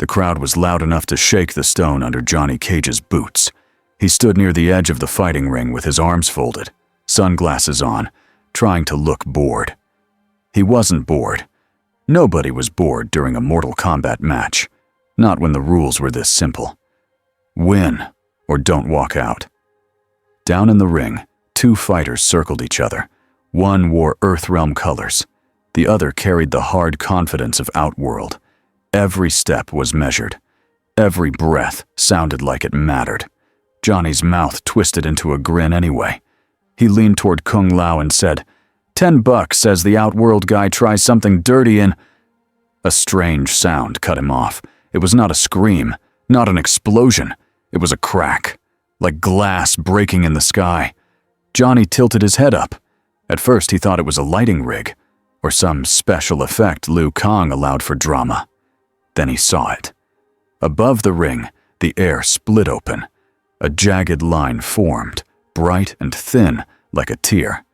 The crowd was loud enough to shake the stone under Johnny Cage's boots. He stood near the edge of the fighting ring with his arms folded, sunglasses on, trying to look bored. He wasn't bored. Nobody was bored during a Mortal Kombat match, not when the rules were this simple. Win, or don't walk out. Down in the ring, two fighters circled each other. One wore Earthrealm colors. The other carried the hard confidence of Outworld. Every step was measured. Every breath sounded like it mattered. Johnny's mouth twisted into a grin anyway. He leaned toward Kung Lao and said, $10 says the Outworld guy tries something dirty and... A strange sound cut him off. It was not a scream, not an explosion. It was a crack, like glass breaking in the sky. Johnny tilted his head up. At first he thought it was a lighting rig, or some special effect Liu Kang allowed for drama. Then he saw it. Above the ring, the air split open. A jagged line formed, bright and thin like a tear.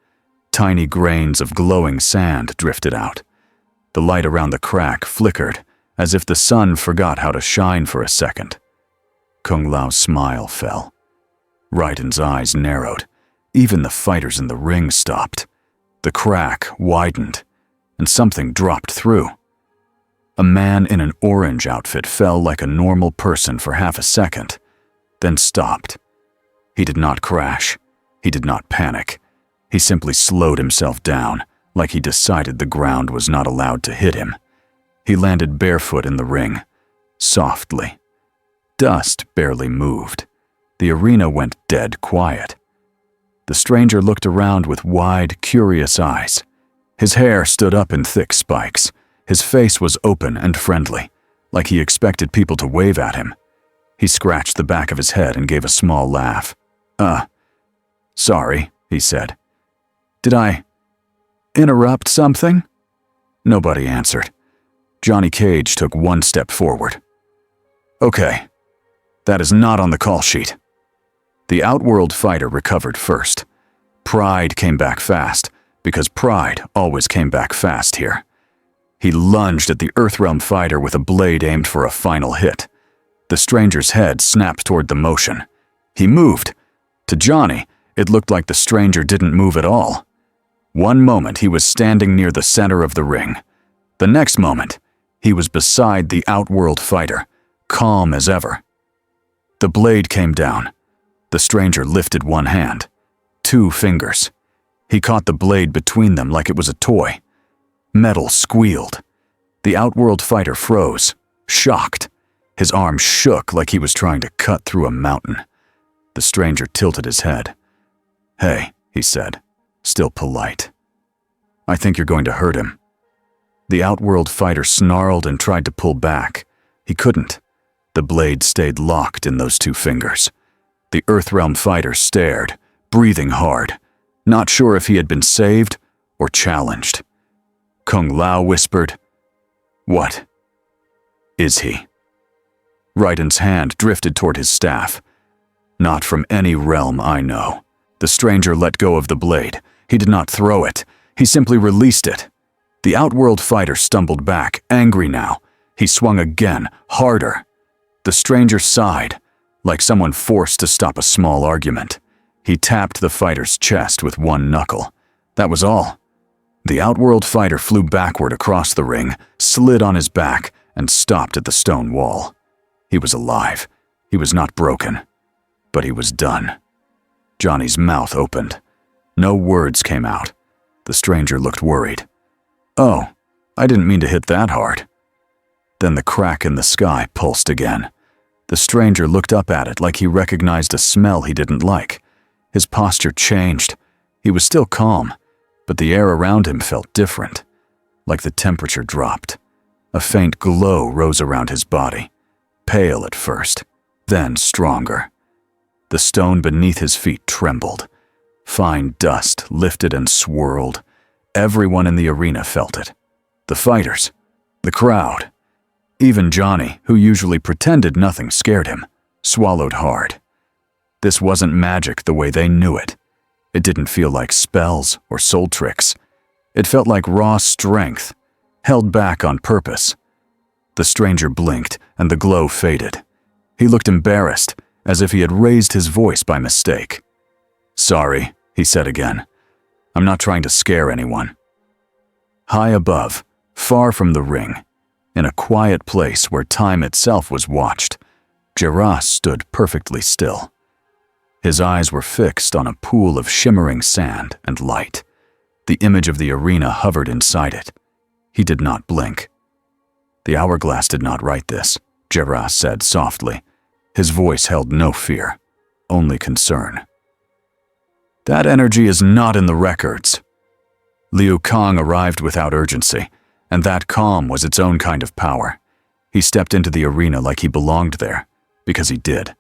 Tiny grains of glowing sand drifted out. The light around the crack flickered, as if the sun forgot how to shine for a second. Kung Lao's smile fell. Raiden's eyes narrowed. Even the fighters in the ring stopped. The crack widened, and something dropped through. A man in an orange outfit fell like a normal person for half a second, then stopped. He did not crash. He did not panic. He simply slowed himself down, like he decided the ground was not allowed to hit him. He landed barefoot in the ring, softly. Dust barely moved. The arena went dead quiet. The stranger looked around with wide, curious eyes. His hair stood up in thick spikes. His face was open and friendly, like he expected people to wave at him. He scratched the back of his head and gave a small laugh. Sorry, he said. Did I interrupt something? Nobody answered. Johnny Cage took one step forward. Okay, that is not on the call sheet. The Outworld fighter recovered first. Pride came back fast, because pride always came back fast here. He lunged at the Earthrealm fighter with a blade aimed for a final hit. The stranger's head snapped toward the motion. He moved. To Johnny, it looked like the stranger didn't move at all. One moment he was standing near the center of the ring. The next moment, he was beside the Outworld fighter, calm as ever. The blade came down. The stranger lifted one hand. 2 fingers. He caught the blade between them like it was a toy. Metal squealed. The Outworld fighter froze, shocked. His arm shook like he was trying to cut through a mountain. The stranger tilted his head. Hey, he said, still polite. I think you're going to hurt him. The Outworld fighter snarled and tried to pull back. He couldn't. The blade stayed locked in those 2 fingers. The Earthrealm fighter stared, breathing hard, not sure if he had been saved or challenged. Kung Lao whispered, What? Is he? Raiden's hand drifted toward his staff. Not from any realm I know. The stranger let go of the blade. He did not throw it. He simply released it. The Outworld fighter stumbled back, angry now. He swung again, harder. The stranger sighed, like someone forced to stop a small argument. He tapped the fighter's chest with one knuckle. That was all. The Outworld fighter flew backward across the ring, slid on his back, and stopped at the stone wall. He was alive. He was not broken. But he was done. Johnny's mouth opened. No words came out. The stranger looked worried. Oh, I didn't mean to hit that hard. Then the crack in the sky pulsed again. The stranger looked up at it like he recognized a smell he didn't like. His posture changed. He was still calm, but the air around him felt different, like the temperature dropped. A faint glow rose around his body, pale at first, then stronger. The stone beneath his feet trembled. Fine dust lifted and swirled. Everyone in the arena felt it. The fighters, the crowd. Even Johnny, who usually pretended nothing scared him, swallowed hard. This wasn't magic the way they knew it. It didn't feel like spells or soul tricks. It felt like raw strength, held back on purpose. The stranger blinked, and the glow faded. He looked embarrassed, as if he had raised his voice by mistake. "Sorry," he said again. "I'm not trying to scare anyone." High above, far from the ring, in a quiet place where time itself was watched, Geras stood perfectly still. His eyes were fixed on a pool of shimmering sand and light. The image of the arena hovered inside it. He did not blink. "The hourglass did not write this," Geras said softly. His voice held no fear, only concern. "That energy is not in the records." Liu Kang arrived without urgency, and that calm was its own kind of power. He stepped into the arena like he belonged there, because he did.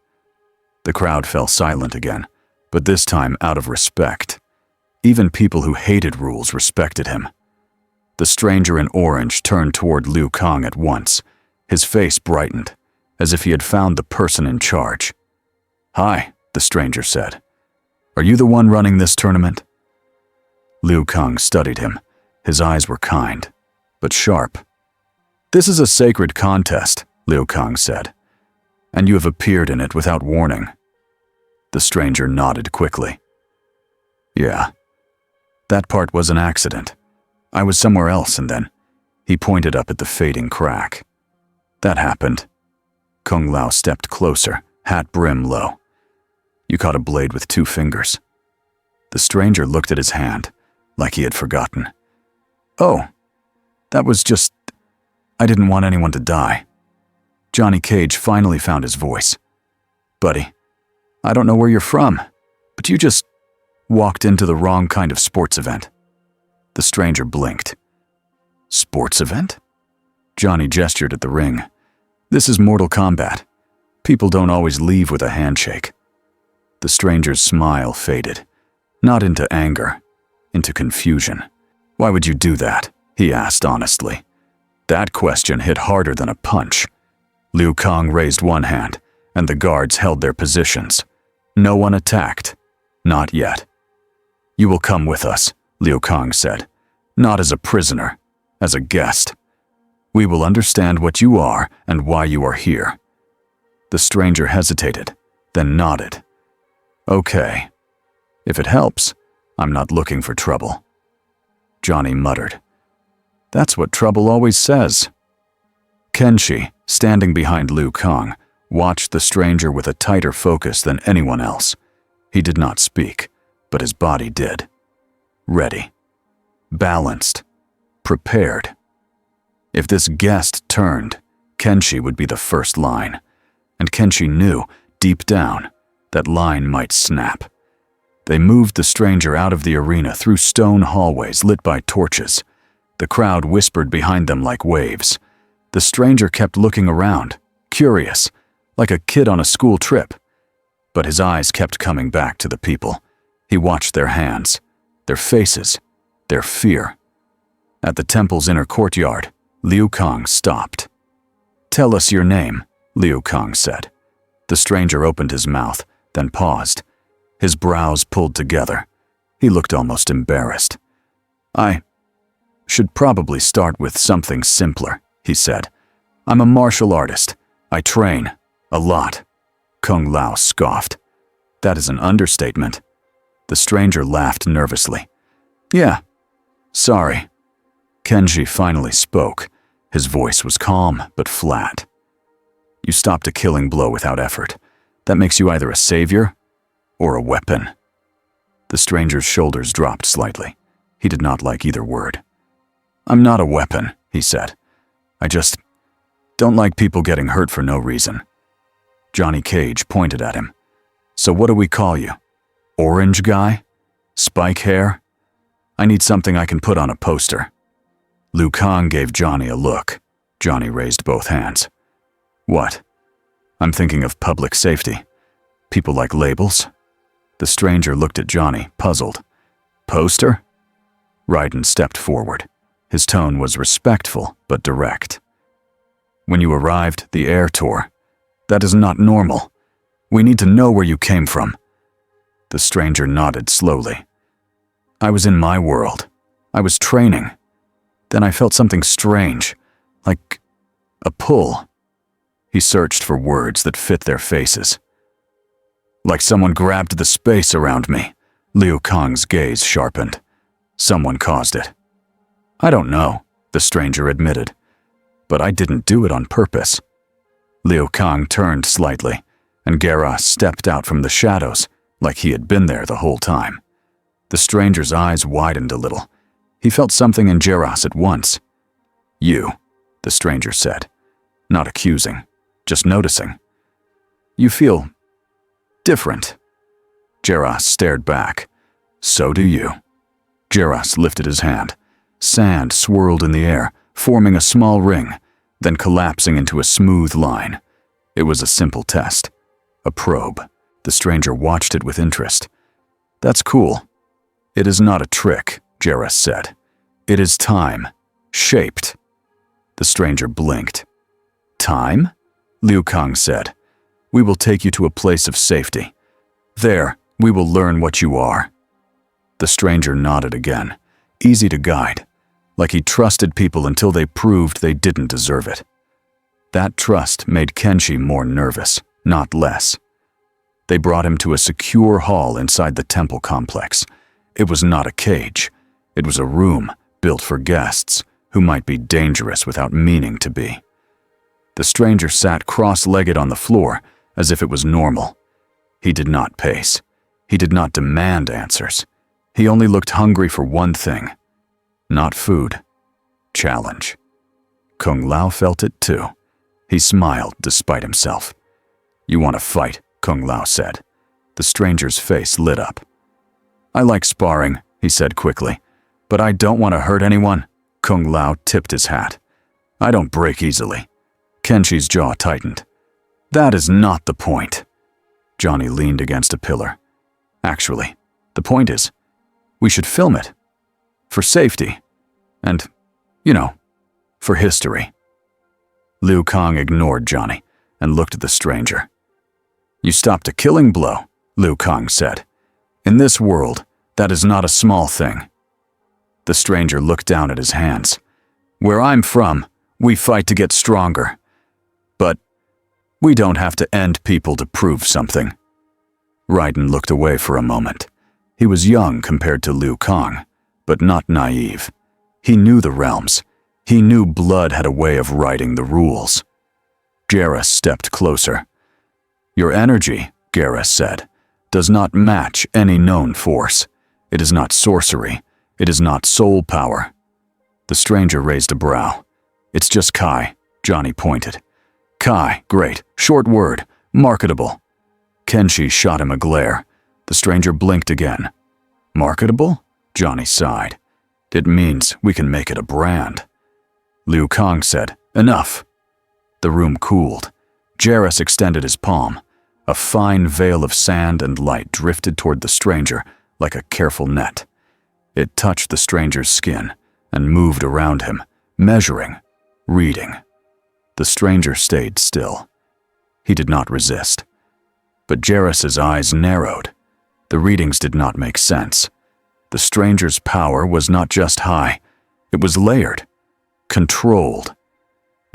The crowd fell silent again, but this time out of respect. Even people who hated rules respected him. The stranger in orange turned toward Liu Kang at once. His face brightened, as if he had found the person in charge. "Hi," the stranger said. "Are you the one running this tournament?" Liu Kang studied him. His eyes were kind, but sharp. "This is a sacred contest," Liu Kang said, "and you have appeared in it without warning." The stranger nodded quickly. "Yeah, that part was an accident. I was somewhere else and then," he pointed up at the fading crack. "That happened." Kung Lao stepped closer, hat brim low. "You caught a blade with 2 fingers." The stranger looked at his hand, like he had forgotten. "Oh, that was just... I didn't want anyone to die." Johnny Cage finally found his voice. "Buddy, I don't know where you're from, but you just walked into the wrong kind of sports event." The stranger blinked. "Sports event?" Johnny gestured at the ring. "This is Mortal Kombat. People don't always leave with a handshake." The stranger's smile faded, not into anger, into confusion. "Why would you do that?" he asked honestly. That question hit harder than a punch. Liu Kang raised one hand, and the guards held their positions. No one attacked. Not yet. "You will come with us," Liu Kang said. "Not as a prisoner, as a guest. We will understand what you are and why you are here." The stranger hesitated, then nodded. "Okay. If it helps, I'm not looking for trouble." Johnny muttered. "That's what trouble always says." Kenshi, standing behind Liu Kang, watched the stranger with a tighter focus than anyone else. He did not speak, but his body did. Ready. Balanced. Prepared. If this guest turned, Kenshi would be the first line. And Kenshi knew, deep down, that line might snap. They moved the stranger out of the arena through stone hallways lit by torches. The crowd whispered behind them like waves. The stranger kept looking around, curious, like a kid on a school trip. But his eyes kept coming back to the people. He watched their hands, their faces, their fear. At the temple's inner courtyard, Liu Kang stopped. "Tell us your name," Liu Kang said. The stranger opened his mouth, then paused. His brows pulled together. He looked almost embarrassed. "I should probably start with something simpler," he said. "I'm a martial artist. I train. A lot." Kung Lao scoffed. "That is an understatement." The stranger laughed nervously. "Yeah. Sorry." Kenji finally spoke. His voice was calm but flat. "You stopped a killing blow without effort. That makes you either a savior or a weapon." The stranger's shoulders dropped slightly. He did not like either word. "I'm not a weapon," he said. "I just don't like people getting hurt for no reason." Johnny Cage pointed at him. "So what do we call you? Orange guy? Spike hair? I need something I can put on a poster." Liu Kang gave Johnny a look. Johnny raised both hands. "What?" "I'm thinking of public safety. People like labels." The stranger looked at Johnny, puzzled. "Poster?" Raiden stepped forward. His tone was respectful but direct. "When you arrived, the air tour. That is not normal. We need to know where you came from." The stranger nodded slowly. "I was in my world. I was training. Then I felt something strange, like A pull. He searched for words that fit their faces. Like someone grabbed the space around me. Liu Kang's gaze sharpened. Someone caused it. I don't know, the stranger admitted. But I didn't do it on purpose. Liu Kang turned slightly, and Geras stepped out from the shadows like he had been there the whole time. The stranger's eyes widened a little. He felt something in Geras at once. You, the stranger said, not accusing, just noticing. You feel different. Geras stared back. So do you. Geras lifted his hand. Sand swirled in the air, forming a small ring, then collapsing into a smooth line. It was a simple test. A probe. The stranger watched it with interest. That's cool. It is not a trick, Geras said. It is time. Shaped. The stranger blinked. Time? Liu Kang said. We will take you to a place of safety. There, we will learn what you are. The stranger nodded again, easy to guide, like he trusted people until they proved they didn't deserve it. That trust made Kenshi more nervous, not less. They brought him to a secure hall inside the temple complex. It was not a cage. It was a room built for guests who might be dangerous without meaning to be. The stranger sat cross-legged on the floor as if it was normal. He did not pace. He did not demand answers. He only looked hungry for one thing. Not food. Challenge. Kung Lao felt it too. He smiled despite himself. You want to fight, Kung Lao said. The stranger's face lit up. I like sparring, he said quickly. But I don't want to hurt anyone. Kung Lao tipped his hat. I don't break easily. Kenshi's jaw tightened. That is not the point. Johnny leaned against a pillar. Actually, the point is, we should film it. For safety. And, for history. Liu Kang ignored Johnny and looked at the stranger. You stopped a killing blow, Liu Kang said. In this world, that is not a small thing. The stranger looked down at his hands. Where I'm from, we fight to get stronger. But we don't have to end people to prove something. Raiden looked away for a moment. He was young compared to Liu Kang, but not naive. He knew the realms. He knew blood had a way of writing the rules. Geras stepped closer. Your energy, Geras said, does not match any known force. It is not sorcery. It is not soul power. The stranger raised a brow. It's just Kai, Johnny pointed. Kai, great, short word, marketable. Kenshi shot him a glare. The stranger blinked again. Marketable? Johnny sighed. It means we can make it a brand. Liu Kang said, enough. The room cooled. Geras extended his palm. A fine veil of sand and light drifted toward the stranger like a careful net. It touched the stranger's skin and moved around him, measuring, reading. The stranger stayed still. He did not resist. But Geras's eyes narrowed. The readings did not make sense. The stranger's power was not just high. It was layered, controlled,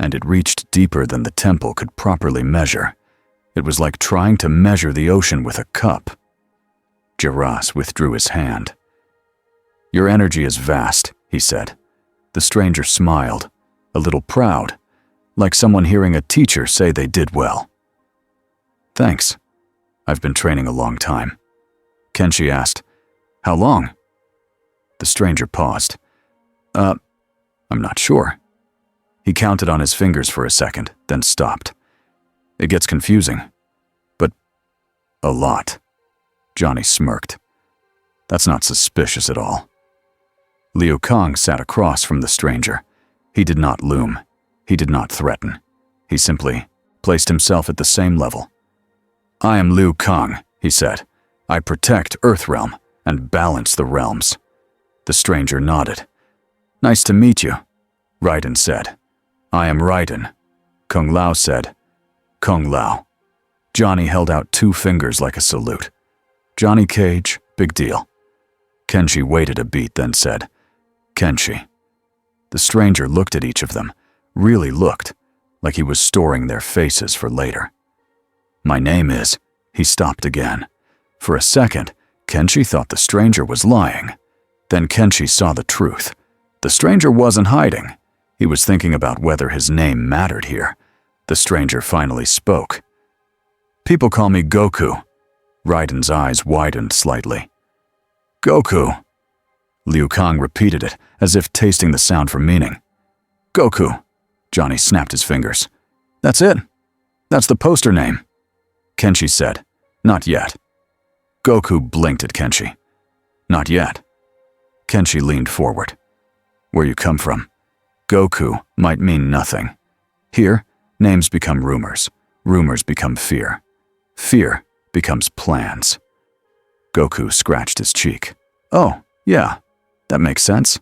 and it reached deeper than the temple could properly measure. It was like trying to measure the ocean with a cup. Geras withdrew his hand. Your energy is vast, he said. The stranger smiled, a little proud, like someone hearing a teacher say they did well. Thanks. I've been training a long time. Kenshi asked, how long? The stranger paused. I'm not sure. He counted on his fingers for a second, then stopped. It gets confusing. But a lot. Johnny smirked. That's not suspicious at all. Liu Kang sat across from the stranger. He did not loom. He did not threaten. He simply placed himself at the same level. I am Liu Kang, he said. I protect Earthrealm and balance the realms. The stranger nodded. Nice to meet you, Raiden said. I am Raiden. Kung Lao said. Kung Lao. Johnny held out 2 fingers like a salute. Johnny Cage, big deal. Kenshi waited a beat, then said, Kenshi. The stranger looked at each of them, really looked, like he was storing their faces for later. "My name is..." He stopped again. For a second, Kenshi thought the stranger was lying. Then Kenshi saw the truth. The stranger wasn't hiding. He was thinking about whether his name mattered here. The stranger finally spoke. "People call me Goku." Raiden's eyes widened slightly. "Goku." Liu Kang repeated it, as if tasting the sound for meaning. "Goku." Johnny snapped his fingers. "That's it. That's the poster name." Kenshi said, "Not yet." Goku blinked at Kenshi. "Not yet." Kenshi leaned forward. "Where you come from, Goku might mean nothing. Here, names become rumors. Rumors become fear. Fear becomes plans." Goku scratched his cheek. "Oh, yeah, that makes sense."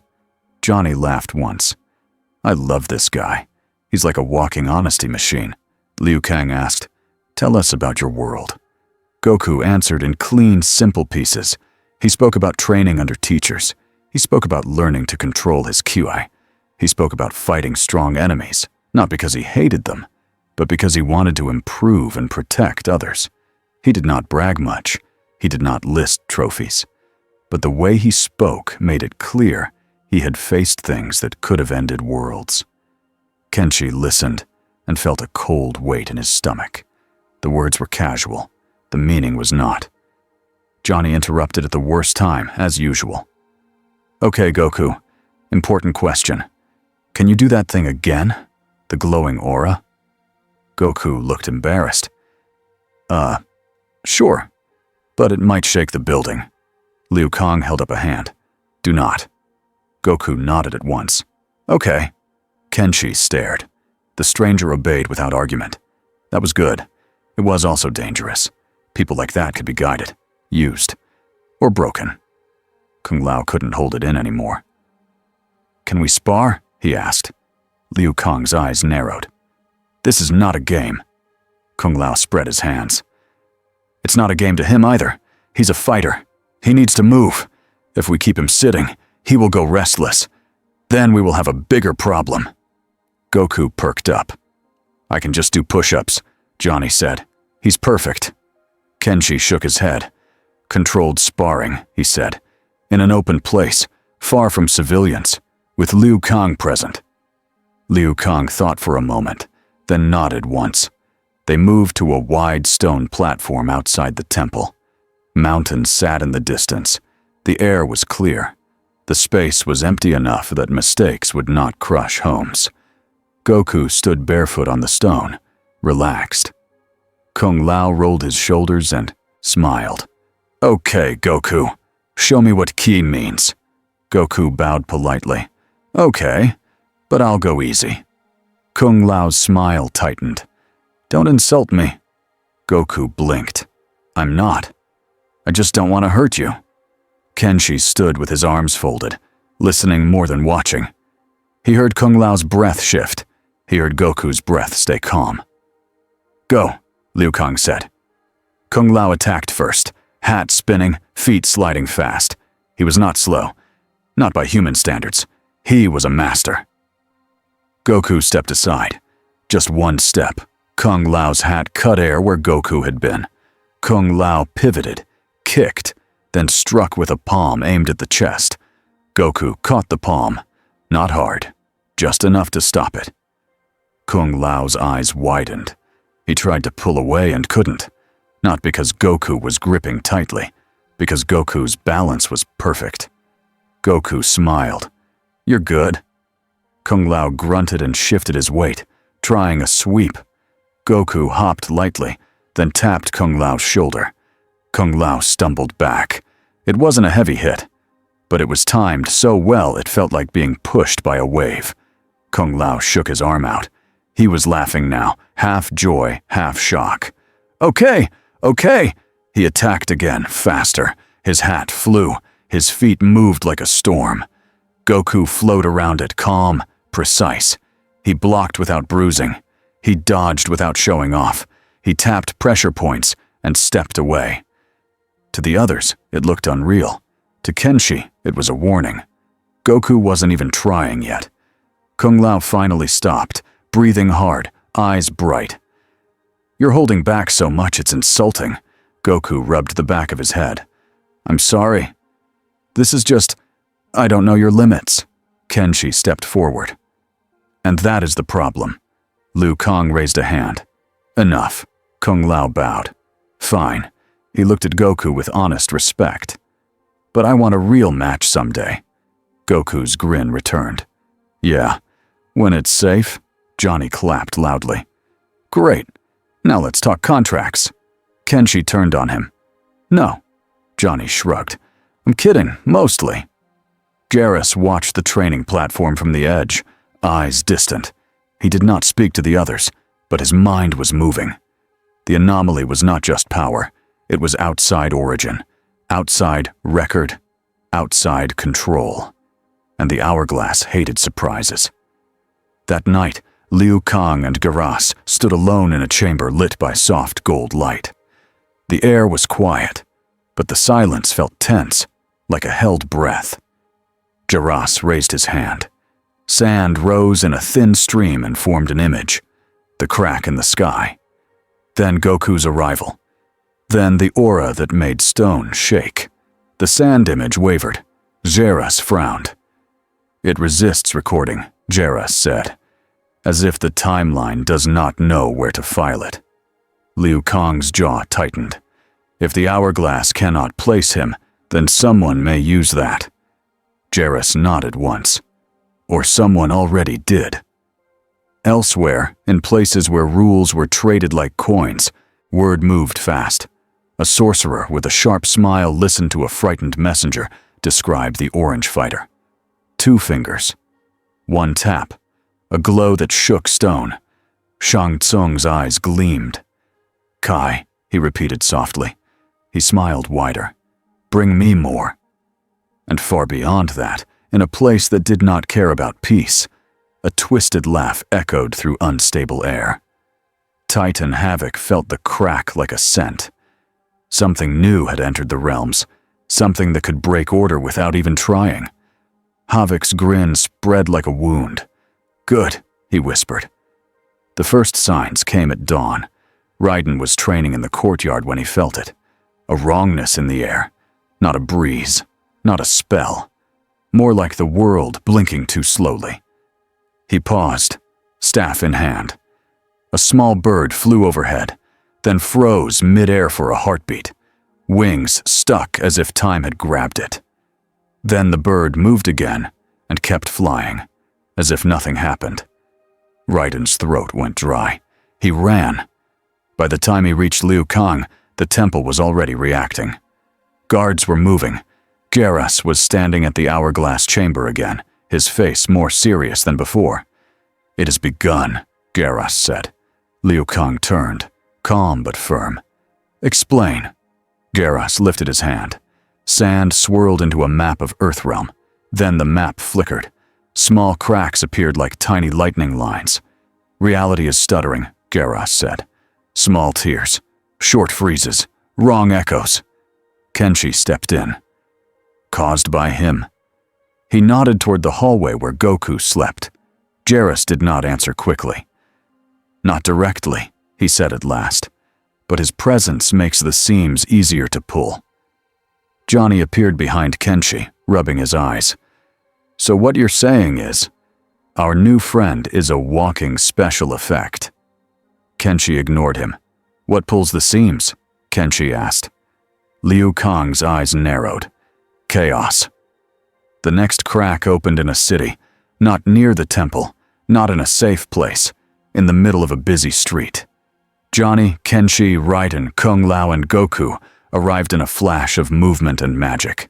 Johnny laughed once. "I love this guy. He's like a walking honesty machine." Liu Kang asked, "Tell us about your world." Goku answered in clean, simple pieces. He spoke about training under teachers. He spoke about learning to control his QI. He spoke about fighting strong enemies, not because he hated them, but because he wanted to improve and protect others. He did not brag much. He did not list trophies. But the way he spoke made it clear he had faced things that could have ended worlds. Kenshi listened and felt a cold weight in his stomach. The words were casual. The meaning was not. Johnny interrupted at the worst time, as usual. "Okay, Goku. Important question. Can you do that thing again? The glowing aura?" Goku looked embarrassed. Sure. But it might shake the building." Liu Kang held up a hand. "Do not." Goku nodded at once. "Okay." Kenshi stared. The stranger obeyed without argument. That was good. It was also dangerous. People like that could be guided, used, or broken. Kung Lao couldn't hold it in anymore. "Can we spar?" he asked. Liu Kang's eyes narrowed. "This is not a game." Kung Lao spread his hands. "It's not a game to him either. He's a fighter. He needs to move. If we keep him sitting, he will go restless. Then we will have a bigger problem." Goku perked up. "I can just do push-ups," Johnny said. "He's perfect." Kenshi shook his head. "Controlled sparring," he said. "In an open place, far from civilians, with Liu Kang present." Liu Kang thought for a moment, then nodded once. They moved to a wide stone platform outside the temple. Mountains sat in the distance. The air was clear. The space was empty enough that mistakes would not crush homes. Goku stood barefoot on the stone, relaxed. Kung Lao rolled his shoulders and smiled. "Okay, Goku. Show me what ki means." Goku bowed politely. "Okay, but I'll go easy." Kung Lao's smile tightened. "Don't insult me." Goku blinked. "I'm not. I just don't want to hurt you." Kenshi stood with his arms folded, listening more than watching. He heard Kung Lao's breath shift. He heard Goku's breath stay calm. "Go," Liu Kang said. Kung Lao attacked first, hat spinning, feet sliding fast. He was not slow. Not by human standards. He was a master. Goku stepped aside. Just one step. Kung Lao's hat cut air where Goku had been. Kung Lao pivoted, kicked, then struck with a palm aimed at the chest. Goku caught the palm. Not hard. Just enough to stop it. Kung Lao's eyes widened. He tried to pull away and couldn't. Not because Goku was gripping tightly, because Goku's balance was perfect. Goku smiled. "You're good." Kung Lao grunted and shifted his weight, trying a sweep. Goku hopped lightly, then tapped Kung Lao's shoulder. Kung Lao stumbled back. It wasn't a heavy hit, but it was timed so well it felt like being pushed by a wave. Kung Lao shook his arm out. He was laughing now, half joy, half shock. "Okay, okay!" He attacked again, faster. His hat flew. His feet moved like a storm. Goku flowed around it, calm, precise. He blocked without bruising. He dodged without showing off. He tapped pressure points and stepped away. To the others, it looked unreal. To Kenshi, it was a warning. Goku wasn't even trying yet. Kung Lao finally stopped, breathing hard, eyes bright. "You're holding back so much it's insulting." Goku rubbed the back of his head. "I'm sorry. This is just, I don't know your limits." Kenshi stepped forward. "And that is the problem." Liu Kang raised a hand. "Enough." Kung Lao bowed. "Fine." He looked at Goku with honest respect. "But I want a real match someday." Goku's grin returned. "Yeah, when it's safe." Johnny clapped loudly. "Great. Now let's talk contracts." Kenshi turned on him. "No." Johnny shrugged. "I'm kidding, mostly." Jarrus watched the training platform from the edge, eyes distant. He did not speak to the others, but his mind was moving. The anomaly was not just power. It was outside origin, outside record, outside control. And the hourglass hated surprises. That night, Liu Kang and Garas stood alone in a chamber lit by soft gold light. The air was quiet, but the silence felt tense, like a held breath. Garas raised his hand. Sand rose in a thin stream and formed an image, the crack in the sky. Then Goku's arrival. Then the aura that made stone shake. The sand image wavered. Jarrus frowned. "It resists recording," Jarrus said, as if the timeline does not know where to file it. Liu Kang's jaw tightened. If the hourglass cannot place him, then someone may use that. Jarrus nodded once. Or someone already did. Elsewhere, in places where rules were traded like coins, word moved fast. A sorcerer with a sharp smile listened to a frightened messenger describe the orange fighter. 2 fingers. 1 tap. A glow that shook stone. Shang Tsung's eyes gleamed. "Kai," he repeated softly. He smiled wider. "Bring me more." And far beyond that, in a place that did not care about peace, a twisted laugh echoed through unstable air. Titan Havoc felt the crack like a scent. Something new had entered the realms, something that could break order without even trying. Havoc's grin spread like a wound. "Good," he whispered. The first signs came at dawn. Raiden was training in the courtyard when he felt it. A wrongness in the air. Not a breeze, not a spell. More like the world blinking too slowly. He paused, staff in hand. A small bird flew overhead, then froze mid-air for a heartbeat. Wings stuck as if time had grabbed it. Then the bird moved again and kept flying, as if nothing happened. Raiden's throat went dry. He ran. By the time he reached Liu Kang, the temple was already reacting. Guards were moving. Jarrus was standing at the hourglass chamber again, his face more serious than before. "It has begun," Jarrus said. Liu Kang turned, calm but firm. "Explain." Jarrus lifted his hand. Sand swirled into a map of Earthrealm. Then the map flickered. Small cracks appeared like tiny lightning lines. "Reality is stuttering," Jarrus said. "Small tears, short freezes, wrong echoes." Kenshi stepped in. "Caused by him?" He nodded toward the hallway where Goku slept. Jarrus did not answer quickly. "Not directly," he said at last, "but his presence makes the seams easier to pull." Johnny appeared behind Kenshi, rubbing his eyes. "So what you're saying is, our new friend is a walking special effect." Kenshi ignored him. "What pulls the seams?" Kenshi asked. Liu Kang's eyes narrowed. "Chaos." The next crack opened in a city, not near the temple, not in a safe place, in the middle of a busy street. Johnny, Kenshi, Raiden, Kung Lao, and Goku arrived in a flash of movement and magic.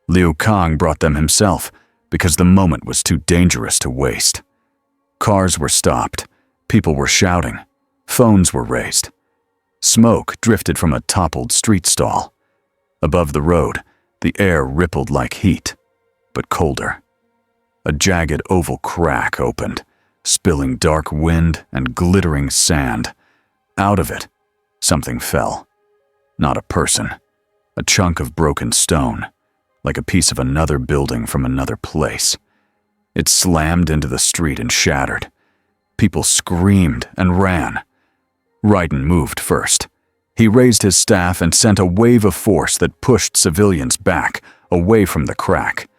Liu Kang brought them himself, because the moment was too dangerous to waste. Cars were stopped, people were shouting, phones were raised. Smoke drifted from a toppled street stall. Above the road, the air rippled like heat, but colder. A jagged oval crack opened, spilling dark wind and glittering sand. Out of it, something fell. Not a person, a chunk of broken stone, like a piece of another building from another place. It slammed into the street and shattered. People screamed and ran. Raiden moved first. He raised his staff and sent a wave of force that pushed civilians back, away from the crack.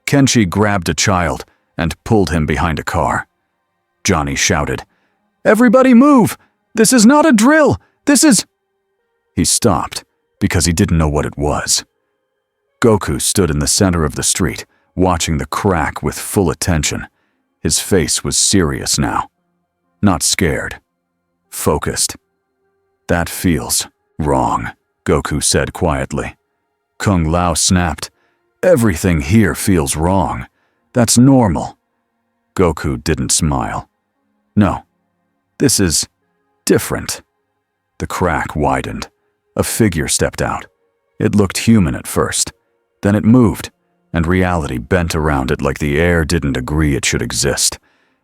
Kenshi grabbed a child and pulled him behind a car. Johnny shouted, "Everybody move! This is not a drill! This is—" He stopped because he didn't know what it was. Goku stood in the center of the street, watching the crack with full attention. His face was serious now. Not scared. Focused. "That feels wrong," Goku said quietly. Kung Lao snapped, "Everything here feels wrong. That's normal." Goku didn't smile. "No, this is different." The crack widened. A figure stepped out. It looked human at first. Then it moved, and reality bent around it like the air didn't agree it should exist.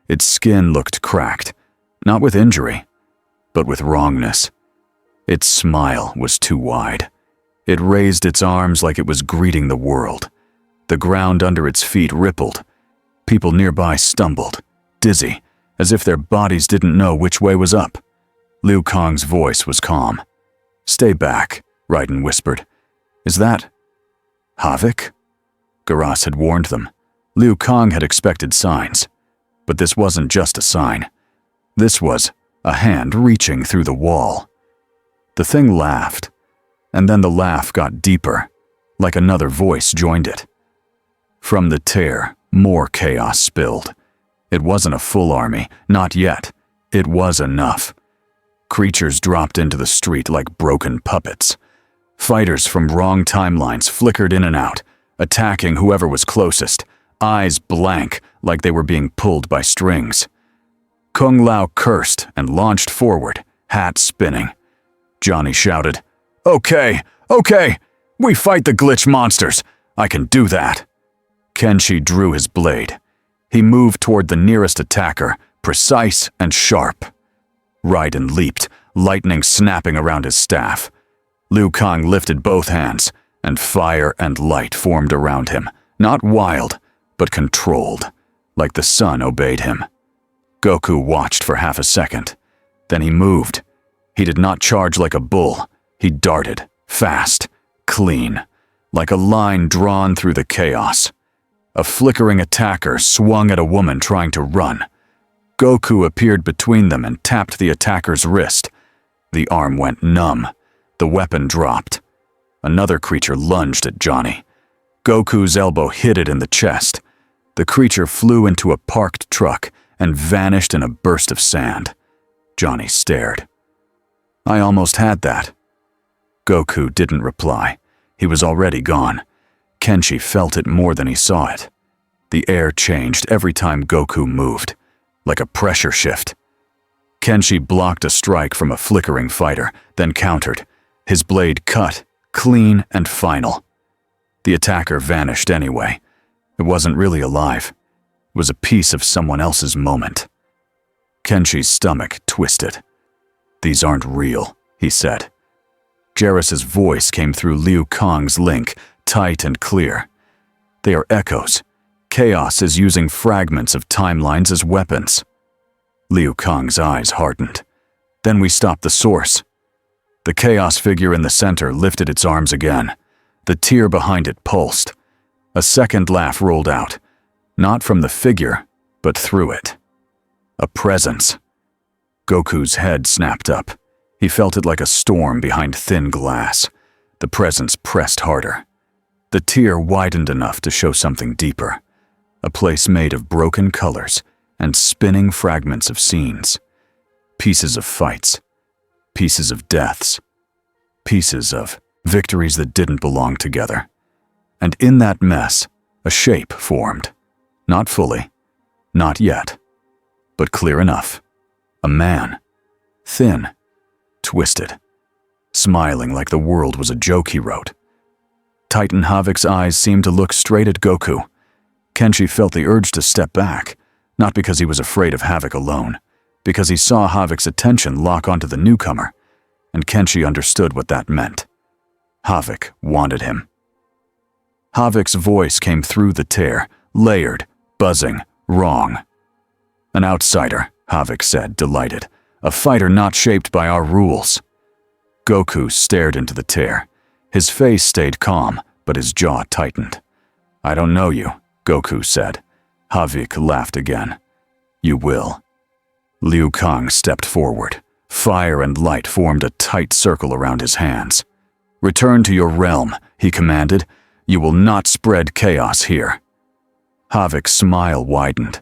Its skin looked cracked, not with injury, but with wrongness. Its smile was too wide. It raised its arms like it was greeting the world. The ground under its feet rippled. People nearby stumbled, dizzy, as if their bodies didn't know which way was up. Liu Kang's voice was calm. "Stay back," Raiden whispered. "Is that Havoc?" Garas had warned them. Liu Kang had expected signs. But this wasn't just a sign. This was a hand reaching through the wall. The thing laughed, and then the laugh got deeper, like another voice joined it. From the tear, more chaos spilled. It wasn't a full army, not yet. It was enough. Creatures dropped into the street like broken puppets. Fighters from wrong timelines flickered in and out, attacking whoever was closest, eyes blank like they were being pulled by strings. Kung Lao cursed and launched forward, hat spinning. Johnny shouted, Okay, we fight the glitch monsters. I can do that." Kenshi drew his blade. He moved toward the nearest attacker, precise and sharp. Raiden leaped, lightning snapping around his staff. Liu Kang lifted both hands, and fire and light formed around him, not wild, but controlled, like the sun obeyed him. Goku watched for half a second. Then he moved. He did not charge like a bull. He darted, fast, clean, like a line drawn through the chaos. A flickering attacker swung at a woman trying to run. Goku appeared between them and tapped the attacker's wrist. The arm went numb. The weapon dropped. Another creature lunged at Johnny. Goku's elbow hit it in the chest. The creature flew into a parked truck and vanished in a burst of sand. Johnny stared. "I almost had that." Goku didn't reply. He was already gone. Kenshi felt it more than he saw it. The air changed every time Goku moved, like a pressure shift. Kenshi blocked a strike from a flickering fighter, then countered. His blade cut, clean and final. The attacker vanished anyway. It wasn't really alive. It was a piece of someone else's moment. Kenshi's stomach twisted. "These aren't real," he said. Jarrus's voice came through Liu Kang's link, tight and clear. "They are echoes. Chaos is using fragments of timelines as weapons." Liu Kang's eyes hardened. "Then we stopped the source." The chaos figure in the center lifted its arms again. The tear behind it pulsed. A second laugh rolled out, not from the figure, but through it. A presence. Goku's head snapped up. He felt it like a storm behind thin glass. The presence pressed harder. The tear widened enough to show something deeper. A place made of broken colors and spinning fragments of scenes. Pieces of fights. Pieces of deaths. Pieces of victories that didn't belong together. And in that mess, a shape formed. Not fully. Not yet. But clear enough. A man. Thin. Twisted. Smiling like the world was a joke he wrote. Titan Havoc's eyes seemed to look straight at Goku. Kenshi felt the urge to step back, not because he was afraid of Havoc alone, because he saw Havoc's attention lock onto the newcomer, and Kenshi understood what that meant. Havoc wanted him. Havoc's voice came through the tear, layered, buzzing, wrong. "An outsider, Havoc said, delighted. A fighter not shaped by our rules. Goku stared into the tear. His face stayed calm, but his jaw tightened. I don't know you, Goku said. Havoc laughed again. You will. Liu Kang stepped forward. Fire and light formed a tight circle around his hands. Return to your realm, he commanded. You will not spread chaos here. Havoc's smile widened.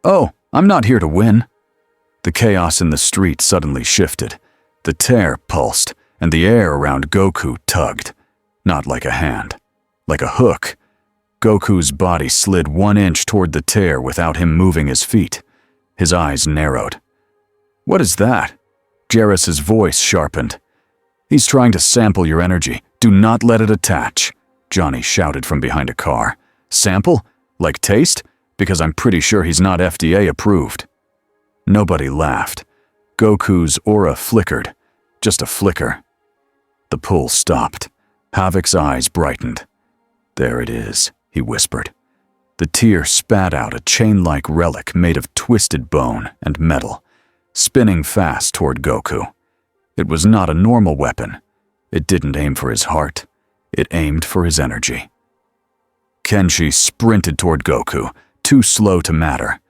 Oh, I'm not here to win. The chaos in the street suddenly shifted. The tear pulsed, and the air around Goku tugged. Not like a hand, like a hook. Goku's body slid 1 inch toward the tear without him moving his feet. His eyes narrowed. What is that? Jarrus's voice sharpened. He's trying to sample your energy. Do not let it attach, Johnny shouted from behind a car. Sample? Like taste? Because I'm pretty sure he's not FDA approved. Nobody laughed. Goku's aura flickered. Just a flicker. The pull stopped. Havoc's eyes brightened. There it is, he whispered. The tear spat out a chain-like relic made of twisted bone and metal, spinning fast toward Goku. It was not a normal weapon. It didn't aim for his heart. It aimed for his energy. Kenshi sprinted toward Goku, too slow to matter.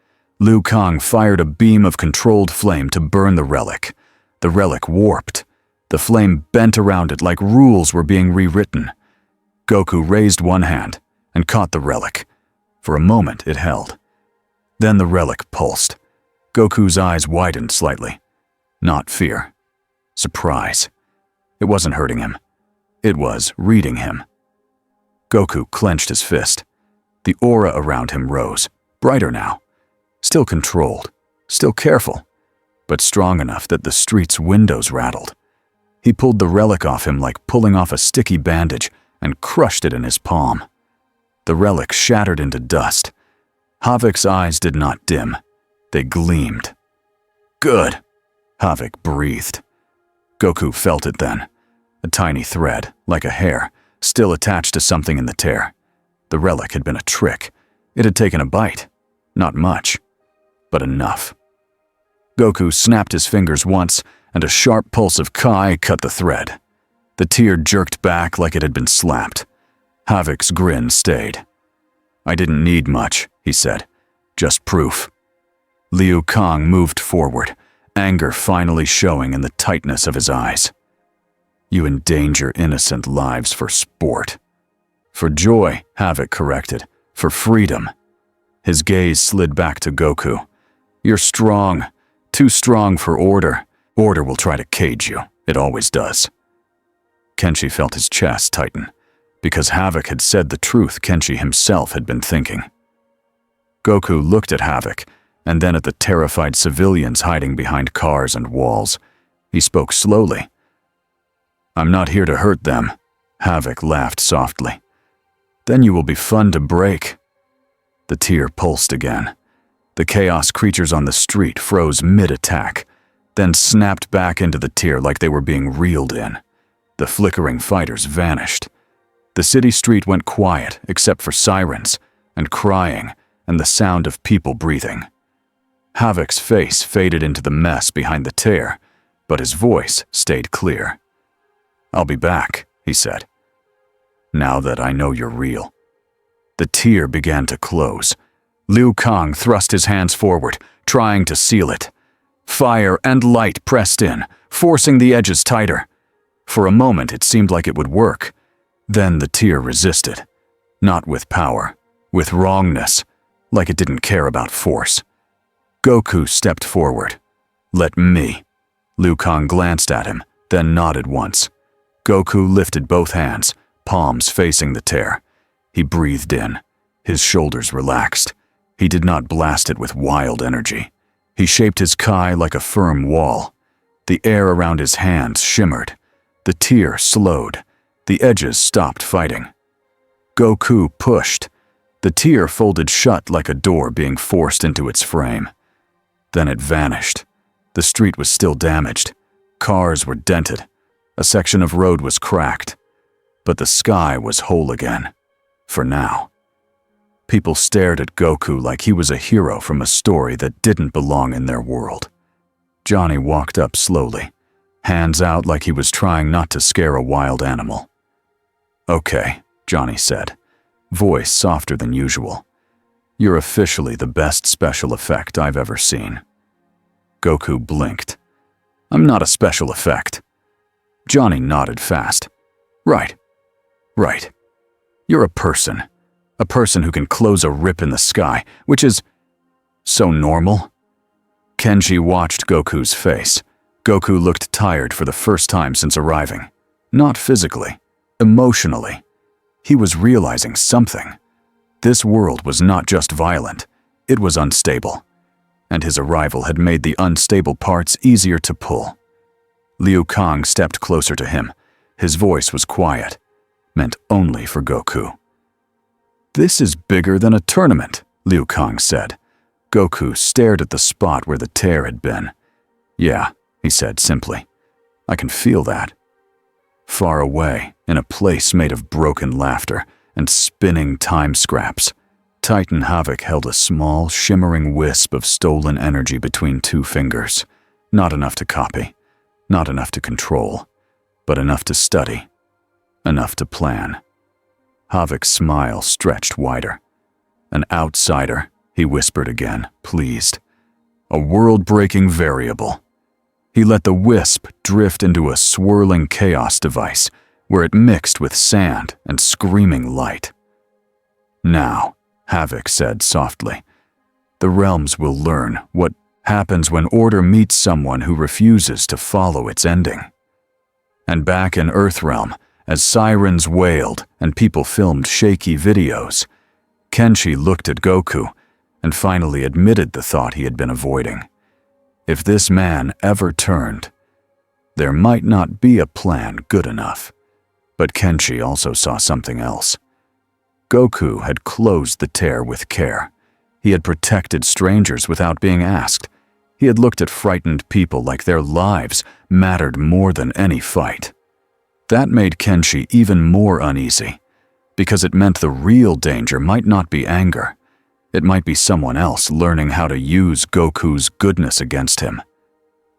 Liu Kang fired a beam of controlled flame to burn the relic. The relic warped. The flame bent around it like rules were being rewritten. Goku raised one hand and caught the relic. For a moment it held. Then the relic pulsed. Goku's eyes widened slightly. Not fear. Surprise. It wasn't hurting him. It was reading him. Goku clenched his fist. The aura around him rose, brighter now. Still controlled, still careful, but strong enough that the street's windows rattled. He pulled the relic off him like pulling off a sticky bandage and crushed it in his palm. The relic shattered into dust. Havoc's eyes did not dim. They gleamed. Good, Havoc breathed. Goku felt it then. A tiny thread, like a hair, still attached to something in the tear. The relic had been a trick. It had taken a bite. Not much, but enough. Goku snapped his fingers once, and a sharp pulse of Kai cut the thread. The tear jerked back like it had been slapped. Havoc's grin stayed. I didn't need much, he said. Just proof. Liu Kang moved forward, anger finally showing in the tightness of his eyes. You endanger innocent lives for sport. For joy, Havoc corrected. For freedom. His gaze slid back to Goku. You're strong. Too strong for order. Order will try to cage you. It always does. Kenshi felt his chest tighten. Because Havoc had said the truth Kenshi himself had been thinking. Goku looked at Havoc, and then at the terrified civilians hiding behind cars and walls. He spoke slowly. I'm not here to hurt them. Havoc laughed softly. Then you will be fun to break. The tear pulsed again. The chaos creatures on the street froze mid-attack, then snapped back into the tear like they were being reeled in. The flickering fighters vanished. The city street went quiet except for sirens and crying and the sound of people breathing. Havoc's face faded into the mess behind the tear, but his voice stayed clear. I'll be back, he said. Now that I know you're real. The tear began to close. Liu Kang thrust his hands forward, trying to seal it. Fire and light pressed in, forcing the edges tighter. For a moment it seemed like it would work. Then the tear resisted. Not with power, with wrongness, like it didn't care about force. Goku stepped forward. Let me. Liu Kang glanced at him, then nodded once. Goku lifted both hands, palms facing the tear. He breathed in. His shoulders relaxed. He did not blast it with wild energy. He shaped his Kai like a firm wall. The air around his hands shimmered. The tear slowed. The edges stopped fighting. Goku pushed. The tear folded shut like a door being forced into its frame. Then it vanished. The street was still damaged. Cars were dented. A section of road was cracked. But the sky was whole again. For now. People stared at Goku like he was a hero from a story that didn't belong in their world. Johnny walked up slowly, hands out like he was trying not to scare a wild animal. "Okay," Johnny said, voice softer than usual. "You're officially the best special effect I've ever seen." Goku blinked. "I'm not a special effect." Johnny nodded fast. Right. You're a person who can close a rip in the sky, which is so normal." Kenji watched Goku's face. Goku looked tired for the first time since arriving. Not physically, emotionally. He was realizing something. This world was not just violent, it was unstable. And his arrival had made the unstable parts easier to pull. Liu Kang stepped closer to him. His voice was quiet, meant only for Goku. "This is bigger than a tournament," Liu Kang said. Goku stared at the spot where the tear had been. "Yeah," he said simply. "I can feel that." Far away, in a place made of broken laughter and spinning time scraps, Titan Havoc held a small, shimmering wisp of stolen energy between two fingers. Not enough to copy, not enough to control, but enough to study, enough to plan. Havoc's smile stretched wider. "An outsider," he whispered again, pleased. "A world-breaking variable." He let the wisp drift into a swirling chaos device, where it mixed with sand and screaming light. "Now," Havoc said softly, "the realms will learn what happens when order meets someone who refuses to follow its ending." And back in Earthrealm, as sirens wailed and people filmed shaky videos, Kenshi looked at Goku and finally admitted the thought he had been avoiding. If this man ever turned, there might not be a plan good enough. But Kenshi also saw something else. Goku had closed the tear with care. He had protected strangers without being asked. He had looked at frightened people like their lives mattered more than any fight. That made Kenshi even more uneasy, because it meant the real danger might not be anger. It might be someone else learning how to use Goku's goodness against him.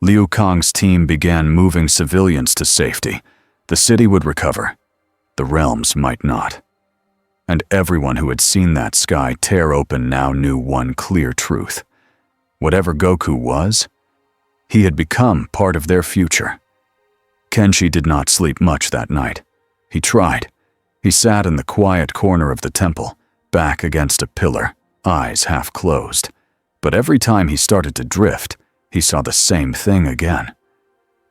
Liu Kang's team began moving civilians to safety. The city would recover. The realms might not. And everyone who had seen that sky tear open now knew one clear truth. Whatever Goku was, he had become part of their future. Kenshi did not sleep much that night. He tried. He sat in the quiet corner of the temple, back against a pillar, eyes half closed. But every time he started to drift, he saw the same thing again.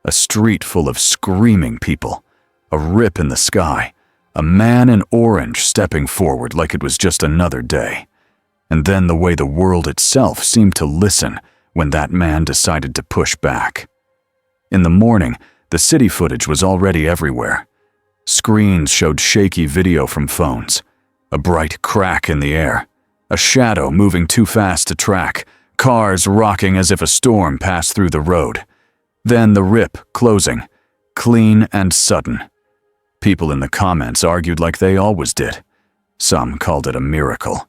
A street full of screaming people, a rip in the sky, a man in orange stepping forward like it was just another day. And then the way the world itself seemed to listen when that man decided to push back. In the morning, the city footage was already everywhere. Screens showed shaky video from phones, a bright crack in the air, a shadow moving too fast to track, cars rocking as if a storm passed through the road. Then the rip closing, clean and sudden. People in the comments argued like they always did. Some called it a miracle.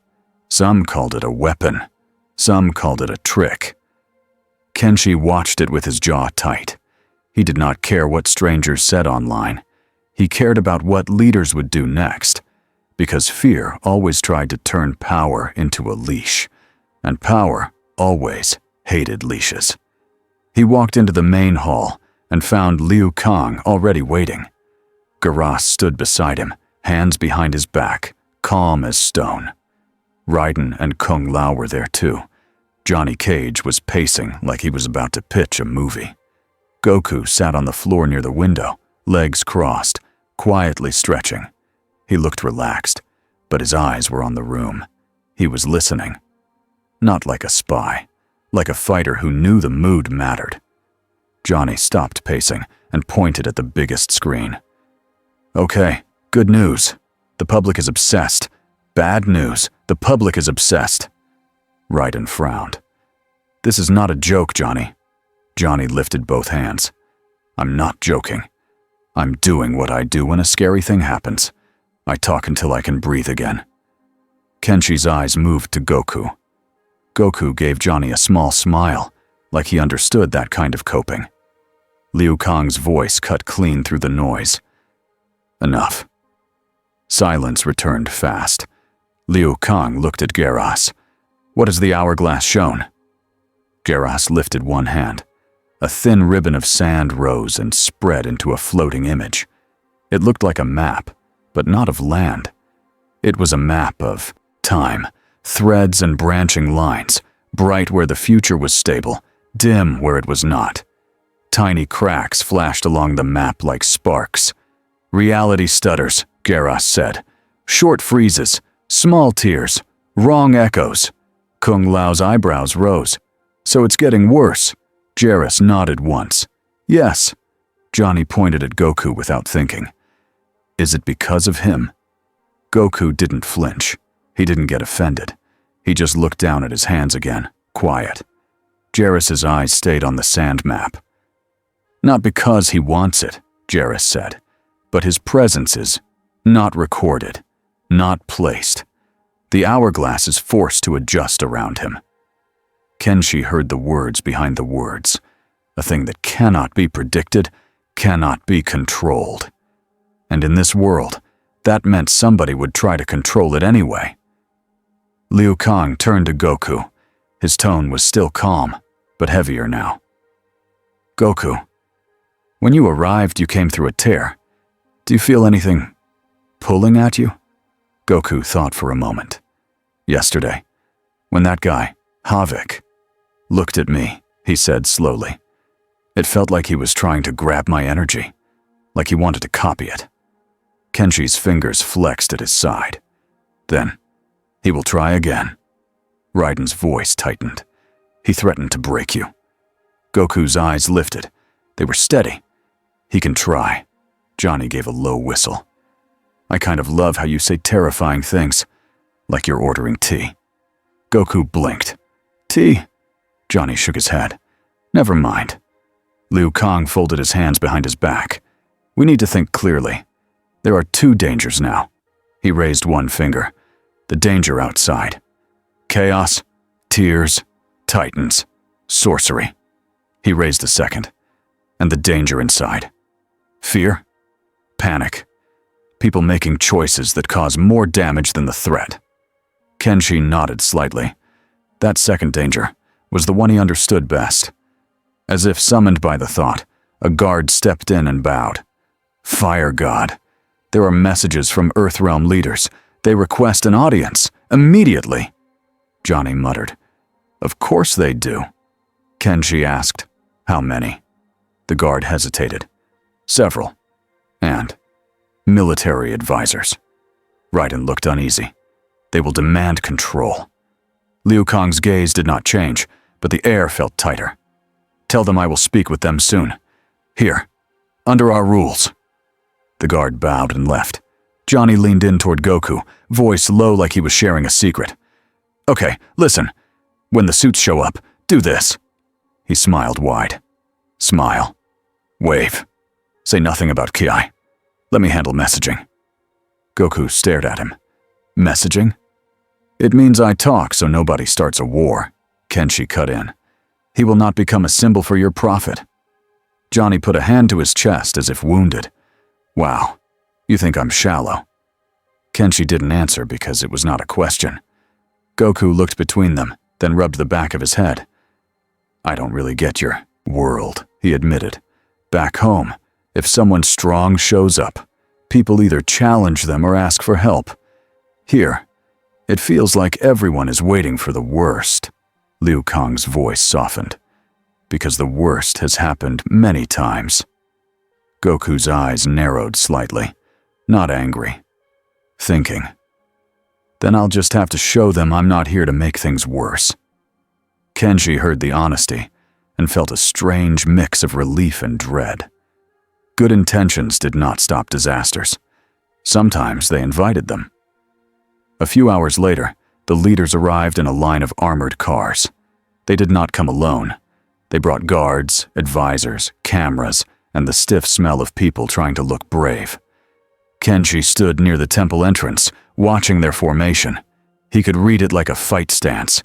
Some called it a weapon. Some called it a trick. Kenshi watched it with his jaw tight. He did not care what strangers said online. He cared about what leaders would do next, because fear always tried to turn power into a leash, and power always hated leashes. He walked into the main hall and found Liu Kang already waiting. Garas stood beside him, hands behind his back, calm as stone. Raiden and Kung Lao were there too. Johnny Cage was pacing like he was about to pitch a movie. Goku sat on the floor near the window, legs crossed, quietly stretching. He looked relaxed, but his eyes were on the room. He was listening. Not like a spy, like a fighter who knew the mood mattered. Johnny stopped pacing and pointed at the biggest screen. "Okay, good news. The public is obsessed. Bad news. The public is obsessed." Raiden frowned. "This is not a joke, Johnny." Johnny lifted both hands. "I'm not joking. I'm doing what I do when a scary thing happens. I talk until I can breathe again." Kenshi's eyes moved to Goku. Goku gave Johnny a small smile, like he understood that kind of coping. Liu Kang's voice cut clean through the noise. Enough. Silence returned fast. Liu Kang looked at Geras. What has the hourglass shown? Geras lifted one hand. A thin ribbon of sand rose and spread into a floating image. It looked like a map, but not of land. It was a map of time, threads and branching lines, bright where the future was stable, dim where it was not. Tiny cracks flashed along the map like sparks. Reality stutters, Geras said. Short freezes, small tears, wrong echoes. Kung Lao's eyebrows rose. So it's getting worse. Geras nodded once. Yes. Johnny pointed at Goku without thinking. Is it because of him? Goku didn't flinch. He didn't get offended. He just looked down at his hands again, quiet. Geras' eyes stayed on the sand map. Not because he wants it, Geras said, but his presence is not recorded, not placed. The hourglass is forced to adjust around him. Kenshi heard the words behind the words, a thing that cannot be predicted, cannot be controlled. And in this world, that meant somebody would try to control it anyway. Liu Kang turned to Goku. His tone was still calm, but heavier now. Goku, when you arrived, you came through a tear. Do you feel anything pulling at you? Goku thought for a moment. Yesterday, when that guy, Havoc, looked at me, he said slowly. It felt like he was trying to grab my energy, like he wanted to copy it. Kenshi's fingers flexed at his side. Then, he will try again. Raiden's voice tightened. He threatened to break you. Goku's eyes lifted. They were steady. He can try. Johnny gave a low whistle. I kind of love how you say terrifying things, like you're ordering tea. Goku blinked. Tea? Johnny shook his head. Never mind. Liu Kang folded his hands behind his back. We need to think clearly. There are two dangers now. He raised one finger. The danger outside. Chaos, tears, titans, sorcery. He raised a second. And the danger inside. Fear, panic, people making choices that cause more damage than the threat. Kenshi nodded slightly. That second danger was the one he understood best. As if summoned by the thought, a guard stepped in and bowed. Fire God. There are messages from Earthrealm leaders. They request an audience, immediately. Johnny muttered. Of course they do. Kenshi asked, how many? The guard hesitated. Several. And military advisors. Raiden looked uneasy. They will demand control. Liu Kang's gaze did not change, but the air felt tighter. Tell them I will speak with them soon. Here, under our rules. The guard bowed and left. Johnny leaned in toward Goku, voice low like he was sharing a secret. Okay, listen. When the suits show up, do this. He smiled wide. Smile. Wave. Say nothing about Ki. Let me handle messaging. Goku stared at him. Messaging? It means I talk so nobody starts a war. Kenshi cut in. He will not become a symbol for your profit. Johnny put a hand to his chest as if wounded. Wow, you think I'm shallow. Kenshi didn't answer because it was not a question. Goku looked between them, then rubbed the back of his head. I don't really get your world, he admitted. Back home, if someone strong shows up, people either challenge them or ask for help. Here, it feels like everyone is waiting for the worst. Liu Kang's voice softened. Because the worst has happened many times. Goku's eyes narrowed slightly, not angry. Thinking. Then I'll just have to show them I'm not here to make things worse. Kenshi heard the honesty and felt a strange mix of relief and dread. Good intentions did not stop disasters. Sometimes they invited them. A few hours later, the leaders arrived in a line of armored cars. They did not come alone. They brought guards, advisors, cameras, and the stiff smell of people trying to look brave. Kenshi stood near the temple entrance, watching their formation. He could read it like a fight stance.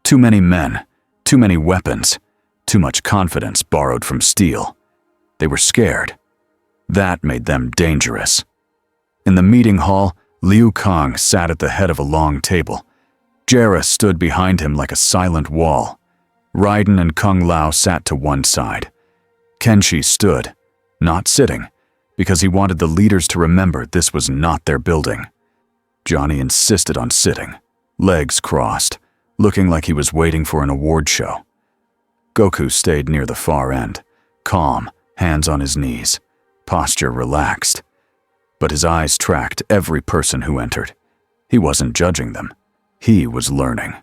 Too many men, too many weapons, too much confidence borrowed from steel. They were scared. That made them dangerous. In the meeting hall, Liu Kang sat at the head of a long table. Jarrah stood behind him like a silent wall. Raiden and Kung Lao sat to one side. Kenshi stood, not sitting, because he wanted the leaders to remember this was not their building. Johnny insisted on sitting, legs crossed, looking like he was waiting for an award show. Goku stayed near the far end, calm, hands on his knees, posture relaxed. But his eyes tracked every person who entered. He wasn't judging them. He was learning.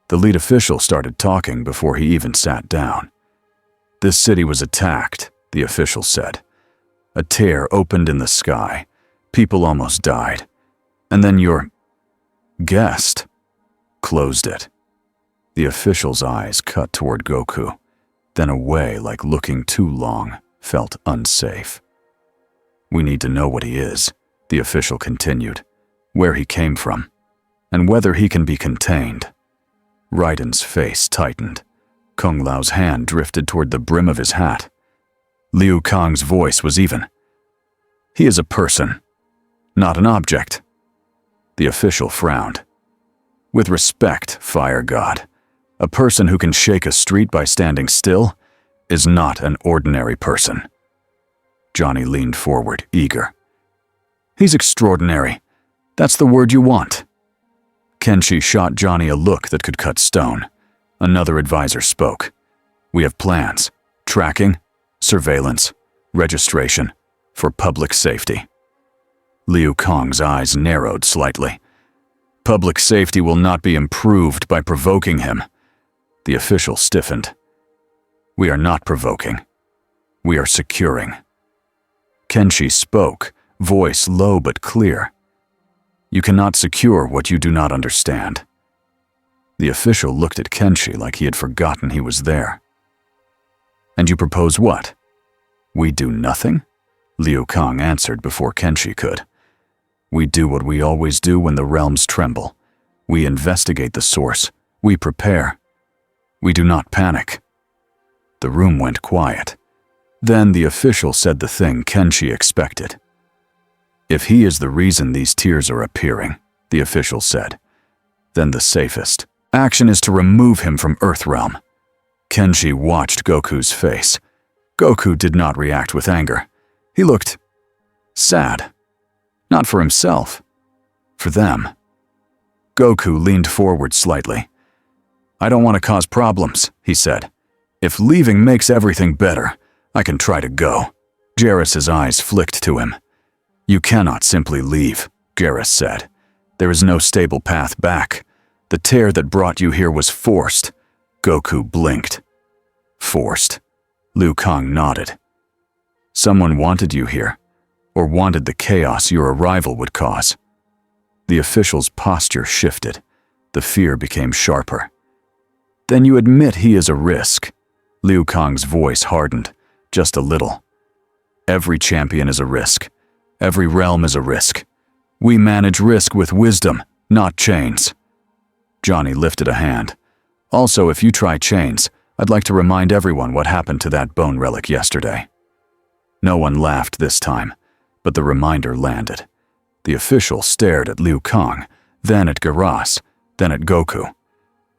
The lead official started talking before he even sat down. This city was attacked, the official said. A tear opened in the sky. People almost died. And then your guest closed it. The official's eyes cut toward Goku, then away like looking too long, felt unsafe. We need to know what he is, the official continued, where he came from, and whether he can be contained. Raiden's face tightened. Kung Lao's hand drifted toward the brim of his hat. Liu Kang's voice was even. He is a person, not an object. The official frowned. With respect, Fire God, a person who can shake a street by standing still is not an ordinary person. Johnny leaned forward, eager. He's extraordinary. That's the word you want. Kenshi shot Johnny a look that could cut stone. Another advisor spoke. We have plans, tracking, surveillance, registration, for public safety. Liu Kang's eyes narrowed slightly. Public safety will not be improved by provoking him. The official stiffened. We are not provoking. We are securing. Kenshi spoke, voice low but clear. You cannot secure what you do not understand. The official looked at Kenshi like he had forgotten he was there. And you propose what? We do nothing? Liu Kang answered before Kenshi could. We do what we always do when the realms tremble. We investigate the source. We prepare. We do not panic. The room went quiet. Then the official said the thing Kenshi expected. If he is the reason these tears are appearing, the official said, then the safest action is to remove him from Earthrealm. Kenshi watched Goku's face. Goku did not react with anger. He looked sad. Not for himself. For them. Goku leaned forward slightly. I don't want to cause problems, he said. If leaving makes everything better, I can try to go. Jarrah's eyes flicked to him. You cannot simply leave, Jarrah said. There is no stable path back. The tear that brought you here was forced. Goku blinked. Forced? Liu Kang nodded. Someone wanted you here, or wanted the chaos your arrival would cause. The official's posture shifted. The fear became sharper. Then you admit he is a risk. Liu Kang's voice hardened, just a little. Every champion is a risk. Every realm is a risk. We manage risk with wisdom, not chains. Johnny lifted a hand. Also, if you try chains, I'd like to remind everyone what happened to that bone relic yesterday. No one laughed this time, but the reminder landed. The official stared at Liu Kang, then at Garas, then at Goku.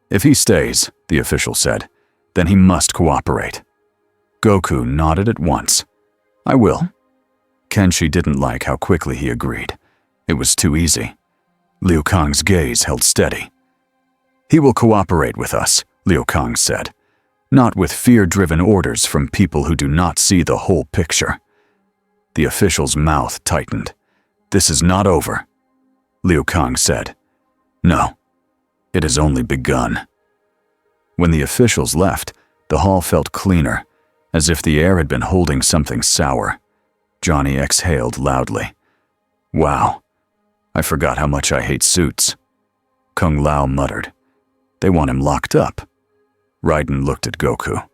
If he stays, the official said, then he must cooperate. Goku nodded at once. I will. Kenshi didn't like how quickly he agreed. It was too easy. Liu Kang's gaze held steady. He will cooperate with us, Liu Kang said, not with fear-driven orders from people who do not see the whole picture. The official's mouth tightened. This is not over, Liu Kang said. No, it has only begun. When the officials left, the hall felt cleaner, as if the air had been holding something sour. Johnny exhaled loudly. Wow, I forgot how much I hate suits. Kung Lao muttered. They want him locked up. Raiden looked at Goku.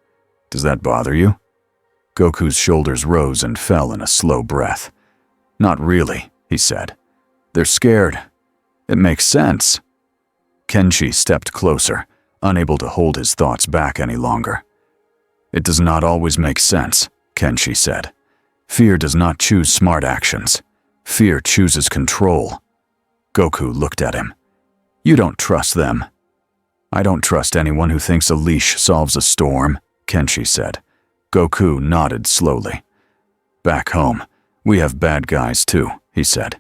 Does that bother you? Goku's shoulders rose and fell in a slow breath. Not really, he said. They're scared. It makes sense. Kenshi stepped closer, unable to hold his thoughts back any longer. It does not always make sense, Kenshi said. Fear does not choose smart actions. Fear chooses control. Goku looked at him. You don't trust them. I don't trust anyone who thinks a leash solves a storm, Kenshi said. Goku nodded slowly. Back home, we have bad guys too, he said.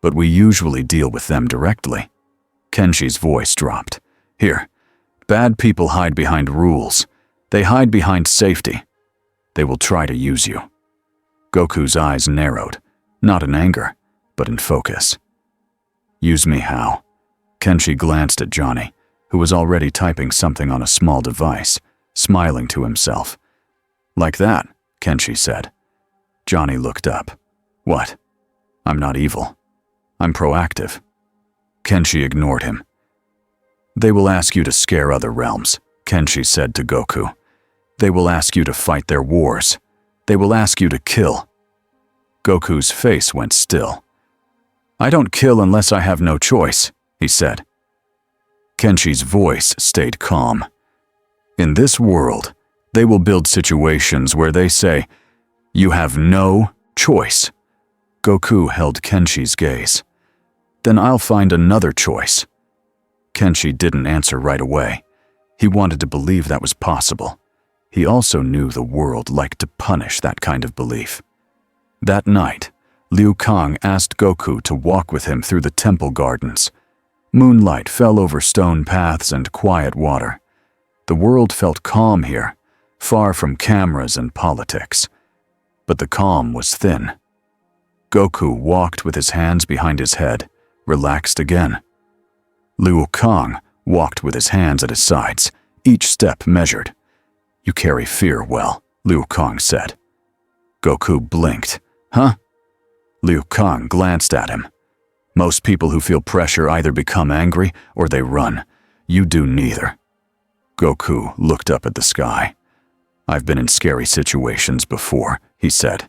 But we usually deal with them directly. Kenshi's voice dropped. Here, bad people hide behind rules. They hide behind safety. They will try to use you. Goku's eyes narrowed, not in anger, but in focus. Use me how? Kenshi glanced at Johnny, who was already typing something on a small device, smiling to himself. Like that, Kenshi said. Johnny looked up. What? I'm not evil. I'm proactive. Kenshi ignored him. They will ask you to scare other realms, Kenshi said to Goku. They will ask you to fight their wars. They will ask you to kill. Goku's face went still. I don't kill unless I have no choice, he said. Kenshi's voice stayed calm. In this world, they will build situations where they say, you have no choice. Goku held Kenshi's gaze. Then I'll find another choice. Kenshi didn't answer right away. He wanted to believe that was possible. He also knew the world liked to punish that kind of belief. That night, Liu Kang asked Goku to walk with him through the temple gardens. Moonlight fell over stone paths and quiet water. The world felt calm here, far from cameras and politics. But the calm was thin. Goku walked with his hands behind his head, relaxed again. Liu Kang walked with his hands at his sides, each step measured. You carry fear well, Liu Kang said. Goku blinked. Huh? Liu Kang glanced at him. Most people who feel pressure either become angry or they run. You do neither. Goku looked up at the sky. I've been in scary situations before, he said.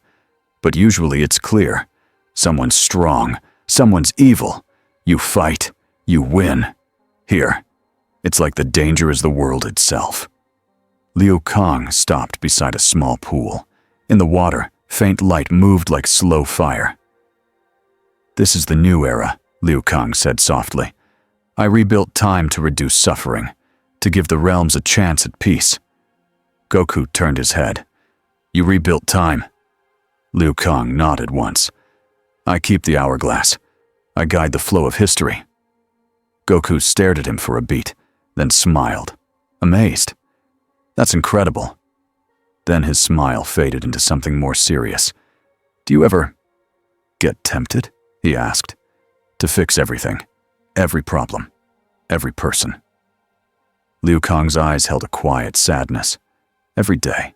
But usually it's clear. Someone's strong, someone's evil. You fight, you win. Here, it's like the danger is the world itself. Liu Kang stopped beside a small pool. In the water, faint light moved like slow fire. This is the new era, Liu Kang said softly. I rebuilt time to reduce suffering, to give the realms a chance at peace. Goku turned his head. You rebuilt time? Liu Kang nodded once. I keep the hourglass. I guide the flow of history. Goku stared at him for a beat, then smiled, amazed. That's incredible. Then his smile faded into something more serious. Do you ever get tempted? He asked. To fix everything, every problem, every person. Liu Kang's eyes held a quiet sadness. Every day.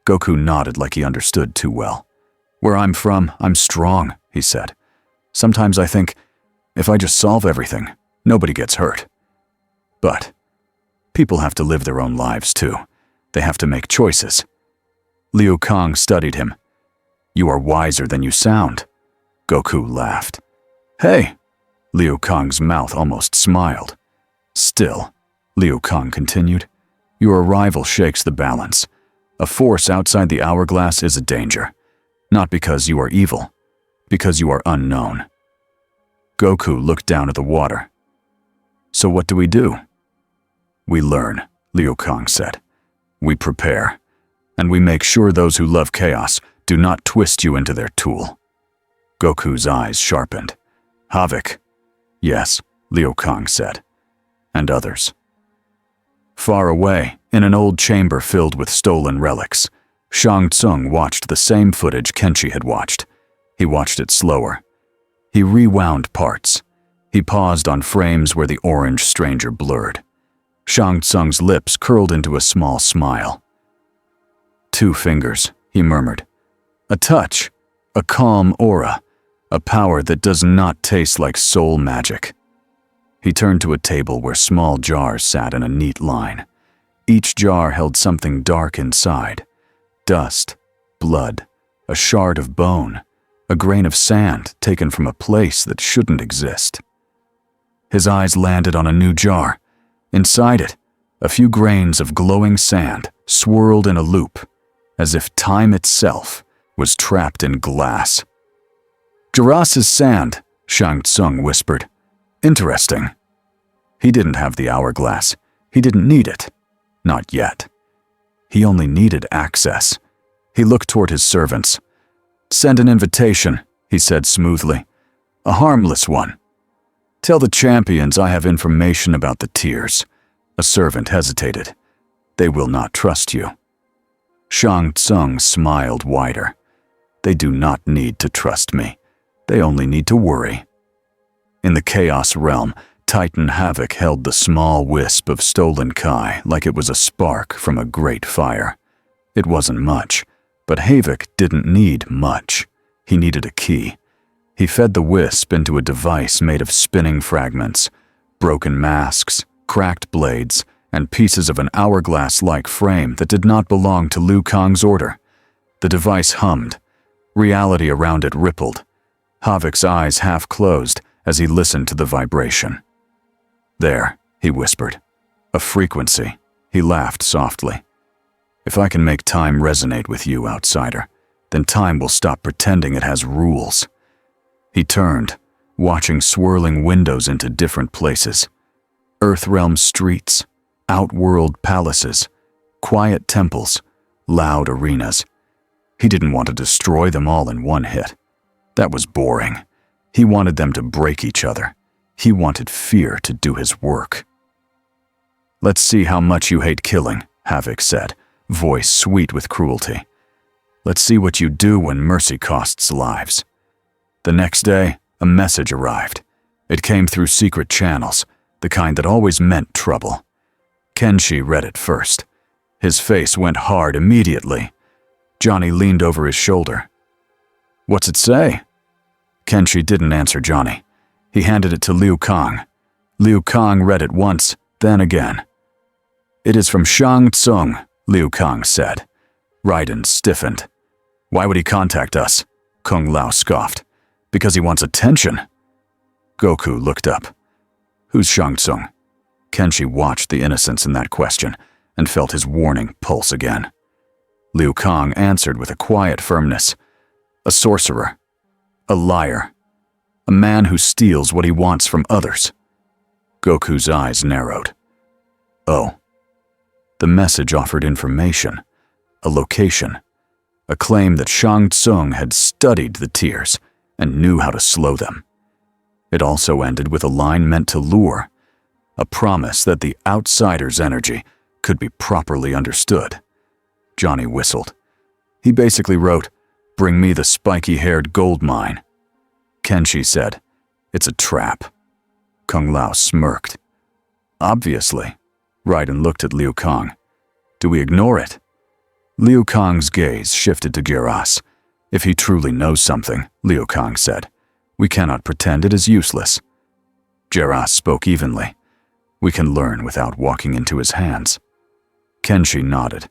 Goku nodded like he understood too well. Where I'm from, I'm strong, he said. Sometimes I think, if I just solve everything, nobody gets hurt. But people have to live their own lives too. They have to make choices. Liu Kang studied him. You are wiser than you sound. Goku laughed. Hey! Liu Kang's mouth almost smiled. Still, Liu Kang continued, your arrival shakes the balance. A force outside the hourglass is a danger. Not because you are evil, because you are unknown. Goku looked down at the water. So what do? We learn, Liu Kang said. We prepare, and we make sure those who love chaos do not twist you into their tool. Goku's eyes sharpened. Havoc. Yes, Liu Kang said. And others. Far away, in an old chamber filled with stolen relics, Shang Tsung watched the same footage Kenshi had watched. He watched it slower. He rewound parts. He paused on frames where the orange stranger blurred. Shang Tsung's lips curled into a small smile. 2 fingers, he murmured. A touch, a calm aura, a power that does not taste like soul magic. He turned to a table where small jars sat in a neat line. Each jar held something dark inside. Dust, blood, a shard of bone, a grain of sand taken from a place that shouldn't exist. His eyes landed on a new jar. Inside it, a few grains of glowing sand swirled in a loop, as if time itself was trapped in glass. "Jarrah's sand," Shang Tsung whispered. "Interesting." He didn't have the hourglass. He didn't need it. Not yet. He only needed access. He looked toward his servants. "Send an invitation," he said smoothly. "A harmless one. Tell the champions I have information about the tiers." A servant hesitated. "They will not trust you." Shang Tsung smiled wider. "They do not need to trust me. They only need to worry." In the Chaos realm, Titan Havoc held the small wisp of stolen Kai like it was a spark from a great fire. It wasn't much, but Havoc didn't need much. He needed a key. He fed the wisp into a device made of spinning fragments, broken masks, cracked blades, and pieces of an hourglass-like frame that did not belong to Liu Kang's order. The device hummed. Reality around it rippled. Havoc's eyes half closed as he listened to the vibration. "There," he whispered. "A frequency." He laughed softly. "If I can make time resonate with you, outsider, then time will stop pretending it has rules." He turned, watching swirling windows into different places. Earthrealm streets, Outworld palaces, quiet temples, loud arenas. He didn't want to destroy them all in one hit. That was boring. He wanted them to break each other. He wanted fear to do his work. "Let's see how much you hate killing," Havoc said, voice sweet with cruelty. "Let's see what you do when mercy costs lives." The next day, a message arrived. It came through secret channels, the kind that always meant trouble. Kenshi read it first. His face went hard immediately. Johnny leaned over his shoulder. "What's it say?" Kenshi didn't answer Johnny. He handed it to Liu Kang. Liu Kang read it once, then again. "It is from Shang Tsung," Liu Kang said. Raiden stiffened. "Why would he contact us?" Kung Lao scoffed. "Because he wants attention." Goku looked up. "Who's Shang Tsung?" Kenshi watched the innocence in that question and felt his warning pulse again. Liu Kang answered with a quiet firmness. "A sorcerer. A liar. A man who steals what he wants from others." Goku's eyes narrowed. Oh. The message offered information, a location, a claim that Shang Tsung had studied the tiers and knew how to slow them. It also ended with a line meant to lure, a promise that the outsider's energy could be properly understood. Johnny whistled. He basically wrote, "Bring me the spiky-haired gold mine." Kenshi said, "It's a trap." Kung Lao smirked. "Obviously." Raiden looked at Liu Kang. "Do we ignore it?" Liu Kang's gaze shifted to Jarrah. "If he truly knows something," Liu Kang said, "we cannot pretend it is useless." Jarrah spoke evenly. "We can learn without walking into his hands." Kenshi nodded.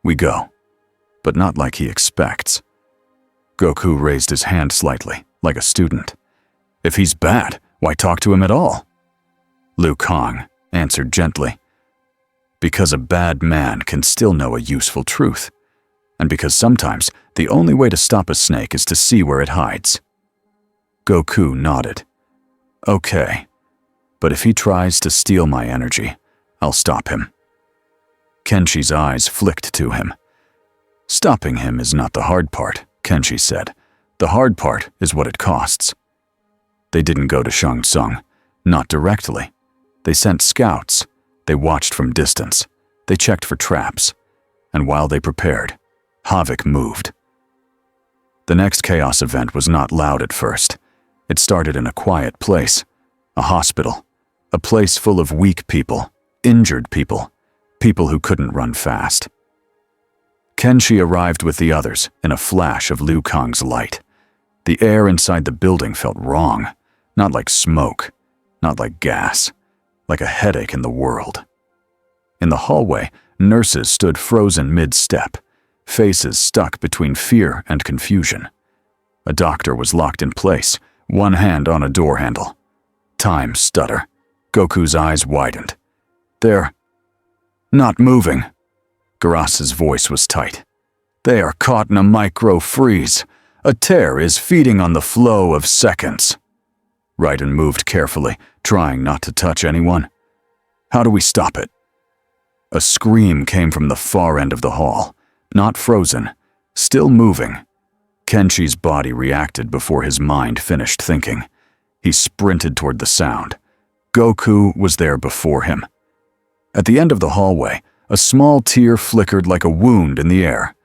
"We go. But not like he expects." Goku raised his hand slightly, like a student. "If he's bad, why talk to him at all?" Liu Kang answered gently. "Because a bad man can still know a useful truth. And because sometimes the only way to stop a snake is to see where it hides." Goku nodded. "Okay. But if he tries to steal my energy, I'll stop him." Kenshi's eyes flicked to him. "Stopping him is not the hard part," Kenshi said. "The hard part is what it costs." They didn't go to Shang Tsung, not directly. They sent scouts. They watched from distance. They checked for traps. And while they prepared, Havoc moved. The next Chaos event was not loud at first. It started in a quiet place, a hospital, a place full of weak people, injured people, people who couldn't run fast. Kenshi arrived with the others in a flash of Liu Kang's light. The air inside the building felt wrong, not like smoke, not like gas, like a headache in the world. In the hallway, nurses stood frozen mid-step, faces stuck between fear and confusion. A doctor was locked in place, one hand on a door handle. Time, Stutter. Goku's eyes widened. They're not moving. Garas's voice was tight. They are caught in a micro-freeze. A tear is feeding on the flow of seconds. Raiden moved carefully, trying not to touch anyone. How do we stop it? A scream came from the far end of the hall. Not frozen, still moving. Kenshi's body reacted before his mind finished thinking. He sprinted toward the sound. Goku was there before him. At the end of the hallway, a small tear flickered like a wound in the air.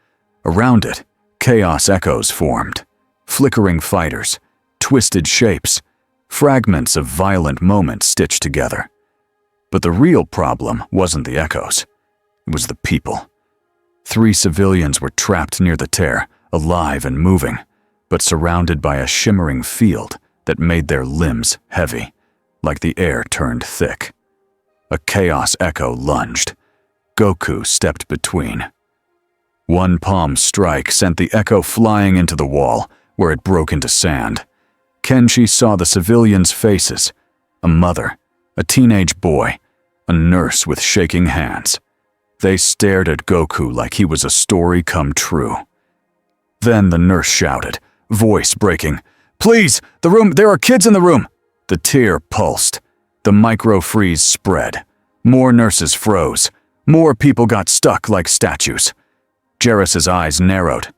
Around it, chaos echoes formed. Flickering fighters, twisted shapes, fragments of violent moments stitched together. But the real problem wasn't the echoes. It was the people. 3 civilians were trapped near the tear, alive and moving, but surrounded by a shimmering field that made their limbs heavy, like the air turned thick. A chaos echo lunged. Goku stepped between. One palm strike sent the echo flying into the wall, where it broke into sand. Kenshi saw the civilians' faces, a mother, a teenage boy, a nurse with shaking hands. They stared at Goku like he was a story come true. Then the nurse shouted, voice breaking, "Please, there are kids in the room!" The tear pulsed. The micro-freeze spread. More nurses froze. More people got stuck like statues. Jarrus's eyes narrowed.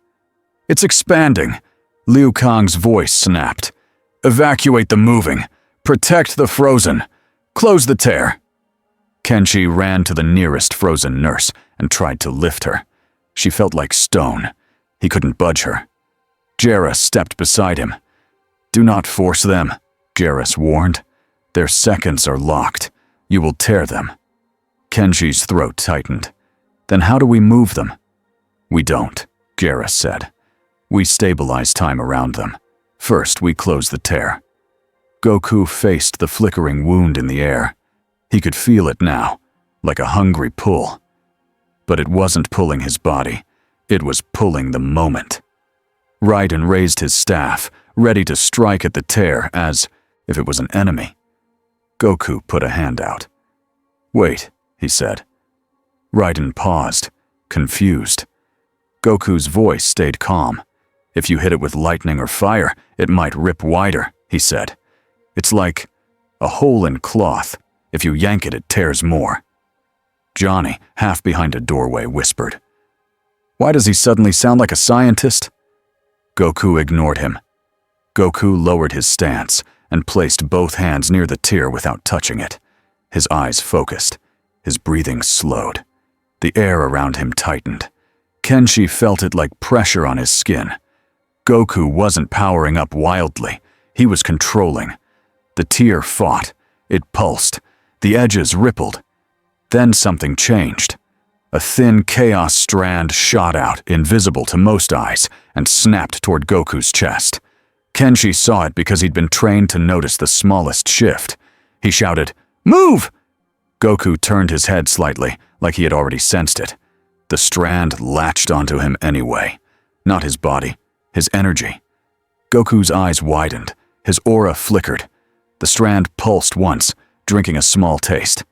"It's expanding." Liu Kang's voice snapped. "Evacuate the moving. Protect the frozen. Close the tear." Kenshi ran to the nearest frozen nurse and tried to lift her. She felt like stone. He couldn't budge her. Jarrus stepped beside him. "Do not force them," Jarrus warned. "Their seconds are locked. You will tear them." Kenshi's throat tightened. "Then how do we move them?" "We don't," Jarrus said. "We stabilize time around them. First, we close the tear." Goku faced the flickering wound in the air. He could feel it now, like a hungry pull. But it wasn't pulling his body. It was pulling the moment. Raiden raised his staff, ready to strike at the tear as if it was an enemy. Goku put a hand out. "Wait," he said. Raiden paused, confused. Goku's voice stayed calm. "If you hit it with lightning or fire, it might rip wider," he said. "It's like a hole in cloth. If you yank it, it tears more." Johnny, half behind a doorway, whispered, "Why does he suddenly sound like a scientist?" Goku ignored him. Goku lowered his stance and placed both hands near the tear without touching it. His eyes focused. His breathing slowed. The air around him tightened. Kenshi felt it like pressure on his skin. Goku wasn't powering up wildly. He was controlling. The tear fought. It pulsed. The edges rippled. Then something changed. A thin chaos strand shot out, invisible to most eyes, and snapped toward Goku's chest. Kenshi saw it because he'd been trained to notice the smallest shift. He shouted, "Move!" Goku turned his head slightly, like he had already sensed it. The strand latched onto him anyway. Not his body, his energy. Goku's eyes widened. His aura flickered. The strand pulsed once, drinking a small taste.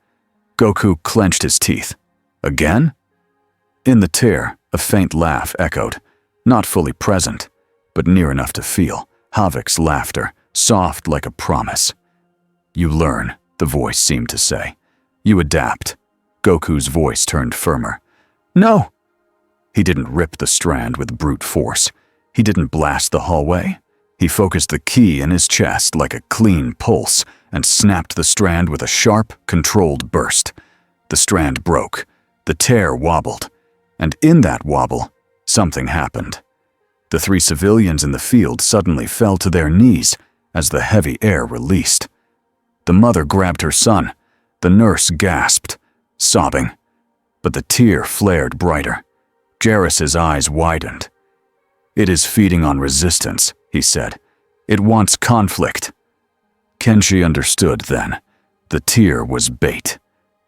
Goku clenched his teeth. Again? In the tear, a faint laugh echoed, not fully present, but near enough to feel Havoc's laughter, soft like a promise. "You learn," the voice seemed to say. "You adapt." Goku's voice turned firmer. "No." He didn't rip the strand with brute force. He didn't blast the hallway. He focused the key in his chest like a clean pulse and snapped the strand with a sharp, controlled burst. The strand broke. The tear wobbled. And in that wobble, something happened. The 3 civilians in the field suddenly fell to their knees as the heavy air released. The mother grabbed her son. The nurse gasped, sobbing. But the tear flared brighter. Jarrus's eyes widened. "It is feeding on resistance," he said. "It wants conflict." Kenshi understood then. The tear was bait.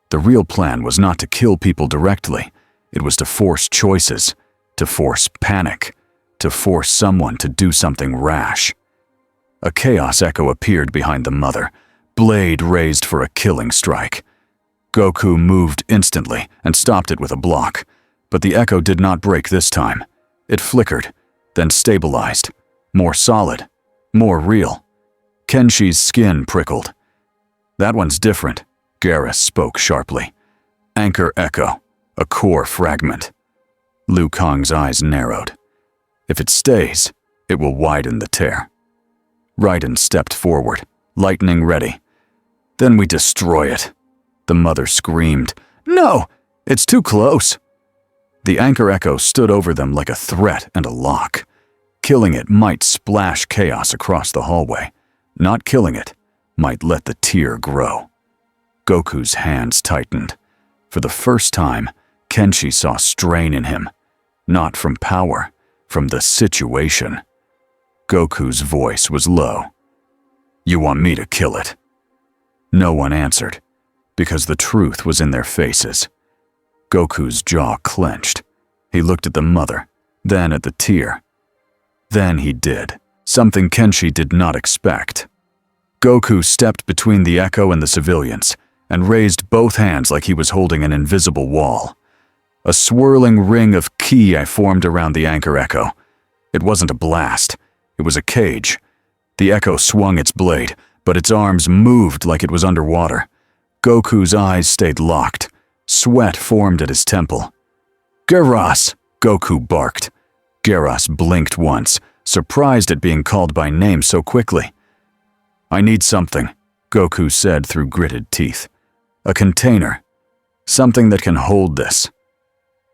The real plan was not to kill people directly. It was to force choices, to force panic, to force someone to do something rash. A chaos echo appeared behind the mother, blade raised for a killing strike. Goku moved instantly and stopped it with a block, but the echo did not break this time. It flickered, then stabilized, more solid, more real. Kenshi's skin prickled. "That one's different," Garrus spoke sharply. "Anchor echo, a core fragment." Liu Kang's eyes narrowed. "If it stays, it will widen the tear." Raiden stepped forward, lightning ready. "Then we destroy it." The mother screamed. "No! It's too close!" The anchor echo stood over them like a threat and a lock. Killing it might splash chaos across the hallway. Not killing it might let the tear grow. Goku's hands tightened. For the first time, Kenshi saw strain in him. Not from power, from the situation. Goku's voice was low. "You want me to kill it?" No one answered, because the truth was in their faces. Goku's jaw clenched. He looked at the mother, then at the tear. Then he did, something Kenshi did not expect. Goku stepped between the echo and the civilians, and raised both hands like he was holding an invisible wall. A swirling ring of ki formed around the anchor echo. It wasn't a blast. It was a cage. The echo swung its blade, but its arms moved like it was underwater. Goku's eyes stayed locked. Sweat formed at his temple. "Garrus!" Goku barked. Garrus blinked once, surprised at being called by name so quickly. "I need something," Goku said through gritted teeth. "A container. Something that can hold this."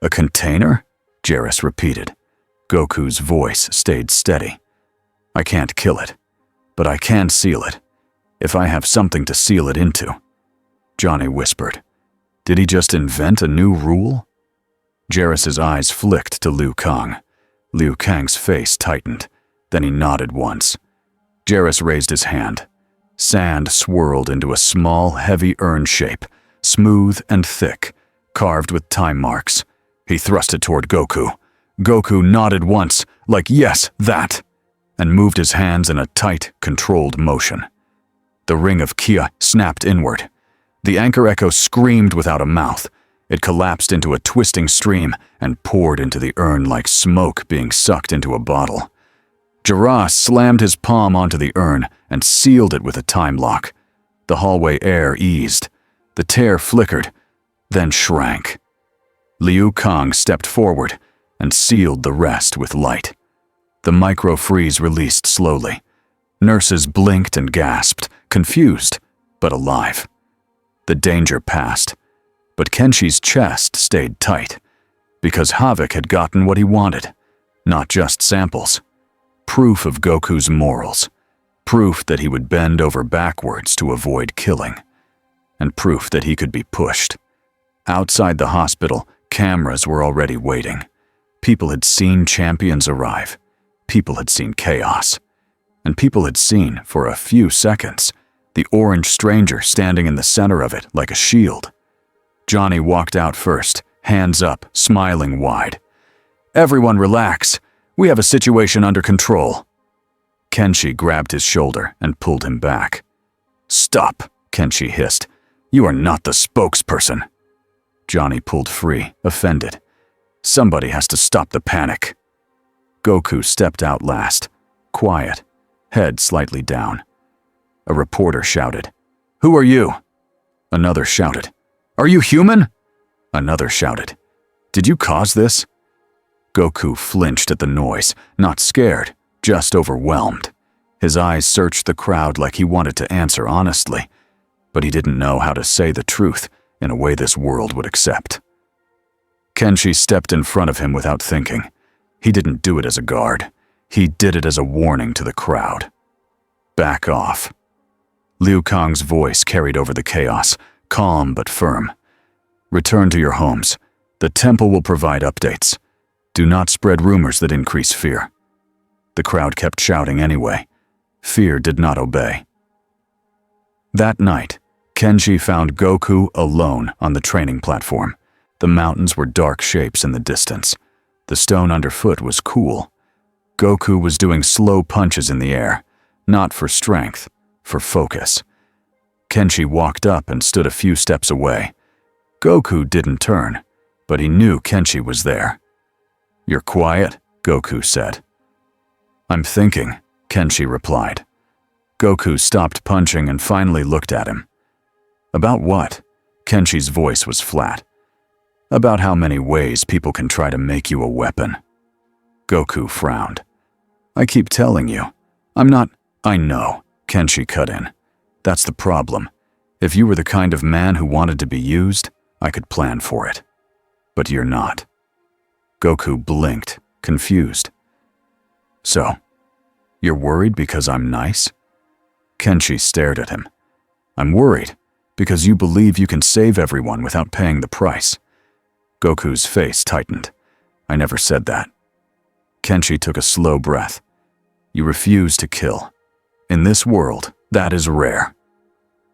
"A container?" Garrus repeated. Goku's voice stayed steady. "I can't kill it, but I can seal it, if I have something to seal it into." Johnny whispered. Did he just invent a new rule? Garrus's eyes flicked to Liu Kang. Liu Kang's face tightened. Then he nodded once. Garrus raised his hand. Sand swirled into a small, heavy urn shape, smooth and thick, carved with time marks. He thrust it toward Goku. Goku nodded once, like yes, that, and moved his hands in a tight, controlled motion. The ring of Kia snapped inward. The anchor echo screamed without a mouth. It collapsed into a twisting stream and poured into the urn like smoke being sucked into a bottle. Garrus slammed his palm onto the urn and sealed it with a time lock. The hallway air eased. The tear flickered, then shrank. Liu Kang stepped forward and sealed the rest with light. The micro-freeze released slowly. Nurses blinked and gasped, confused, but alive. The danger passed, but Kenshi's chest stayed tight, because Havoc had gotten what he wanted, not just samples. Proof of Goku's morals, proof that he would bend over backwards to avoid killing, and proof that he could be pushed. Outside the hospital, cameras were already waiting. People had seen champions arrive. People had seen chaos. And people had seen, for a few seconds, the orange stranger standing in the center of it like a shield. Johnny walked out first, hands up, smiling wide. "Everyone relax. We have a situation under control." Kenshi grabbed his shoulder and pulled him back. "Stop," Kenshi hissed. "You are not the spokesperson." Johnny pulled free, offended. "Somebody has to stop the panic." Goku stepped out last, quiet, head slightly down. A reporter shouted, "Who are you?" Another shouted, "Are you human?" Another shouted, "Did you cause this?" Goku flinched at the noise, not scared, just overwhelmed. His eyes searched the crowd like he wanted to answer honestly, but he didn't know how to say the truth in a way this world would accept. Kenshi stepped in front of him without thinking. He didn't do it as a guard. He did it as a warning to the crowd. "Back off." Liu Kang's voice carried over the chaos, calm but firm. "Return to your homes. The temple will provide updates. Do not spread rumors that increase fear." The crowd kept shouting anyway. Fear did not obey. That night, Kenshi found Goku alone on the training platform. The mountains were dark shapes in the distance. The stone underfoot was cool. Goku was doing slow punches in the air, not for strength, for focus. Kenshi walked up and stood a few steps away. Goku didn't turn, but he knew Kenshi was there. "You're quiet," Goku said. "I'm thinking," Kenshi replied. Goku stopped punching and finally looked at him. "About what?" Kenshi's voice was flat. "About how many ways people can try to make you a weapon." Goku frowned. "I keep telling you. I'm not—" "I know," Kenshi cut in. "That's the problem. If you were the kind of man who wanted to be used, I could plan for it. But you're not." Goku blinked, confused. "So, you're worried because I'm nice?" Kenshi stared at him. "I'm worried because you believe you can save everyone without paying the price." Goku's face tightened. "I never said that." Kenshi took a slow breath. "You refuse to kill. In this world, that is rare."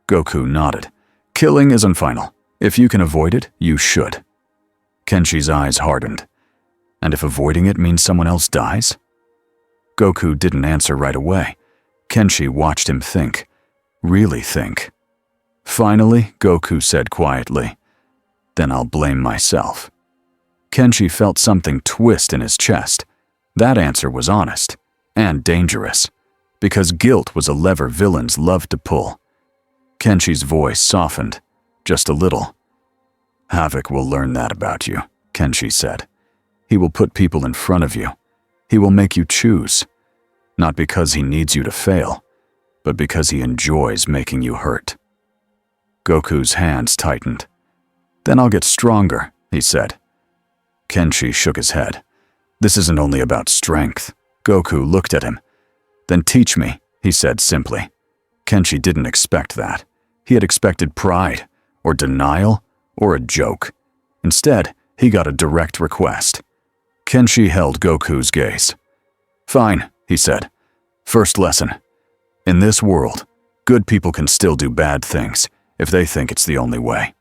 Goku nodded. "Killing isn't final. If you can avoid it, you should." Kenshi's eyes hardened. "And if avoiding it means someone else dies?" Goku didn't answer right away. Kenshi watched him think. Really think. Finally, Goku said quietly, "Then I'll blame myself." Kenshi felt something twist in his chest. That answer was honest and dangerous, because guilt was a lever villains loved to pull. Kenshi's voice softened, just a little. "Havoc will learn that about you," Kenshi said. "He will put people in front of you. He will make you choose. Not because he needs you to fail, but because he enjoys making you hurt." Goku's hands tightened. "Then I'll get stronger," he said. Kenshi shook his head. "This isn't only about strength." Goku looked at him. "Then teach me," he said simply. Kenshi didn't expect that. He had expected pride, or denial, or a joke. Instead, he got a direct request. Kenshi held Goku's gaze. "Fine," he said. "First lesson. In this world, good people can still do bad things if they think it's the only way."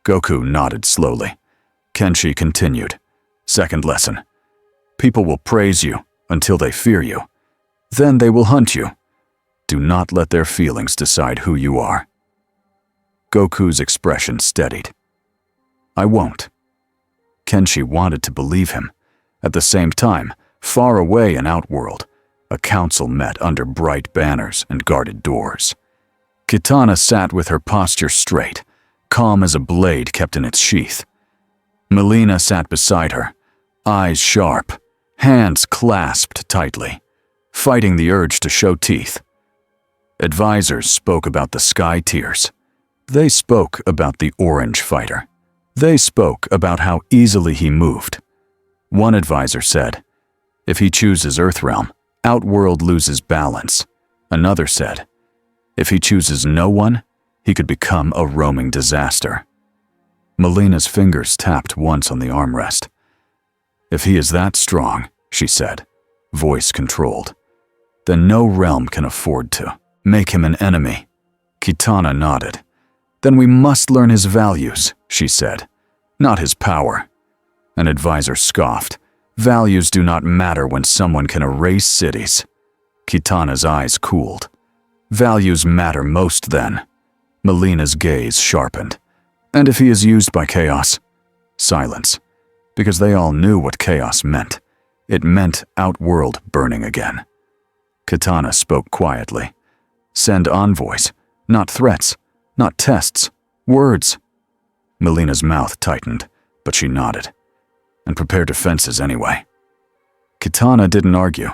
Goku nodded slowly. Kenshi continued. "Second lesson. People will praise you until they fear you. Then they will hunt you. Do not let their feelings decide who you are." Goku's expression steadied. "I won't." Kenshi wanted to believe him. At the same time, far away in Outworld, a council met under bright banners and guarded doors. Kitana sat with her posture straight, calm as a blade kept in its sheath. Melina sat beside her, eyes sharp, hands clasped tightly, fighting the urge to show teeth. Advisors spoke about the sky tiers. They spoke about the orange fighter. They spoke about how easily he moved. One advisor said, "If he chooses Earthrealm, Outworld loses balance." Another said, "If he chooses no one, he could become a roaming disaster." Melina's fingers tapped once on the armrest. "If he is that strong," she said, voice controlled, "then no realm can afford to make him an enemy." Kitana nodded. "Then we must learn his values," she said, "not his power." An advisor scoffed. "Values do not matter when someone can erase cities." Kitana's eyes cooled. "Values matter most then." Melina's gaze sharpened. "And if he is used by chaos?" Silence, because they all knew what chaos meant. It meant Outworld burning again. Kitana spoke quietly. "Send envoys, not threats, not tests, words." Melina's mouth tightened, but she nodded. "And prepare defenses anyway." Kitana didn't argue,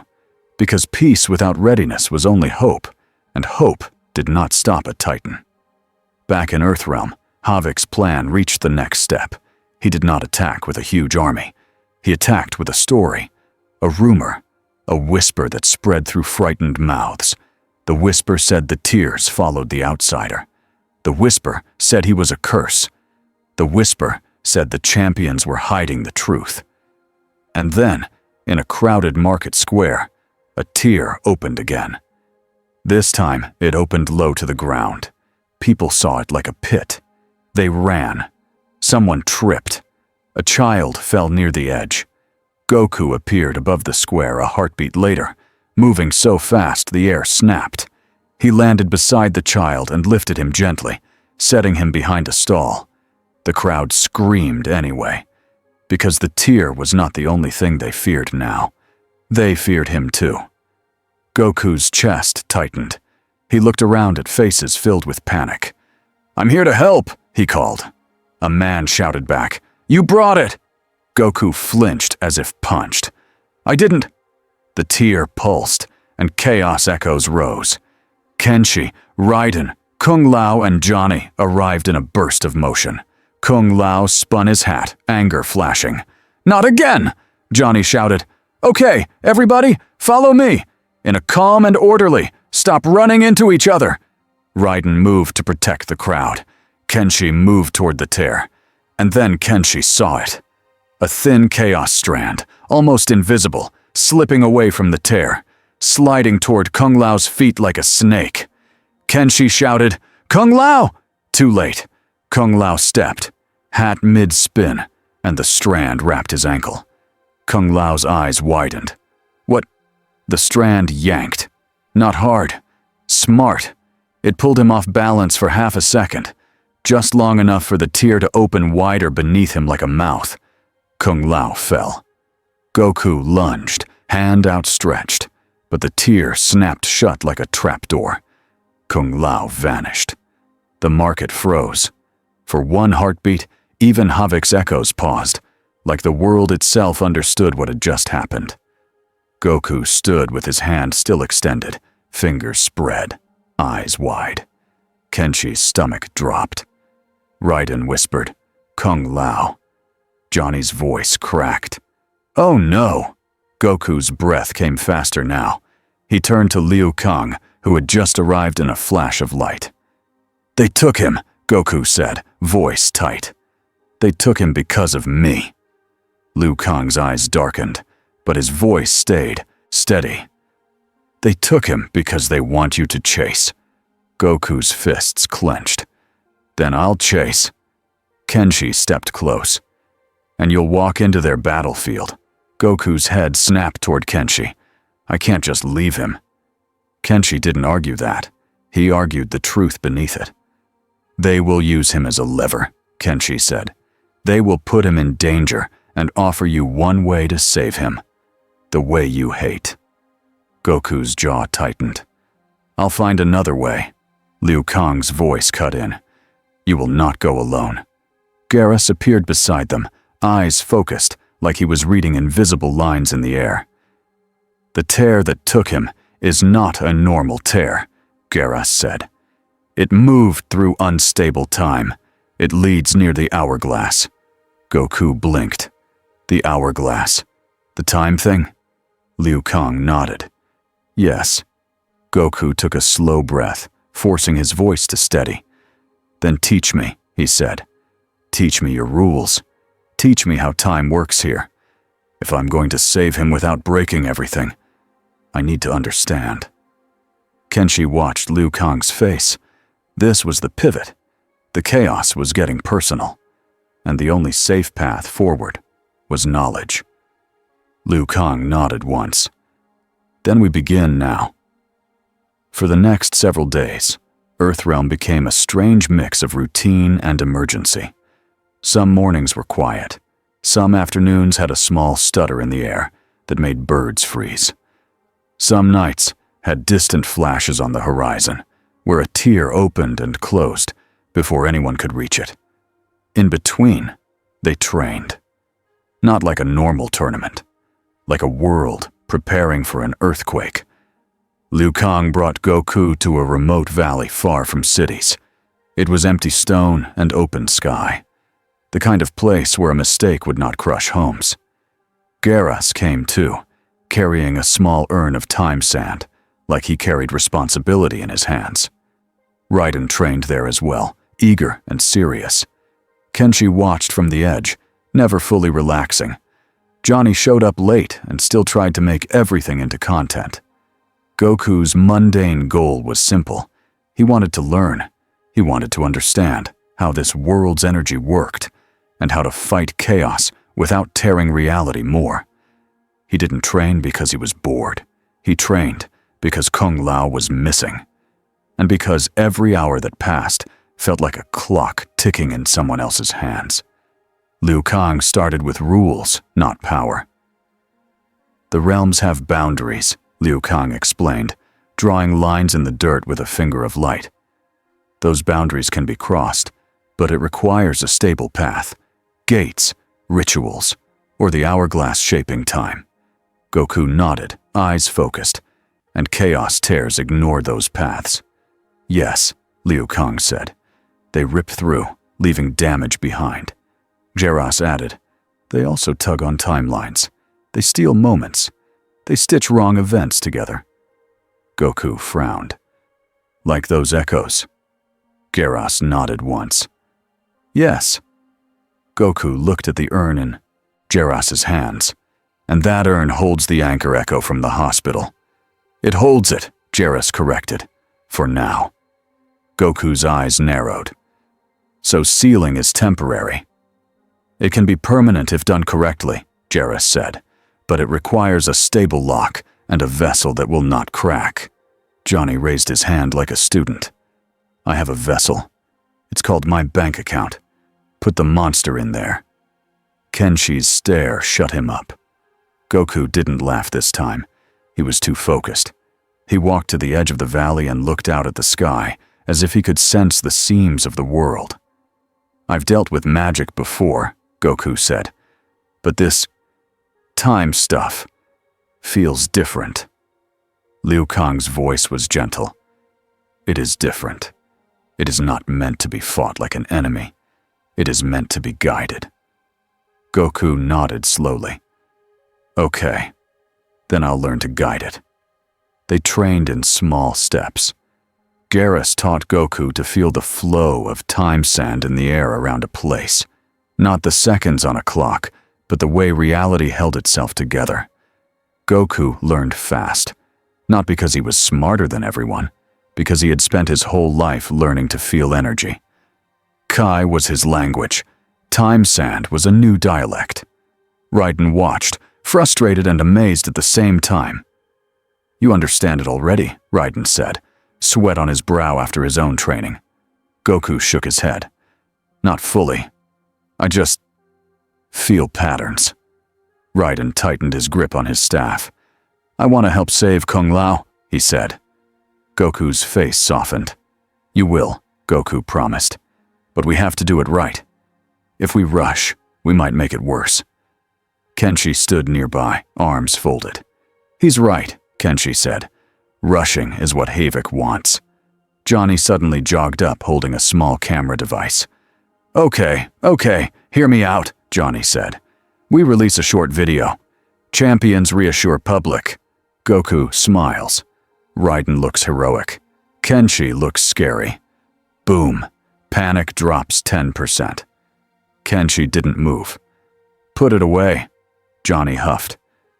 because peace without readiness was only hope, and hope did not stop a Titan. Back in Earthrealm, Havoc's plan reached the next step. He did not attack with a huge army. He attacked with a story, a rumor, a whisper that spread through frightened mouths. The whisper said the tears followed the outsider. The whisper said he was a curse. The whisper said the champions were hiding the truth. And then, in a crowded market square, a tear opened again. This time, it opened low to the ground. People saw it like a pit. They ran. Someone tripped. A child fell near the edge. Goku appeared above the square a heartbeat later, moving so fast the air snapped. He landed beside the child and lifted him gently, setting him behind a stall. The crowd screamed anyway, because the tear was not the only thing they feared now. They feared him too. Goku's chest tightened. He looked around at faces filled with panic. "I'm here to help," he called. A man shouted back, "You brought it!" Goku flinched as if punched. "I didn't." The tear pulsed, and chaos echoes rose. Kenshi, Raiden, Kung Lao, and Johnny arrived in a burst of motion. Kung Lao spun his hat, anger flashing. "Not again!" Johnny shouted. "Okay, everybody, follow me. In a calm and orderly, stop running into each other." Raiden moved to protect the crowd. Kenshi moved toward the tear. And then Kenshi saw it. A thin chaos strand, almost invisible, slipping away from the tear, sliding toward Kung Lao's feet like a snake. Kenshi shouted, "Kung Lao!" Too late. Kung Lao stepped, hat mid-spin, and the strand wrapped his ankle. Kung Lao's eyes widened. What? The strand yanked. Not hard. Smart. It pulled him off balance for half a second, just long enough for the tear to open wider beneath him like a mouth. Kung Lao fell. Goku lunged, hand outstretched, but the tear snapped shut like a trapdoor. Kung Lao vanished. The market froze. For one heartbeat, even Havoc's echoes paused, like the world itself understood what had just happened. Goku stood with his hand still extended, fingers spread, eyes wide. Kenshi's stomach dropped. Raiden whispered, "Kung Lao." Johnny's voice cracked. "Oh no!" Goku's breath came faster now. He turned to Liu Kang, who had just arrived in a flash of light. "They took him," Goku said, voice tight. "They took him because of me." Liu Kang's eyes darkened, but his voice stayed, steady. "They took him because they want you to chase." Goku's fists clenched. "Then I'll chase." Kenshi stepped close. "And you'll walk into their battlefield." Goku's head snapped toward Kenshi. "I can't just leave him." Kenshi didn't argue that. He argued the truth beneath it. "They will use him as a lever," Kenshi said. "They will put him in danger and offer you one way to save him. The way you hate." Goku's jaw tightened. "I'll find another way." Liu Kang's voice cut in. "You will not go alone." Garrus appeared beside them, eyes focused, like he was reading invisible lines in the air. "The tear that took him is not a normal tear," Garrus said. "It moved through unstable time. It leads near the hourglass." Goku blinked. "The hourglass? The time thing?" Liu Kang nodded. "Yes." Goku took a slow breath, forcing his voice to steady. "Then teach me," he said. "Teach me your rules. Teach me how time works here. If I'm going to save him without breaking everything, I need to understand." Kenshi watched Liu Kang's face. This was the pivot. The chaos was getting personal, and the only safe path forward was knowledge. Liu Kang nodded once. "Then we begin now." For the next several days, Earthrealm became a strange mix of routine and emergency. Some mornings were quiet. Some afternoons had a small stutter in the air that made birds freeze. Some nights had distant flashes on the horizon, where a tear opened and closed before anyone could reach it. In between, they trained. Not like a normal tournament, like a world preparing for an earthquake. Liu Kang brought Goku to a remote valley far from cities. It was empty stone and open sky, the kind of place where a mistake would not crush homes. Garrus came too, carrying a small urn of time sand, like he carried responsibility in his hands. Raiden trained there as well, eager and serious. Kenshi watched from the edge, never fully relaxing. Johnny showed up late and still tried to make everything into content. Goku's mundane goal was simple. He wanted to learn. He wanted to understand how this world's energy worked and how to fight chaos without tearing reality more. He didn't train because he was bored. He trained because Kung Lao was missing. and because every hour that passed felt like a clock ticking in someone else's hands. Liu Kang started with rules, not power. The realms have boundaries, Liu Kang explained, drawing lines in the dirt with a finger of light. Those boundaries can be crossed, but it requires a stable path, gates, rituals, or the hourglass shaping time. Goku nodded, eyes focused, and chaos tears ignored those paths. Yes, Liu Kang said. They rip through, leaving damage behind. Geras added, they also tug on timelines. They steal moments. They stitch wrong events together. Goku frowned. Like those echoes. Geras nodded once. Yes. Goku looked at the urn in Geras's hands, and that urn holds the anchor echo from the hospital. It holds it, Geras corrected, for now. Goku's eyes narrowed. So sealing is temporary. It can be permanent if done correctly, Geras said, but it requires a stable lock and a vessel that will not crack. Johnny raised his hand like a student. I have a vessel. It's called my bank account. Put the monster in there. Kenshi's stare shut him up. Goku didn't laugh this time. He was too focused. He walked to the edge of the valley and looked out at the sky, as if he could sense the seams of the world. I've dealt with magic before, Goku said, but this time stuff feels different. Liu Kang's voice was gentle. It is different. It is not meant to be fought like an enemy. It is meant to be guided. Goku nodded slowly. Okay, then I'll learn to guide it. They trained in small steps. Geras taught Goku to feel the flow of time sand in the air around a place. Not the seconds on a clock, but the way reality held itself together. Goku learned fast, not because he was smarter than everyone, because he had spent his whole life learning to feel energy. Kai was his language. Time sand was a new dialect. Raiden watched, frustrated and amazed at the same time. You understand it already, Raiden said, sweat on his brow after his own training. Goku shook his head. Not fully. I just feel patterns. Raiden tightened his grip on his staff. I want to help save Kung Lao, he said. Goku's face softened. You will, Goku promised. But we have to do it right. If we rush, we might make it worse. Kenshi stood nearby, arms folded. He's right, Kenshi said. Rushing is what Havoc wants. Johnny suddenly jogged up, holding a small camera device. Okay, hear me out, Johnny said. We release a short video. Champions reassure public. Goku smiles. Raiden looks heroic. Kenshi looks scary. Boom. Panic drops 10%. Kenshi didn't move. Put it away, Johnny huffed.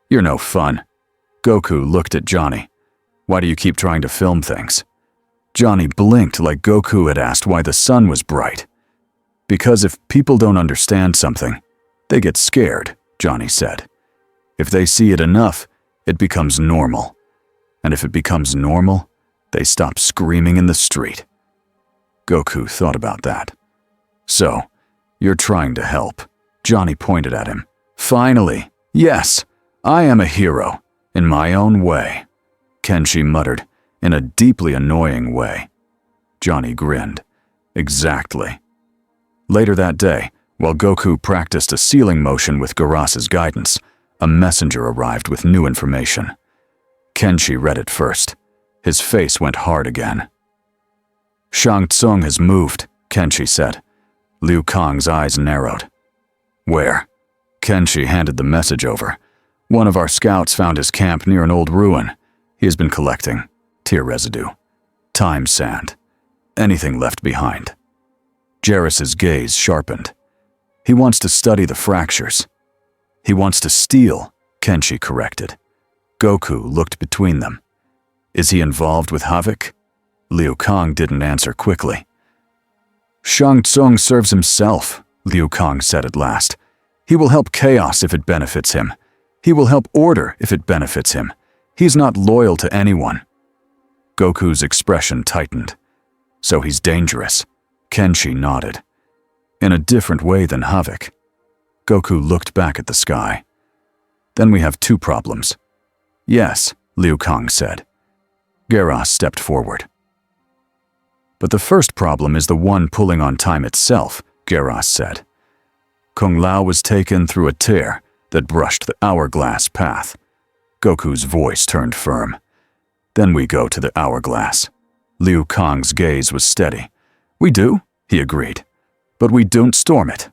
You're no fun. Goku looked at Johnny. Why do you keep trying to film things? Johnny blinked like Goku had asked why the sun was bright. Because if people don't understand something, they get scared, Johnny said. If they see it enough, it becomes normal. And if it becomes normal, they stop screaming in the street. Goku thought about that. So, you're trying to help. Johnny pointed at him. Finally, yes, I am a hero, in my own way. Kenshi muttered, in a deeply annoying way. Johnny grinned. Exactly. Later that day, while Goku practiced a sealing motion with Geras's guidance, a messenger arrived with new information. Kenshi read it first. His face went hard again. Shang Tsung has moved, Kenshi said. Liu Kang's eyes narrowed. Where? Kenshi handed the message over. One of our scouts found his camp near an old ruin. He has been collecting tear residue, time sand, anything left behind. Geras's gaze sharpened. He wants to study the fractures. He wants to steal, Kenshi corrected. Goku looked between them. Is he involved with Havoc? Liu Kang didn't answer quickly. Shang Tsung serves himself, Liu Kang said at last. He will help chaos if it benefits him. He will help order if it benefits him. He's not loyal to anyone. Goku's expression tightened. So he's dangerous. Kenshi nodded. In a different way than Havoc. Goku looked back at the sky. Then we have two problems. Yes, Liu Kang said. Geras stepped forward. But the first problem is the one pulling on time itself, Geras said. Kung Lao was taken through a tear that brushed the hourglass path. Goku's voice turned firm. Then we go to the hourglass. Liu Kang's gaze was steady. We do, he agreed. But we don't storm it.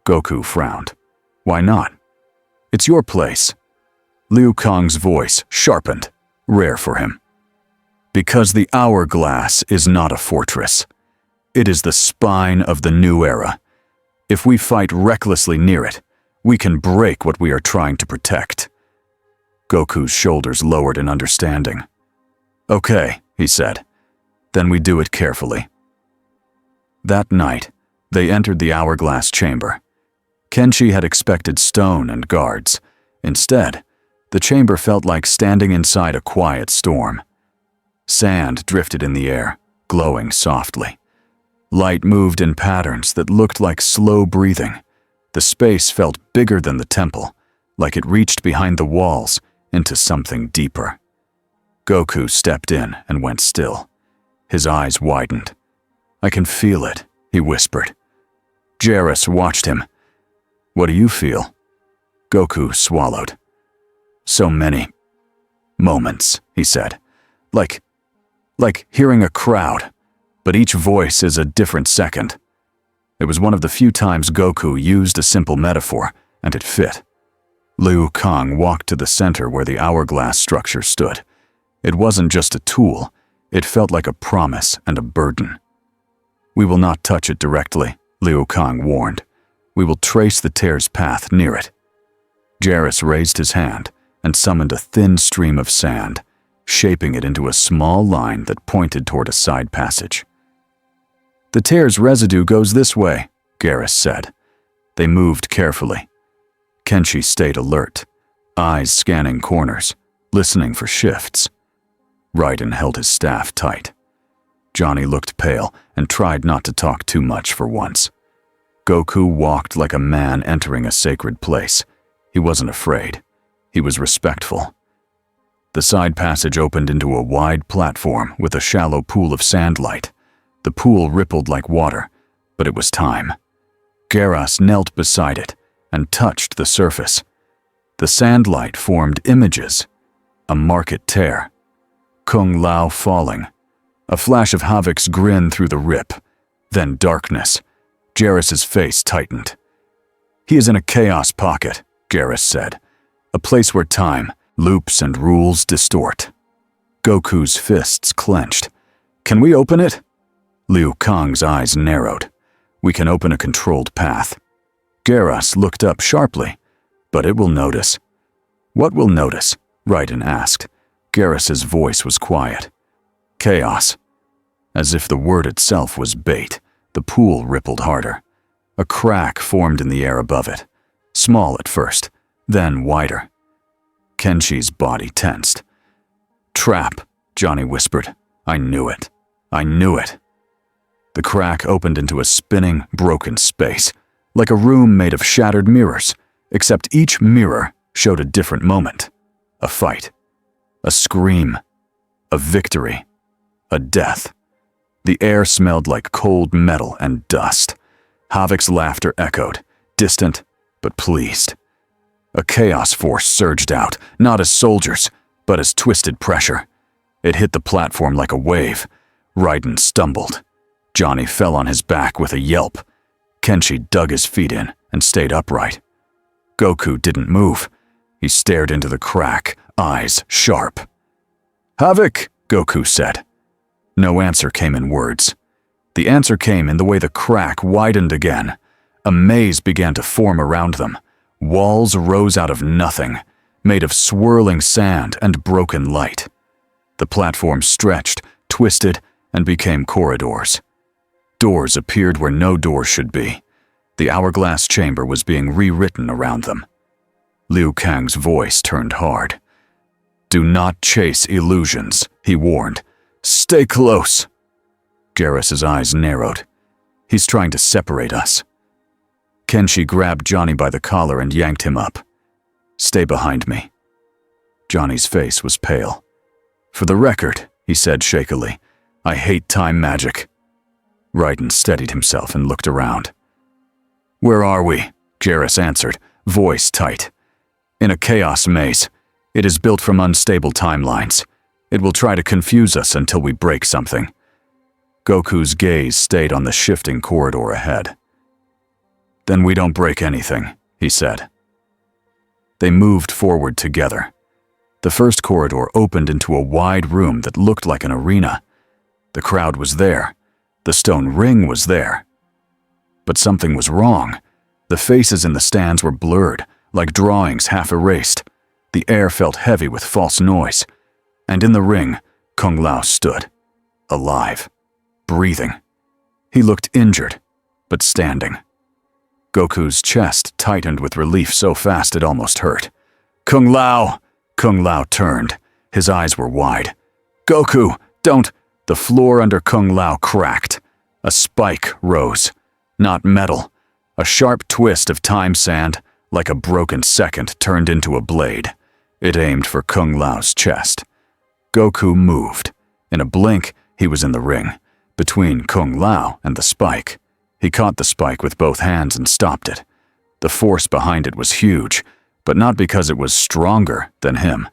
Goku frowned. Why not? It's your place. Liu Kang's voice sharpened, rare for him. Because the hourglass is not a fortress. It is the spine of the new era. If we fight recklessly near it, we can break what we are trying to protect. Goku's shoulders lowered in understanding. Okay, he said. Then we do it carefully. That night, they entered the hourglass chamber. Kenshi had expected stone and guards. Instead, the chamber felt like standing inside a quiet storm. Sand drifted in the air, glowing softly. Light moved in patterns that looked like slow breathing. The space felt bigger than the temple, like it reached behind the walls into something deeper. Goku stepped in and went still. His eyes widened. I can feel it, he whispered. Geras watched him. What do you feel? Goku swallowed. So many moments, he said. Like hearing a crowd, but each voice is a different second. It was one of the few times Goku used a simple metaphor, and it fit. Liu Kang walked to the center where the hourglass structure stood. It wasn't just a tool, it felt like a promise and a burden. We will not touch it directly, Liu Kang warned. We will trace the tear's path near it. Geras raised his hand and summoned a thin stream of sand, shaping it into a small line that pointed toward a side passage. The tear's residue goes this way, Geras said. They moved carefully. Kenshi stayed alert, eyes scanning corners, listening for shifts. Raiden held his staff tight. Johnny looked pale and tried not to talk too much for once. Goku walked like a man entering a sacred place. He wasn't afraid. He was respectful. The side passage opened into a wide platform with a shallow pool of sandlight. The pool rippled like water, but it was time. Geras knelt beside it and touched the surface. The sandlight formed images. A market tear. Kung Lao falling. A flash of Havoc's grin through the rip. Then darkness. Geras's face tightened. He is in a chaos pocket, Geras said. A place where time, loops and rules distort. Goku's fists clenched. Can we open it? Liu Kang's eyes narrowed. We can open a controlled path. Geras looked up sharply. But it will notice. What will notice? Raiden asked. Geras's voice was quiet. Chaos. As if the word itself was bait, the pool rippled harder. A crack formed in the air above it. Small at first, then wider. Kenshi's body tensed. Trap, Johnny whispered. I knew it. I knew it. The crack opened into a spinning, broken space, like a room made of shattered mirrors, except each mirror showed a different moment. A fight. A scream. A victory. A death. The air smelled like cold metal and dust. Havoc's laughter echoed, distant but pleased. A chaos force surged out, not as soldiers, but as twisted pressure. It hit the platform like a wave. Raiden stumbled. Johnny fell on his back with a yelp. Kenshi dug his feet in and stayed upright. Goku didn't move. He stared into the crack, eyes sharp. Havoc, Goku said. No answer came in words. The answer came in the way the crack widened again. A maze began to form around them. Walls rose out of nothing, made of swirling sand and broken light. The platform stretched, twisted, and became corridors. Doors appeared where no door should be. The hourglass chamber was being rewritten around them. Liu Kang's voice turned hard. Do not chase illusions, he warned. Stay close. Jarrus's eyes narrowed. He's trying to separate us. Kenshi grabbed Johnny by the collar and yanked him up. Stay behind me. Johnny's face was pale. For the record, he said shakily, I hate time magic. Raiden steadied himself and looked around. Where are we? Jarrus answered, voice tight. In a chaos maze. It is built from unstable timelines. It will try to confuse us until we break something. Goku's gaze stayed on the shifting corridor ahead. Then we don't break anything, he said. They moved forward together. The first corridor opened into a wide room that looked like an arena. The crowd was there. The stone ring was there. But something was wrong. The faces in the stands were blurred, like drawings half erased. The air felt heavy with false noise. And in the ring, Kung Lao stood, alive, breathing. He looked injured, but standing. Goku's chest tightened with relief so fast it almost hurt. Kung Lao! Kung Lao turned. His eyes were wide. Goku, don't! The floor under Kung Lao cracked. A spike rose. Not metal. A sharp twist of time sand, like a broken second, turned into a blade. It aimed for Kung Lao's chest. Goku moved. In a blink, he was in the ring, between Kung Lao and the spike. He caught the spike with both hands and stopped it. The force behind it was huge, but not because it was stronger than him.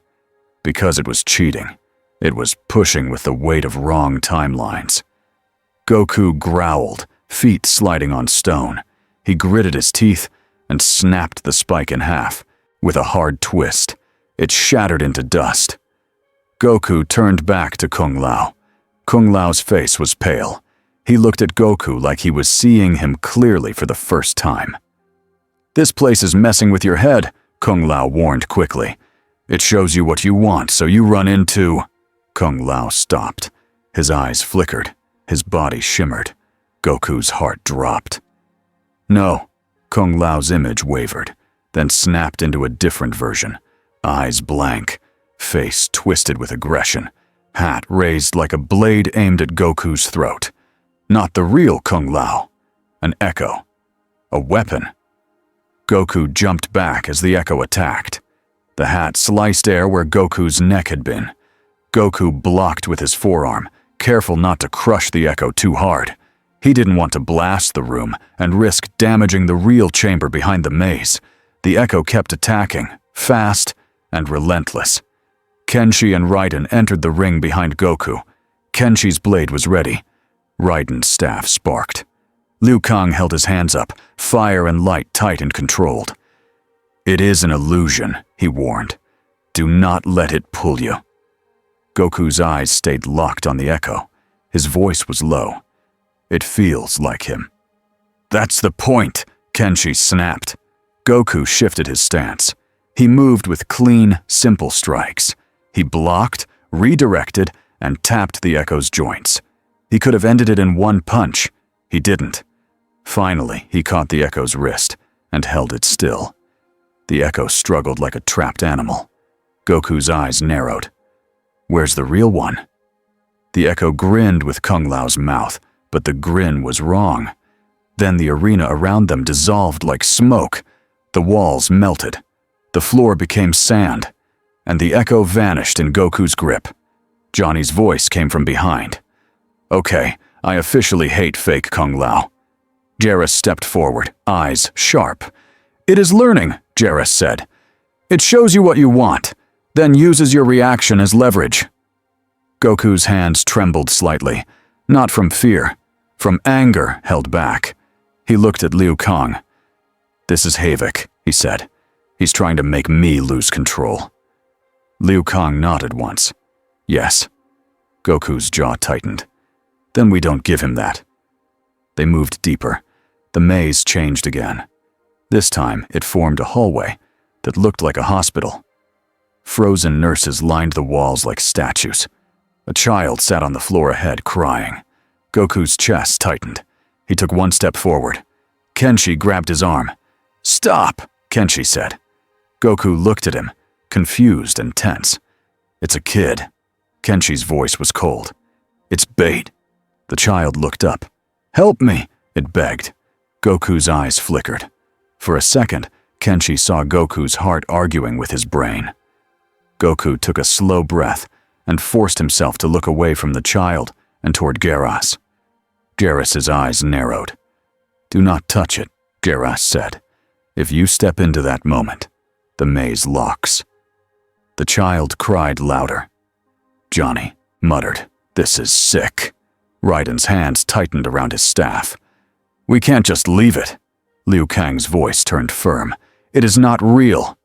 Because it was cheating. It was pushing with the weight of wrong timelines. Goku growled, feet sliding on stone. He gritted his teeth and snapped the spike in half. With a hard twist, it shattered into dust. Goku turned back to Kung Lao. Kung Lao's face was pale. He looked at Goku like he was seeing him clearly for the first time. This place is messing with your head, Kung Lao warned quickly. It shows you what you want, so you run into… Kung Lao stopped. His eyes flickered. His body shimmered. Goku's heart dropped. No. Kung Lao's image wavered, then snapped into a different version. Eyes blank, face twisted with aggression, hat raised like a blade aimed at Goku's throat. Not the real Kung Lao. An echo. A weapon. Goku jumped back as the echo attacked. The hat sliced air where Goku's neck had been. Goku blocked with his forearm, careful not to crush the echo too hard. He didn't want to blast the room and risk damaging the real chamber behind the maze. The echo kept attacking, fast and relentless. Kenshi and Raiden entered the ring behind Goku. Kenshi's blade was ready. Raiden's staff sparked. Liu Kang held his hands up, fire and light tight and controlled. It is an illusion, he warned. Do not let it pull you. Goku's eyes stayed locked on the echo. His voice was low. It feels like him. That's the point, Kenshi snapped. Goku shifted his stance. He moved with clean, simple strikes. He blocked, redirected, and tapped the echo's joints. He could have ended it in one punch. He didn't. Finally, he caught the echo's wrist and held it still. The echo struggled like a trapped animal. Goku's eyes narrowed. Where's the real one? The echo grinned with Kung Lao's mouth, but the grin was wrong. Then the arena around them dissolved like smoke. The walls melted. The floor became sand, and the echo vanished in Goku's grip. Johnny's voice came from behind. Okay, I officially hate fake Kung Lao. Jarrus stepped forward, eyes sharp. It is learning, Jarrus said. It shows you what you want, then uses your reaction as leverage. Goku's hands trembled slightly, not from fear, from anger held back. He looked at Liu Kang. This is Havoc, he said. He's trying to make me lose control. Liu Kang nodded once. Yes. Goku's jaw tightened. Then we don't give him that. They moved deeper. The maze changed again. This time, it formed a hallway that looked like a hospital. Frozen nurses lined the walls like statues. A child sat on the floor ahead, crying. Goku's chest tightened. He took one step forward. Kenshi grabbed his arm. Stop, Kenshi said. Goku looked at him, confused and tense. It's a kid. Kenshi's voice was cold. It's bait. The child looked up. Help me, it begged. Goku's eyes flickered. For a second, Kenshi saw Goku's heart arguing with his brain. Goku took a slow breath and forced himself to look away from the child and toward Geras. Geras's eyes narrowed. Do not touch it, Geras said. If you step into that moment, the maze locks. The child cried louder. Johnny muttered, This is sick. Raiden's hands tightened around his staff. We can't just leave it. Liu Kang's voice turned firm. It is not real.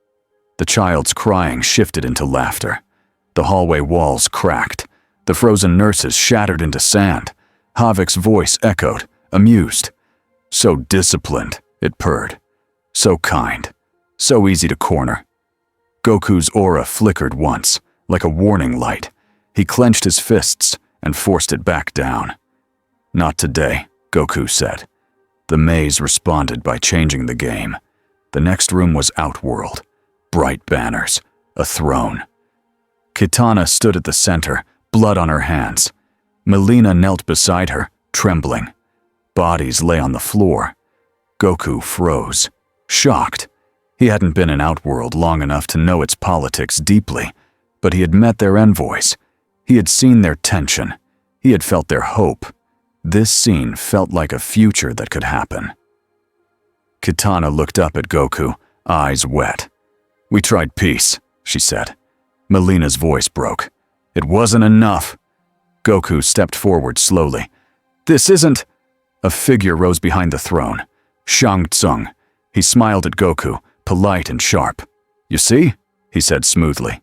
The child's crying shifted into laughter. The hallway walls cracked. The frozen nurses shattered into sand. Havoc's voice echoed, amused. So disciplined, it purred. So kind. So easy to corner. Goku's aura flickered once, like a warning light. He clenched his fists and forced it back down. Not today, Goku said. The maze responded by changing the game. The next room was Outworld. Bright banners, a throne. Kitana stood at the center, blood on her hands. Melina knelt beside her, trembling. Bodies lay on the floor. Goku froze, shocked. He hadn't been in Outworld long enough to know its politics deeply, but he had met their envoys. He had seen their tension. He had felt their hope. This scene felt like a future that could happen. Kitana looked up at Goku, eyes wet. We tried peace, she said. Melina's voice broke. It wasn't enough. Goku stepped forward slowly. This isn't... A figure rose behind the throne. Shang Tsung. He smiled at Goku, polite and sharp. You see? He said smoothly.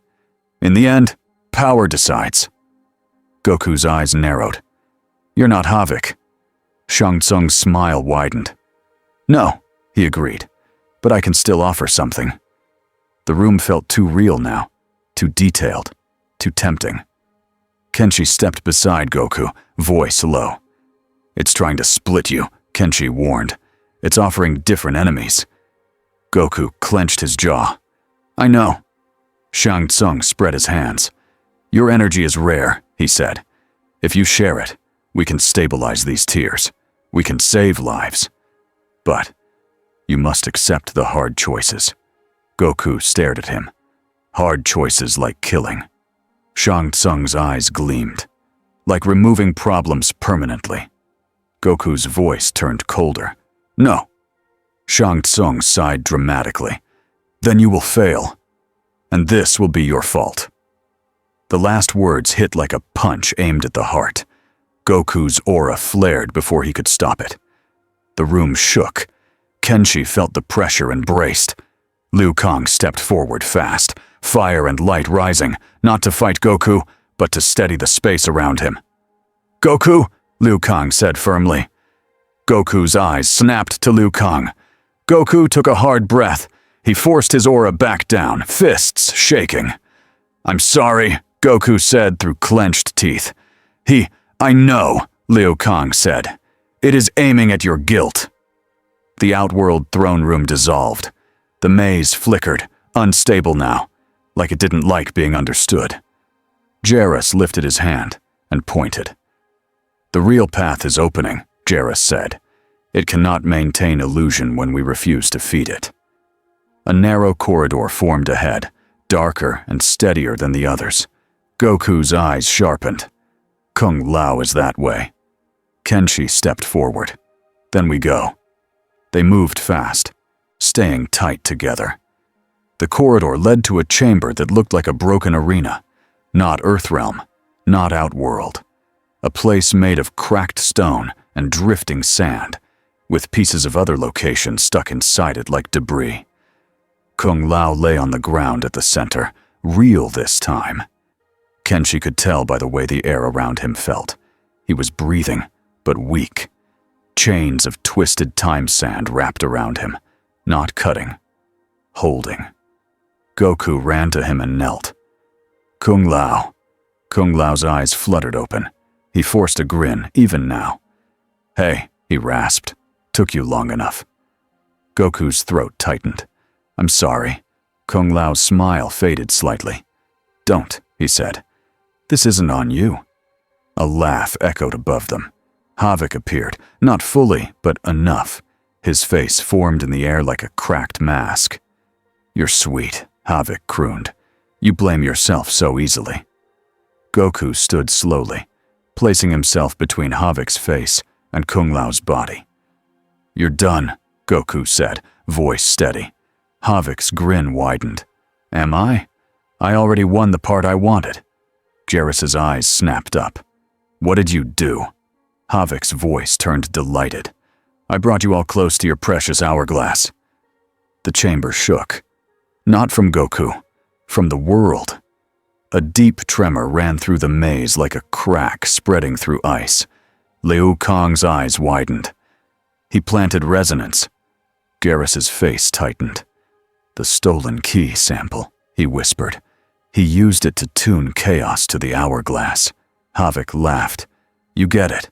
In the end, power decides. Goku's eyes narrowed. You're not Havoc. Shang Tsung's smile widened. No, he agreed, but I can still offer something. The room felt too real now, too detailed, too tempting. Kenshi stepped beside Goku, voice low. It's trying to split you, Kenshi warned. It's offering different enemies. Goku clenched his jaw. I know. Shang Tsung spread his hands. Your energy is rare, he said. If you share it, we can stabilize these tears. We can save lives. But you must accept the hard choices. Goku stared at him. Hard choices like killing. Shang Tsung's eyes gleamed. Like removing problems permanently. Goku's voice turned colder. No. Shang Tsung sighed dramatically. Then you will fail. And this will be your fault. The last words hit like a punch aimed at the heart. Goku's aura flared before he could stop it. The room shook. Kenshi felt the pressure and braced. Liu Kang stepped forward fast, fire and light rising, not to fight Goku, but to steady the space around him. Goku, Liu Kang said firmly. Goku's eyes snapped to Liu Kang. Goku took a hard breath. He forced his aura back down, fists shaking. I'm sorry, Goku said through clenched teeth. I know, Liu Kang said. It is aiming at your guilt. The Outworld throne room dissolved. The maze flickered, unstable now, like it didn't like being understood. Geras lifted his hand and pointed. The real path is opening, Geras said. It cannot maintain illusion when we refuse to feed it. A narrow corridor formed ahead, darker and steadier than the others. Goku's eyes sharpened. Kung Lao is that way. Kenshi stepped forward. Then we go. They moved fast, staying tight together. The corridor led to a chamber that looked like a broken arena. Not Earthrealm, not Outworld. A place made of cracked stone and drifting sand, with pieces of other locations stuck inside it like debris. Kung Lao lay on the ground at the center, real this time. Kenshi could tell by the way the air around him felt. He was breathing, but weak. Chains of twisted time sand wrapped around him, not cutting, holding. Goku ran to him and knelt. Kung Lao. Kung Lao's eyes fluttered open. He forced a grin, even now. Hey, he rasped. Took you long enough. Goku's throat tightened. I'm sorry. Kung Lao's smile faded slightly. Don't, he said. This isn't on you. A laugh echoed above them. Havoc appeared, not fully, but enough. His face formed in the air like a cracked mask. "You're sweet," Havoc crooned. "You blame yourself so easily." Goku stood slowly, placing himself between Havoc's face and Kung Lao's body. "You're done," Goku said, voice steady. Havoc's grin widened. "Am I? I already won the part I wanted." Jarrus's eyes snapped up. "What did you do?" Havoc's voice turned delighted. "I brought you all close to your precious hourglass." The chamber shook. Not from Goku, from the world. A deep tremor ran through the maze like a crack spreading through ice. Liu Kang's eyes widened. He planted resonance. Garrus's face tightened. "The stolen key sample," he whispered. "He used it to tune chaos to the hourglass." Havoc laughed. "You get it."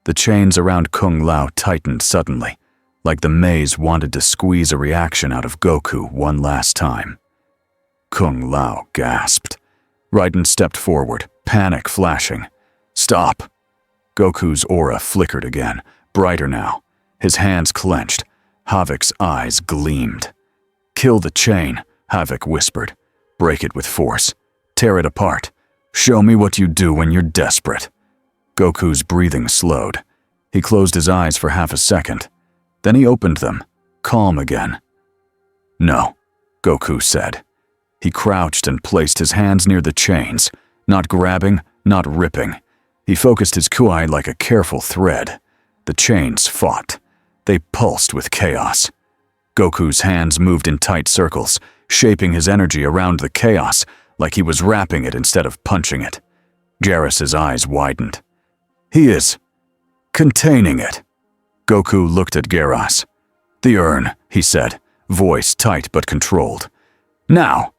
The chains around Kung Lao tightened suddenly, like the maze wanted to squeeze a reaction out of Goku one last time. Kung Lao gasped. Raiden stepped forward, panic flashing. "Stop!" Goku's aura flickered again, brighter now. His hands clenched. Havoc's eyes gleamed. "Kill the chain," Havoc whispered. "Break it with force. Tear it apart. Show me what you do when you're desperate." Goku's breathing slowed. He closed his eyes for half a second. Then he opened them, calm again. "No," Goku said. He crouched and placed his hands near the chains, not grabbing, not ripping. He focused his kuai like a careful thread. The chains fought. They pulsed with chaos. Goku's hands moved in tight circles, shaping his energy around the chaos like he was wrapping it instead of punching it. Jarrus's eyes widened. "He is containing it." Goku looked at Garrus. "The urn," he said, voice tight but controlled. "Now!"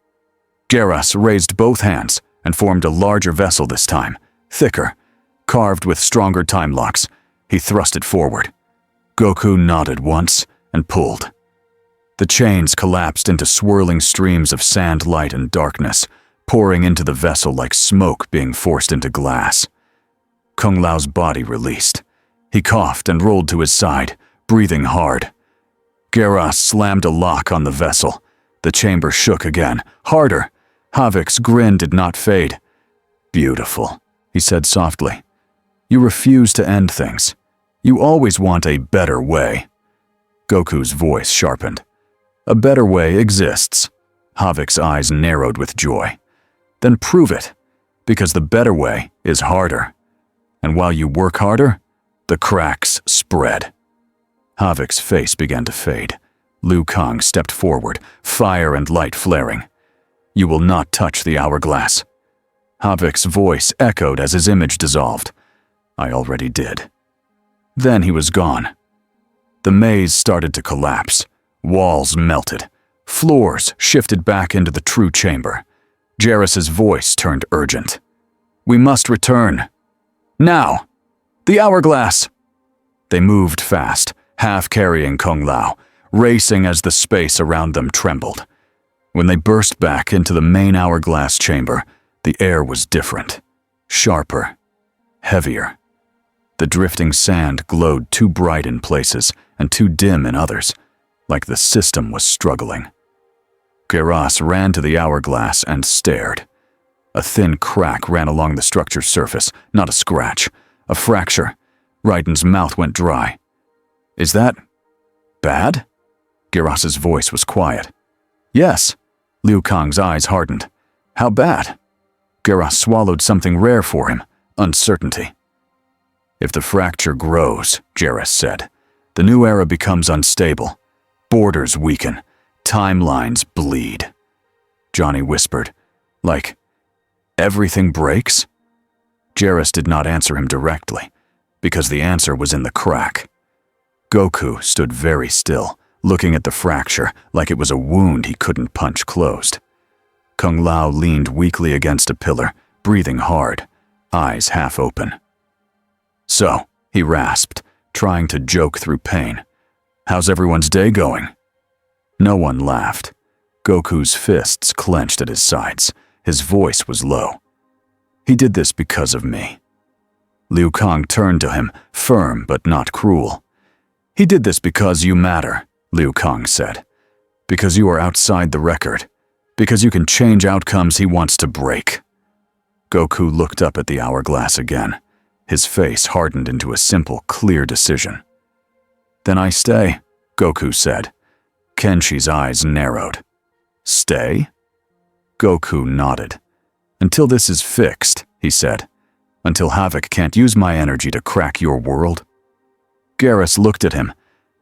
Garrus raised both hands and formed a larger vessel this time, thicker, carved with stronger time locks. He thrust it forward. Goku nodded once and pulled. The chains collapsed into swirling streams of sand, light, and darkness, pouring into the vessel like smoke being forced into glass. Kung Lao's body released. He coughed and rolled to his side, breathing hard. Garrus slammed a lock on the vessel. The chamber shook again, harder. Havoc's grin did not fade. "Beautiful," he said softly. "You refuse to end things. You always want a better way." Goku's voice sharpened. "A better way exists." Havoc's eyes narrowed with joy. "Then prove it, because the better way is harder. And while you work harder, the cracks spread." Havoc's face began to fade. Liu Kang stepped forward, fire and light flaring. "You will not touch the hourglass." Havoc's voice echoed as his image dissolved. "I already did." Then he was gone. The maze started to collapse. Walls melted. Floors shifted back into the true chamber. Jarrus's voice turned urgent. "We must return. Now! The hourglass!" They moved fast, half carrying Kung Lao, racing as the space around them trembled. When they burst back into the main hourglass chamber, the air was different, sharper, heavier. The drifting sand glowed too bright in places and too dim in others, like the system was struggling. Garrus ran to the hourglass and stared. A thin crack ran along the structure's surface, not a scratch, a fracture. Raiden's mouth went dry. "Is that bad?" Garrus's voice was quiet. "Yes." Liu Kang's eyes hardened. "How bad?" Garrus swallowed something rare for him, uncertainty. "If the fracture grows," Jarrus said, "the new era becomes unstable. Borders weaken. Timelines bleed." Johnny whispered, "Like, everything breaks?" Jarrus did not answer him directly, because the answer was in the crack. Goku stood very still, looking at the fracture like it was a wound he couldn't punch closed. Kung Lao leaned weakly against a pillar, breathing hard, eyes half open. "So," he rasped, trying to joke through pain, "how's everyone's day going?" No one laughed. Goku's fists clenched at his sides. His voice was low. "He did this because of me." Liu Kang turned to him, firm but not cruel. He did this because you matter, Liu Kang said. Because you are outside the record. Because you can change outcomes he wants to break. Goku looked up at the hourglass again. His face hardened into a simple, clear decision. Then I stay, Goku said. Kenshi's eyes narrowed. Stay? Goku nodded. Until this is fixed, he said. Until Havoc can't use my energy to crack your world. Garrus looked at him,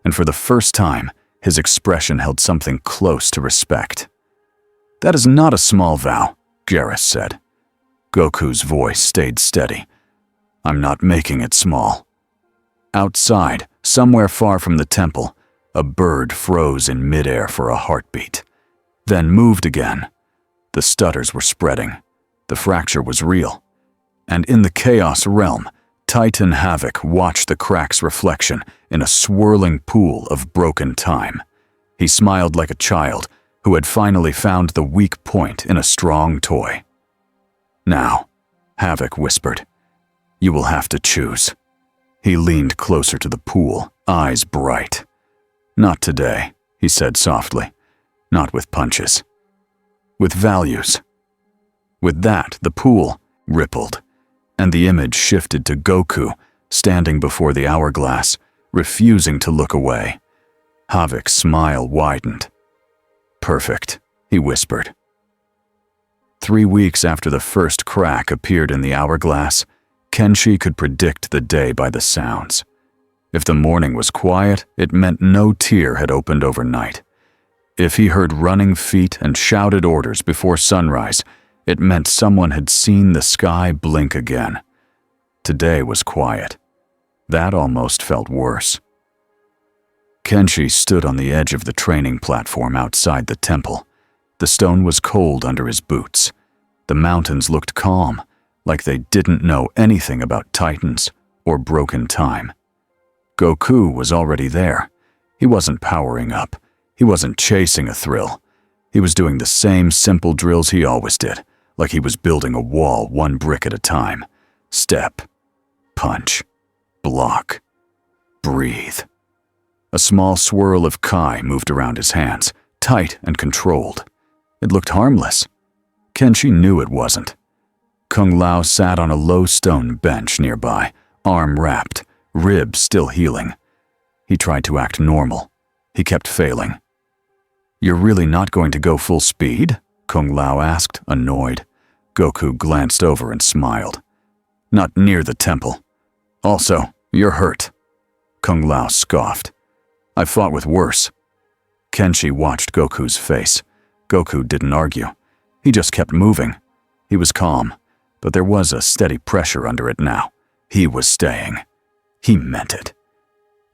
and for the first time, his expression held something close to respect. That is not a small vow, Garrus said. Goku's voice stayed steady. I'm not making it small. Outside, somewhere far from the temple, a bird froze in midair for a heartbeat, then moved again. The stutters were spreading. The fracture was real. And in the chaos realm, Titan Havoc watched the crack's reflection in a swirling pool of broken time. He smiled like a child who had finally found the weak point in a strong toy. Now, Havoc whispered, you will have to choose. He leaned closer to the pool, eyes bright. Not today, he said softly. Not with punches. With values. With that, the pool rippled, and the image shifted to Goku, standing before the hourglass, refusing to look away. Havoc's smile widened. Perfect, he whispered. 3 weeks after the first crack appeared in the hourglass, Kenshi could predict the day by the sounds. If the morning was quiet, it meant no tear had opened overnight. If he heard running feet and shouted orders before sunrise, it meant someone had seen the sky blink again. Today was quiet. That almost felt worse. Kenshi stood on the edge of the training platform outside the temple. The stone was cold under his boots. The mountains looked calm, like they didn't know anything about titans or broken time. Goku was already there. He wasn't powering up. He wasn't chasing a thrill. He was doing the same simple drills he always did, like he was building a wall one brick at a time. Step, punch, block, breathe. A small swirl of Kai moved around his hands, tight and controlled. It looked harmless. Kenshi knew it wasn't. Kung Lao sat on a low stone bench nearby, arm wrapped, ribs still healing. He tried to act normal. He kept failing. You're really not going to go full speed? Kung Lao asked, annoyed. Goku glanced over and smiled. Not near the temple. Also, you're hurt. Kung Lao scoffed. I've fought with worse. Kenshi watched Goku's face. Goku didn't argue. He just kept moving. He was calm, but there was a steady pressure under it now. He was staying. He meant it.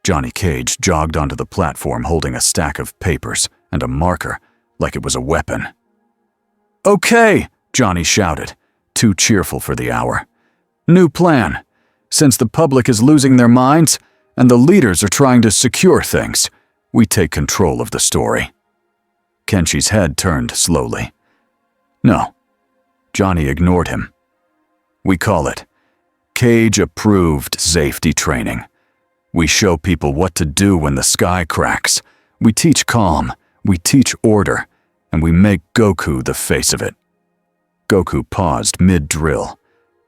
Johnny Cage jogged onto the platform holding a stack of papers and a marker like it was a weapon. Okay, Johnny shouted, too cheerful for the hour. New plan. Since the public is losing their minds and the leaders are trying to secure things, we take control of the story. Kenshi's head turned slowly. No. Johnny ignored him. We call it Cage-approved safety training. We show people what to do when the sky cracks. We teach calm, we teach order, and we make Goku the face of it. Goku paused mid-drill.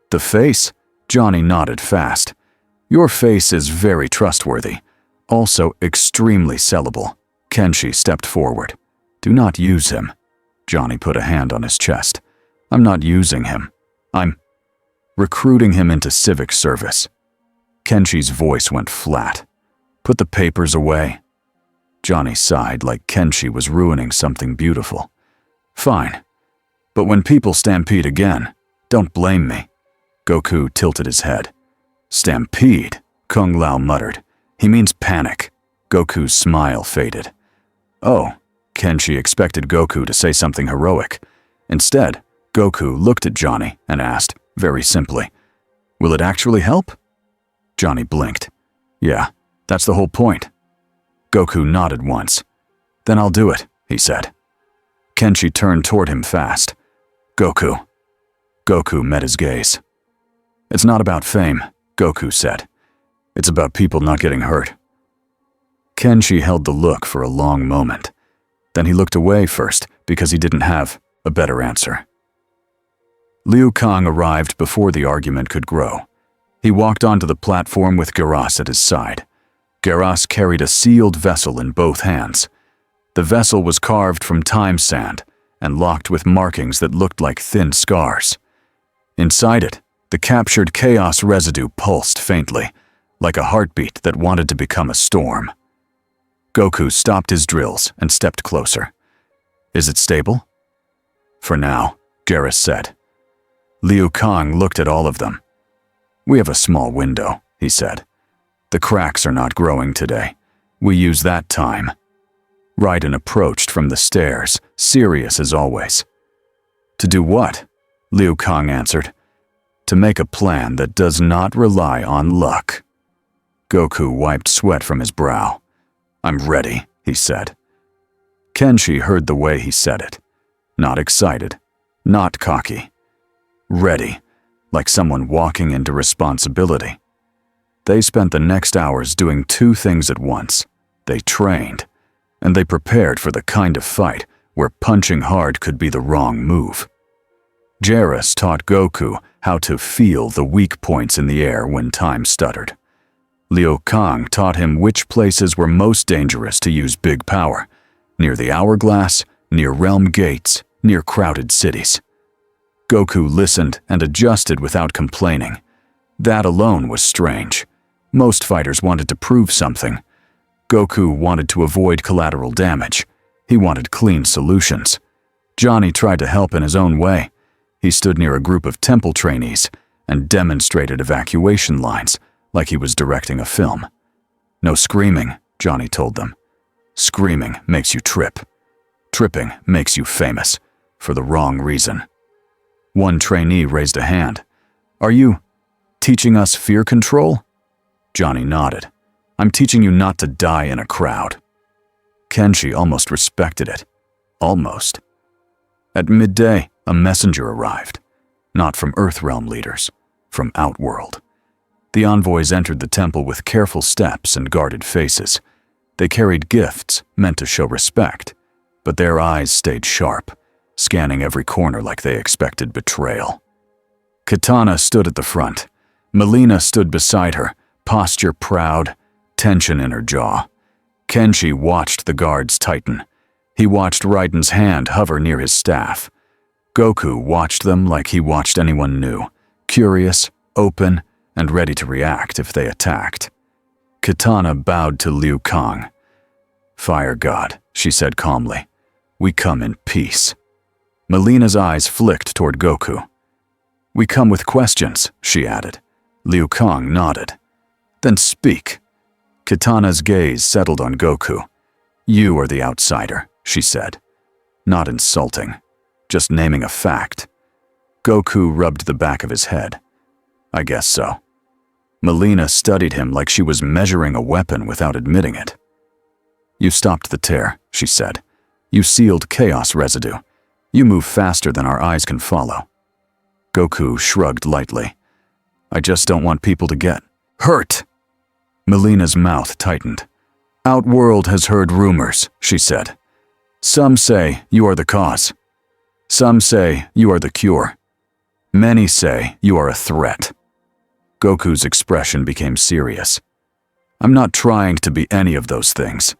The face? Johnny nodded fast. Your face is very trustworthy, also extremely sellable. Kenshi stepped forward. Do not use him. Johnny put a hand on his chest. I'm not using him. I'm recruiting him into civic service. Kenshi's voice went flat. Put the papers away. Johnny sighed like Kenshi was ruining something beautiful. Fine. But when people stampede again, don't blame me. Goku tilted his head. Stampede, Kung Lao muttered. He means panic. Goku's smile faded. Oh, Kenshi expected Goku to say something heroic. Instead, Goku looked at Johnny and asked, very simply, will it actually help? Johnny blinked. Yeah, that's the whole point. Goku nodded once. Then I'll do it, he said. Kenshi turned toward him fast. Goku. Goku met his gaze. It's not about fame, Goku said. It's about people not getting hurt. Kenshi held the look for a long moment. Then he looked away first because he didn't have a better answer. Liu Kang arrived before the argument could grow. He walked onto the platform with Geras at his side. Geras carried a sealed vessel in both hands. The vessel was carved from time sand and locked with markings that looked like thin scars. Inside it, the captured chaos residue pulsed faintly, like a heartbeat that wanted to become a storm. Goku stopped his drills and stepped closer. Is it stable? For now, Geras said. Liu Kang looked at all of them. We have a small window, he said. The cracks are not growing today. We use that time. Raiden approached from the stairs, serious as always. To do what? Liu Kang answered. To make a plan that does not rely on luck. Goku wiped sweat from his brow. I'm ready, he said. Kenshi heard the way he said it. Not excited, not cocky. Ready, like someone walking into responsibility. They spent the next hours doing two things at once. They trained, and they prepared for the kind of fight where punching hard could be the wrong move. Geras taught Goku how to feel the weak points in the air when time stuttered. Liu Kang taught him which places were most dangerous to use big power, near the hourglass, near realm gates, near crowded cities. Goku listened and adjusted without complaining. That alone was strange. Most fighters wanted to prove something. Goku wanted to avoid collateral damage. He wanted clean solutions. Johnny tried to help in his own way. He stood near a group of temple trainees and demonstrated evacuation lines like he was directing a film. No screaming, Johnny told them. Screaming makes you trip. Tripping makes you famous, for the wrong reason. One trainee raised a hand. Are you teaching us fear control? Johnny nodded. I'm teaching you not to die in a crowd. Kenshi almost respected it. Almost. At midday, a messenger arrived. Not from Earthrealm leaders, from Outworld. The envoys entered the temple with careful steps and guarded faces. They carried gifts meant to show respect, but their eyes stayed sharp, scanning every corner like they expected betrayal. Kitana stood at the front. Melina stood beside her, posture proud, tension in her jaw. Kenshi watched the guards tighten. He watched Raiden's hand hover near his staff. Goku watched them like he watched anyone new, curious, open, and ready to react if they attacked. Kitana bowed to Liu Kang. Fire God, she said calmly. We come in peace. Melina's eyes flicked toward Goku. We come with questions, she added. Liu Kang nodded. Then speak. Kitana's gaze settled on Goku. You are the outsider, she said. Not insulting, just naming a fact. Goku rubbed the back of his head. I guess so. Melina studied him like she was measuring a weapon without admitting it. You stopped the tear, she said. You sealed chaos residue. You move faster than our eyes can follow. Goku shrugged lightly. I just don't want people to get hurt. Melina's mouth tightened. Outworld has heard rumors, she said. Some say you are the cause. Some say you are the cure. Many say you are a threat. Goku's expression became serious. I'm not trying to be any of those things.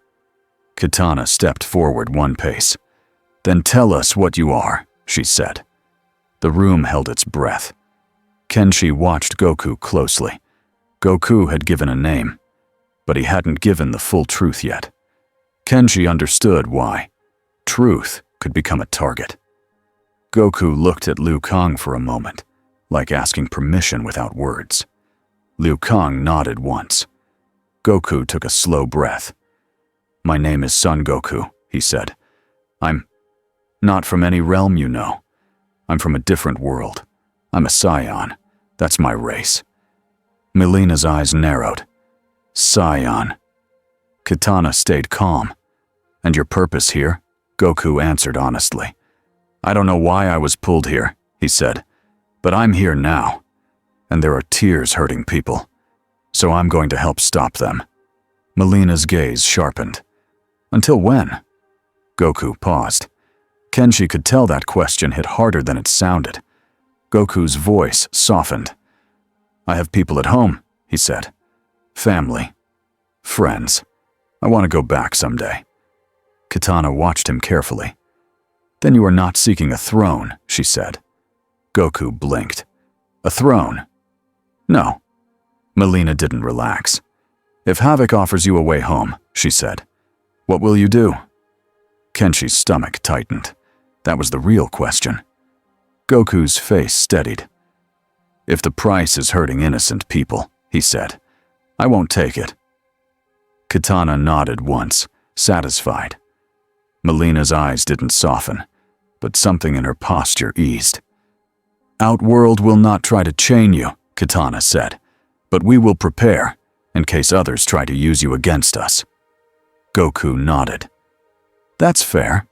Kitana stepped forward one pace. Then tell us what you are, she said. The room held its breath. Kenshi watched Goku closely. Goku had given a name, but he hadn't given the full truth yet. Kenshi understood why. Truth could become a target. Goku looked at Liu Kang for a moment, like asking permission without words. Liu Kang nodded once. Goku took a slow breath. My name is Son Goku, he said. I'm not from any realm you know. I'm from a different world. I'm a Scion. That's my race. Melina's eyes narrowed. Scion. Kitana stayed calm. And your purpose here? Goku answered honestly. I don't know why I was pulled here, he said, but I'm here now. and there are tears hurting people. So I'm going to help stop them. Melina's gaze sharpened. Until when? Goku paused. Kenshi could tell that question hit harder than it sounded. Goku's voice softened. I have people at home, he said. Family. Friends. I want to go back someday. Kitana watched him carefully. Then you are not seeking a throne, she said. Goku blinked. A throne? No. Melina didn't relax. If Havoc offers you a way home, she said, what will you do? Kenshi's stomach tightened. That was the real question. Goku's face steadied. If the price is hurting innocent people, he said, I won't take it. Kitana nodded once, satisfied. Melina's eyes didn't soften, but something in her posture eased. Outworld will not try to chain you, Kitana said, but we will prepare, in case others try to use you against us. Goku nodded. That's fair.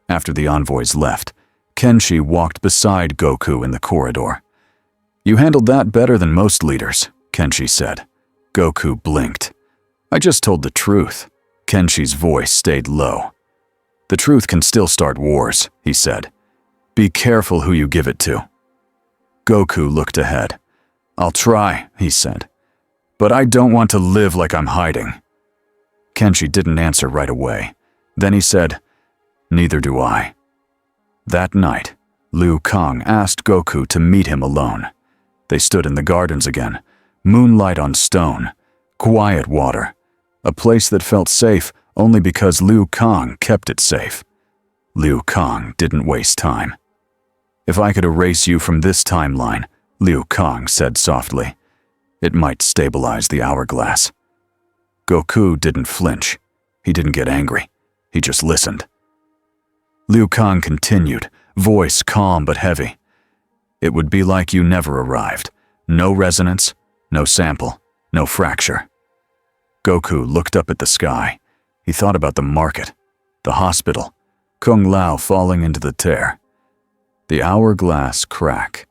After the envoys left, Kenshi walked beside Goku in the corridor. You handled that better than most leaders, Kenshi said. Goku blinked. I just told the truth. Kenshi's voice stayed low. The truth can still start wars, he said. Be careful who you give it to. Goku looked ahead. I'll try, he said. But I don't want to live like I'm hiding. Kenshi didn't answer right away. Then he said, neither do I. That night, Liu Kang asked Goku to meet him alone. They stood in the gardens again, moonlight on stone, quiet water, a place that felt safe only because Liu Kang kept it safe. Liu Kang didn't waste time. If I could erase you from this timeline, Liu Kang said softly, it might stabilize the hourglass. Goku didn't flinch. He didn't get angry. He just listened. Liu Kang continued, voice calm but heavy. It would be like you never arrived. No resonance, no sample, no fracture. Goku looked up at the sky. He thought about the market, the hospital, Kung Lao falling into the tear. The hourglass crack.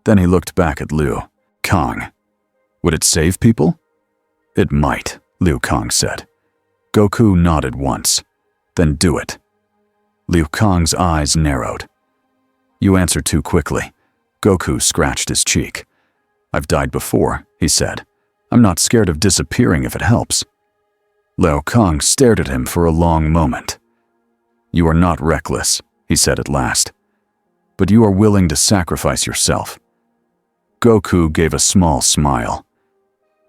Then he looked back at Liu Kang. Would it save people? It might, Liu Kang said. Goku nodded once. Then do it. Liu Kang's eyes narrowed. You answered too quickly. Goku scratched his cheek. I've died before, he said. I'm not scared of disappearing if it helps. Liu Kang stared at him for a long moment. You are not reckless, he said at last. But you are willing to sacrifice yourself. Goku gave a small smile.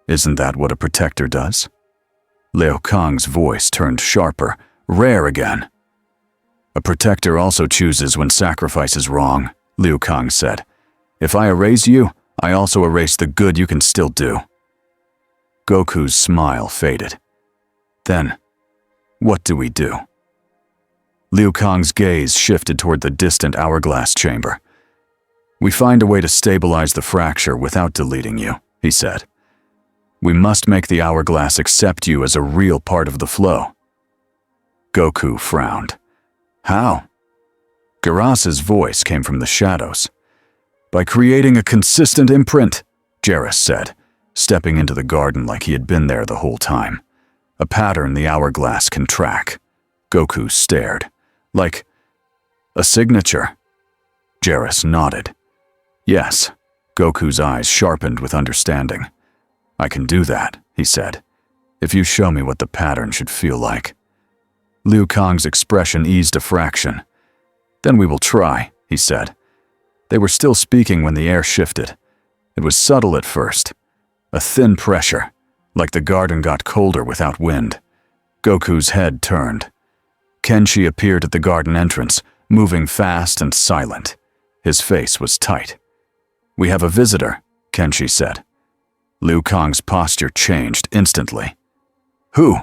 Isn't that what a protector does? Liu Kang's voice turned sharper, rare again. A protector also chooses when sacrifice is wrong, Liu Kang said. If I erase you, I also erase the good you can still do. Goku's smile faded. Then, what do we do? Liu Kang's gaze shifted toward the distant hourglass chamber. We find a way to stabilize the fracture without deleting you, he said. We must make the hourglass accept you as a real part of the flow. Goku frowned. How? Garas's voice came from the shadows. By creating a consistent imprint, Jairus said, stepping into the garden like he had been there the whole time. A pattern the hourglass can track. Goku stared. Like a signature. Jairus nodded. Yes. Goku's eyes sharpened with understanding. I can do that, he said, if you show me what the pattern should feel like. Liu Kang's expression eased a fraction. Then we will try, he said. They were still speaking when the air shifted. It was subtle at first. A thin pressure, like the garden got colder without wind. Goku's head turned. Kenshi appeared at the garden entrance, moving fast and silent. His face was tight. We have a visitor, Kenshi said. Liu Kang's posture changed instantly. Who?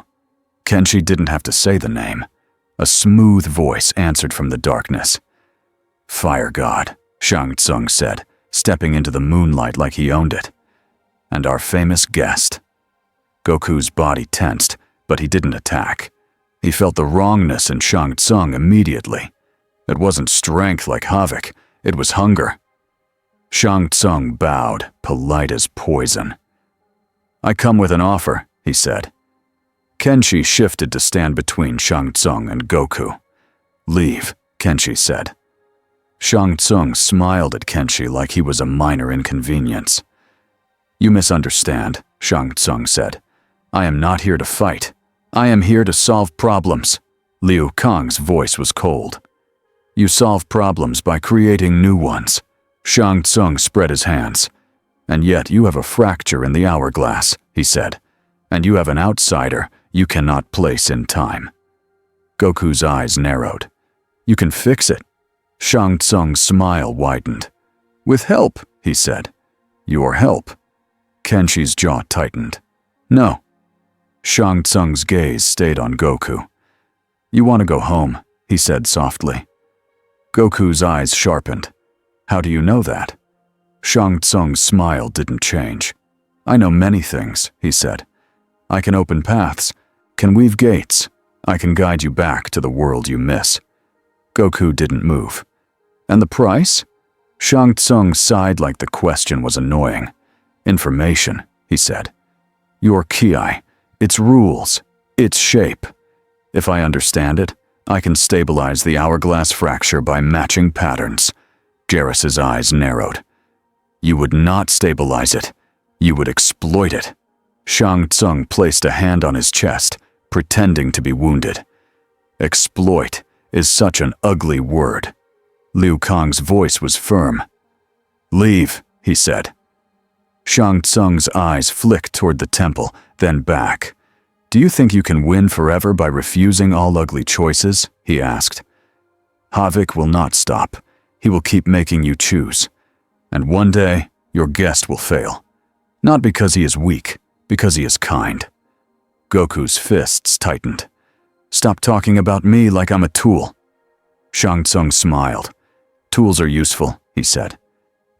Kenshi didn't have to say the name. A smooth voice answered from the darkness. Fire God, Shang Tsung said, stepping into the moonlight like he owned it. And our famous guest. Goku's body tensed, but he didn't attack. He felt the wrongness in Shang Tsung immediately. It wasn't strength like Havoc, it was hunger. Shang Tsung bowed, polite as poison. I come with an offer, he said. Kenshi shifted to stand between Shang Tsung and Goku. Leave, Kenshi said. Shang Tsung smiled at Kenshi like he was a minor inconvenience. You misunderstand, Shang Tsung said. I am not here to fight. I am here to solve problems. Liu Kang's voice was cold. You solve problems by creating new ones. Shang Tsung spread his hands. And yet you have a fracture in the hourglass, he said. And you have an outsider you cannot place in time. Goku's eyes narrowed. You can fix it. Shang Tsung's smile widened. With help, he said. Your help. Kenshi's jaw tightened. No. Shang Tsung's gaze stayed on Goku. You want to go home, he said softly. Goku's eyes sharpened. How do you know that? Shang Tsung's smile didn't change. I know many things, he said. I can open paths, can weave gates. I can guide you back to the world you miss. Goku didn't move. And the price? Shang Tsung sighed like the question was annoying. Information, he said. Your ki, its rules, its shape. If I understand it, I can stabilize the hourglass fracture by matching patterns. Jarrus's eyes narrowed. You would not stabilize it. You would exploit it. Shang Tsung placed a hand on his chest, pretending to be wounded. Exploit is such an ugly word. Liu Kang's voice was firm. Leave, he said. Shang Tsung's eyes flicked toward the temple, then back. Do you think you can win forever by refusing all ugly choices? He asked. Havoc will not stop. He will keep making you choose. And one day, your guest will fail. Not because he is weak, because he is kind. Goku's fists tightened. Stop talking about me like I'm a tool. Shang Tsung smiled. Tools are useful, he said.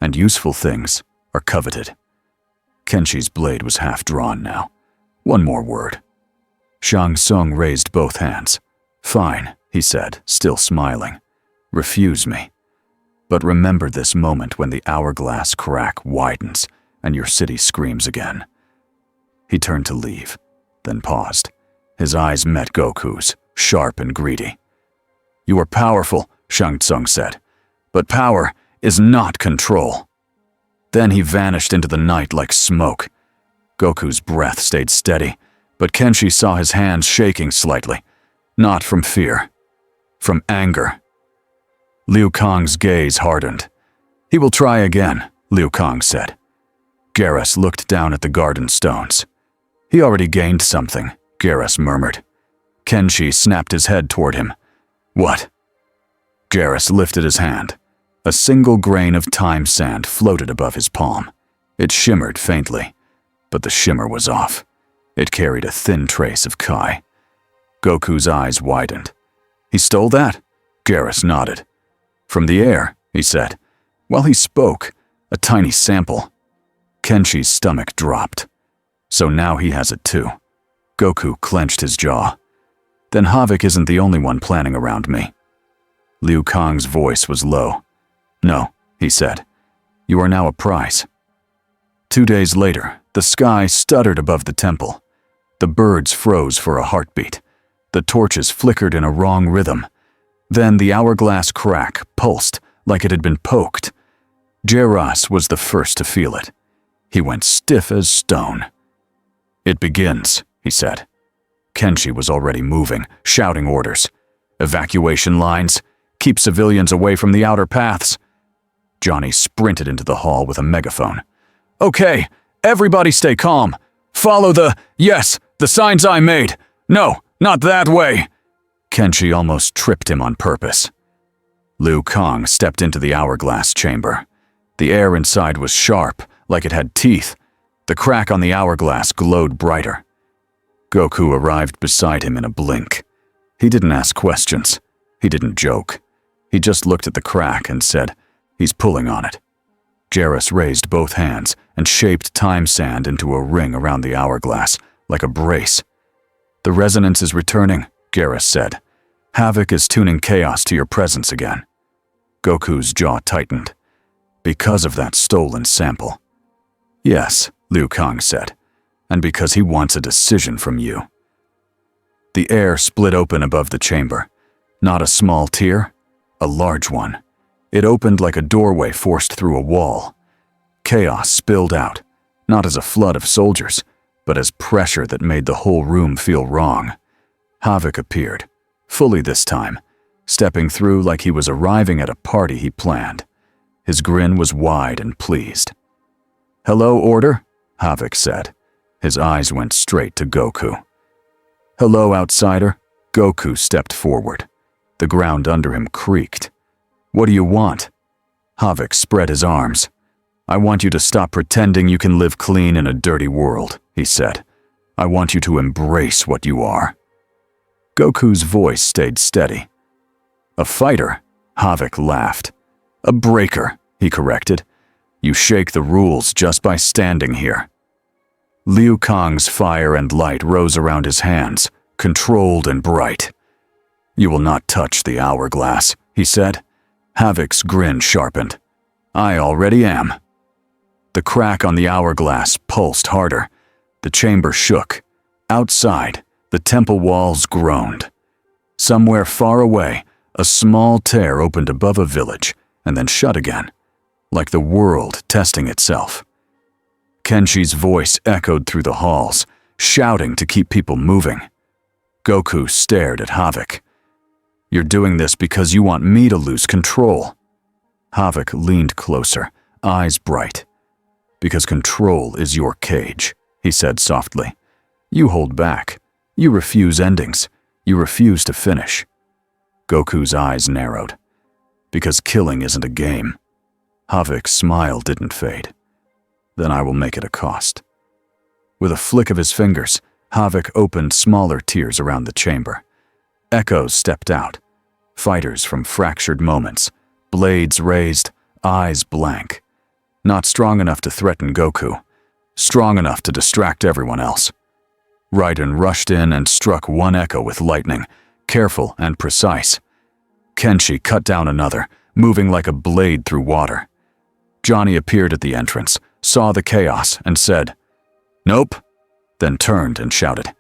And useful things are coveted. Kenshi's blade was half drawn now. One more word. Shang Tsung raised both hands. Fine, he said, still smiling. Refuse me. But remember this moment when the hourglass crack widens and your city screams again. He turned to leave, then paused. His eyes met Goku's, sharp and greedy. You are powerful, Shang Tsung said, but power is not control. Then he vanished into the night like smoke. Goku's breath stayed steady, but Kenshi saw his hands shaking slightly, not from fear, from anger. Liu Kang's gaze hardened. He will try again, Liu Kang said. Garrus looked down at the garden stones. He already gained something, Garrus murmured. Kenshi snapped his head toward him. What? Garrus lifted his hand. A single grain of time sand floated above his palm. It shimmered faintly, but the shimmer was off. It carried a thin trace of Kai. Goku's eyes widened. He stole that? Garrus nodded. From the air, he said. While he spoke, a tiny sample. Kenshi's stomach dropped. So now he has it too. Goku clenched his jaw. Then Havoc isn't the only one planning around me. Liu Kang's voice was low. No, he said. You are now a prize. 2 days later, the sky stuttered above the temple. The birds froze for a heartbeat. The torches flickered in a wrong rhythm. Then the hourglass crack pulsed like it had been poked. Jarrus was the first to feel it. He went stiff as stone. It begins, he said. Kenshi was already moving, shouting orders. Evacuation lines. Keep civilians away from the outer paths. Johnny sprinted into the hall with a megaphone. Okay, everybody stay calm. Follow the signs I made. No, not that way. Kenshi almost tripped him on purpose. Liu Kang stepped into the hourglass chamber. The air inside was sharp, like it had teeth. The crack on the hourglass glowed brighter. Goku arrived beside him in a blink. He didn't ask questions. He didn't joke. He just looked at the crack and said, He's pulling on it. Jarrus raised both hands and shaped time sand into a ring around the hourglass, like a brace. The resonance is returning, Garrus said. Havoc is tuning chaos to your presence again. Goku's jaw tightened. Because of that stolen sample. Yes, Liu Kang said, and because he wants a decision from you. The air split open above the chamber. Not a small tear, a large one. It opened like a doorway forced through a wall. Chaos spilled out, not as a flood of soldiers, but as pressure that made the whole room feel wrong. Havoc appeared, fully this time, stepping through like he was arriving at a party he planned. His grin was wide and pleased. "Hello, Order," Havoc said. His eyes went straight to Goku. "Hello, outsider." Goku stepped forward. The ground under him creaked. "What do you want?" Havoc spread his arms. "I want you to stop pretending you can live clean in a dirty world," he said. "I want you to embrace what you are." Goku's voice stayed steady. "A fighter?" Havoc laughed. "A breaker," he corrected. "You shake the rules just by standing here." Liu Kang's fire and light rose around his hands, controlled and bright. "You will not touch the hourglass," he said. Havoc's grin sharpened. "I already am." The crack on the hourglass pulsed harder. The chamber shook. Outside, the temple walls groaned. Somewhere far away, a small tear opened above a village and then shut again, like the world testing itself. Kenshi's voice echoed through the halls, shouting to keep people moving. Goku stared at Havoc. "You're doing this because you want me to lose control." Havoc leaned closer, eyes bright. "Because control is your cage," he said softly. "You hold back. You refuse endings. You refuse to finish." Goku's eyes narrowed. "Because killing isn't a game." Havoc's smile didn't fade. "Then I will make it a cost." With a flick of his fingers, Havoc opened smaller tiers around the chamber. Echoes stepped out. Fighters from fractured moments, blades raised, eyes blank. Not strong enough to threaten Goku, strong enough to distract everyone else. Raiden rushed in and struck one echo with lightning, careful and precise. Kenshi cut down another, moving like a blade through water. Johnny appeared at the entrance, saw the chaos, and said, "Nope," then turned and shouted,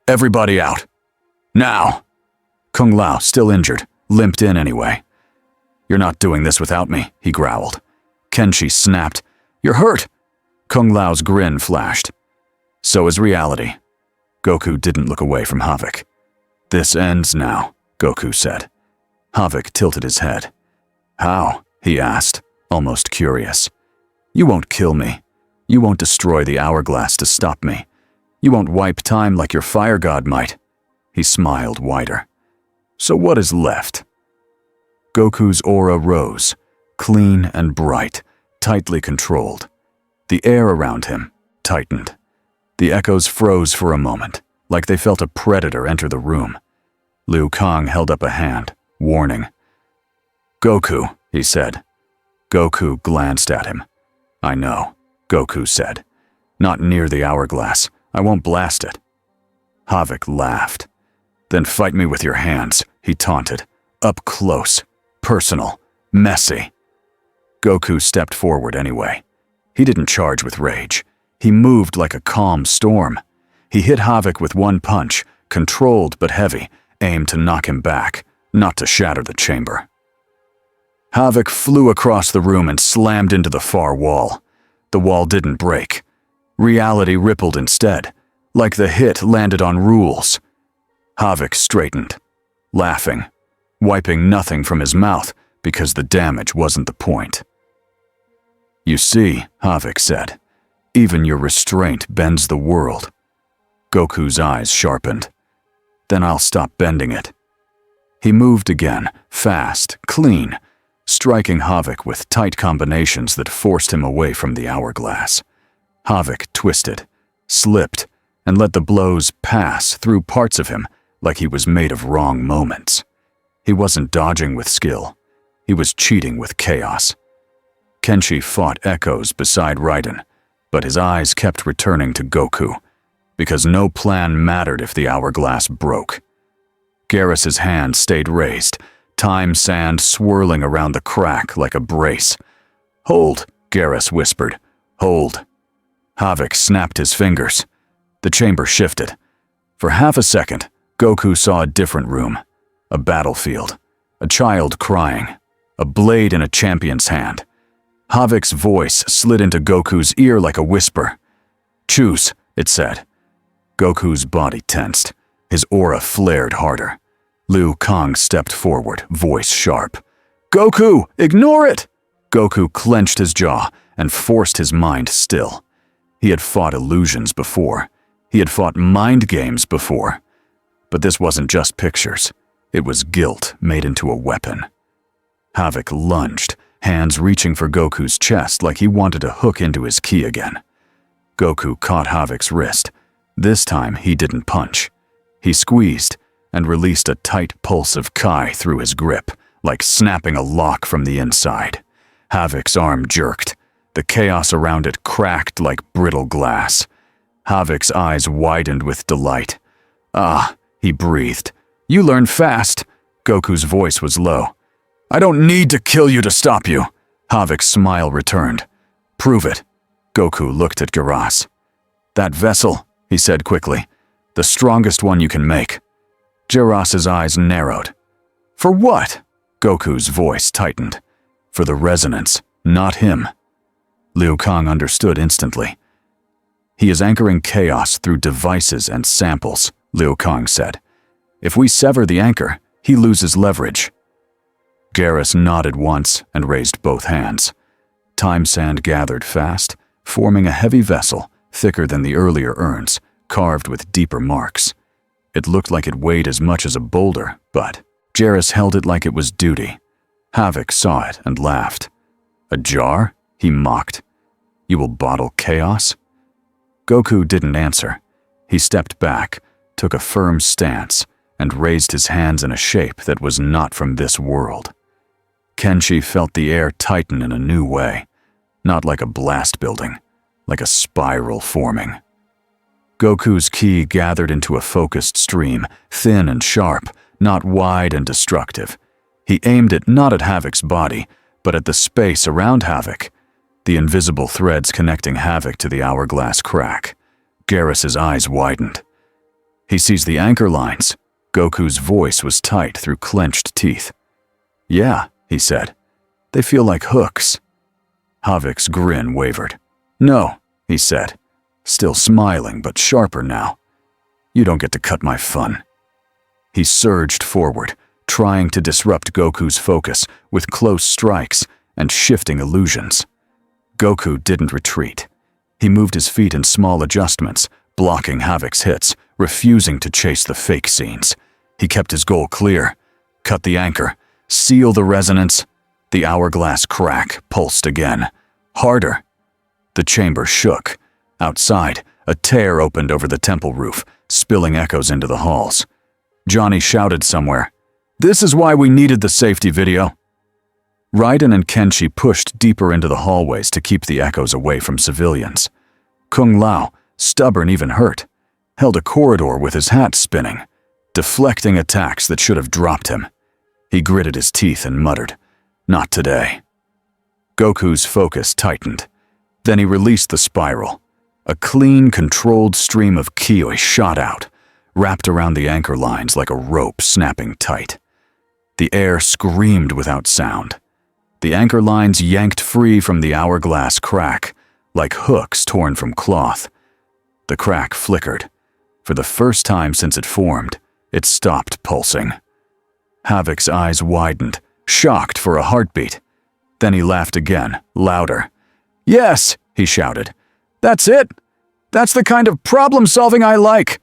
"Everybody out! Now!" Kung Lao, still injured, limped in anyway. "You're not doing this without me," he growled. Kenshi snapped, "You're hurt!" Kung Lao's grin flashed. "So is reality." Goku didn't look away from Havoc. "This ends now," Goku said. Havoc tilted his head. "How?" he asked, almost curious. "You won't kill me. You won't destroy the hourglass to stop me. You won't wipe time like your fire god might." He smiled wider. "So what is left?" Goku's aura rose, clean and bright, tightly controlled. The air around him tightened. The echoes froze for a moment, like they felt a predator enter the room. Liu Kang held up a hand, warning. "Goku," he said. Goku glanced at him. "I know," Goku said. "Not near the hourglass. I won't blast it." Havoc laughed. "Then fight me with your hands," he taunted. "Up close, personal, messy." Goku stepped forward anyway. He didn't charge with rage. He moved like a calm storm. He hit Havoc with one punch, controlled but heavy, aimed to knock him back, not to shatter the chamber. Havoc flew across the room and slammed into the far wall. The wall didn't break. Reality rippled instead, like the hit landed on rules. Havoc straightened, laughing, wiping nothing from his mouth because the damage wasn't the point. "You see," Havoc said, "even your restraint bends the world." Goku's eyes sharpened. "Then I'll stop bending it." He moved again, fast, clean, striking Havoc with tight combinations that forced him away from the hourglass. Havoc twisted, slipped, and let the blows pass through parts of him like he was made of wrong moments. He wasn't dodging with skill. He was cheating with chaos. Kenshi fought echoes beside Raiden, but his eyes kept returning to Goku, because no plan mattered if the hourglass broke. Garrus's hand stayed raised, time sand swirling around the crack like a brace. "Hold," Garrus whispered. "Hold." Havoc snapped his fingers. The chamber shifted. For half a second, Goku saw a different room. A battlefield. A child crying. A blade in a champion's hand. Havoc's voice slid into Goku's ear like a whisper. "Choose," it said. Goku's body tensed. His aura flared harder. Liu Kang stepped forward, voice sharp. "Goku, ignore it!" Goku clenched his jaw and forced his mind still. He had fought illusions before. He had fought mind games before. But this wasn't just pictures. It was guilt made into a weapon. Havoc lunged, hands reaching for Goku's chest like he wanted to hook into his ki again. Goku caught Havoc's wrist. This time he didn't punch. He squeezed and released a tight pulse of Kai through his grip, like snapping a lock from the inside. Havoc's arm jerked. The chaos around it cracked like brittle glass. Havoc's eyes widened with delight. "Ah," he breathed. "You learn fast." Goku's voice was low. "I don't need to kill you to stop you." Havoc's smile returned. "Prove it." Goku looked at Garrus. "That vessel," he said quickly. "The strongest one you can make." Garrus's eyes narrowed. "For what?" Goku's voice tightened. "For the resonance, not him." Liu Kang understood instantly. "He is anchoring chaos through devices and samples," Liu Kang said. "If we sever the anchor, he loses leverage." Garrus nodded once and raised both hands. Time sand gathered fast, forming a heavy vessel thicker than the earlier urns, carved with deeper marks. It looked like it weighed as much as a boulder, but Garrus held it like it was duty. Havoc saw it and laughed. "A jar?" he mocked. "You will bottle chaos?" Goku didn't answer. He stepped back, took a firm stance, and raised his hands in a shape that was not from this world. Kenshi felt the air tighten in a new way, not like a blast building, like a spiral forming. Goku's ki gathered into a focused stream, thin and sharp, not wide and destructive. He aimed it not at Havoc's body, but at the space around Havoc, the invisible threads connecting Havoc to the hourglass crack. Garrus's eyes widened. "He sees the anchor lines." Goku's voice was tight through clenched teeth. "Yeah," he said. "They feel like hooks." Havoc's grin wavered. "No," he said, still smiling but sharper now. "You don't get to cut my fun." He surged forward, trying to disrupt Goku's focus with close strikes and shifting illusions. Goku didn't retreat. He moved his feet in small adjustments, blocking Havoc's hits, refusing to chase the fake scenes. He kept his goal clear. Cut the anchor. Seal the resonance. The hourglass crack pulsed again. Harder. The chamber shook. Outside, a tear opened over the temple roof, spilling echoes into the halls. Johnny shouted somewhere, "This is why we needed the safety video." Raiden and Kenshi pushed deeper into the hallways to keep the echoes away from civilians. Kung Lao, stubborn even hurt, held a corridor with his hat spinning, deflecting attacks that should have dropped him. He gritted his teeth and muttered, "Not today." Goku's focus tightened. Then he released the spiral. A clean, controlled stream of ki shot out, wrapped around the anchor lines like a rope snapping tight. The air screamed without sound. The anchor lines yanked free from the hourglass crack, like hooks torn from cloth. The crack flickered. For the first time since it formed, it stopped pulsing. Havoc's eyes widened, shocked for a heartbeat. Then he laughed again, louder. "Yes," he shouted. "That's it! That's the kind of problem-solving I like!"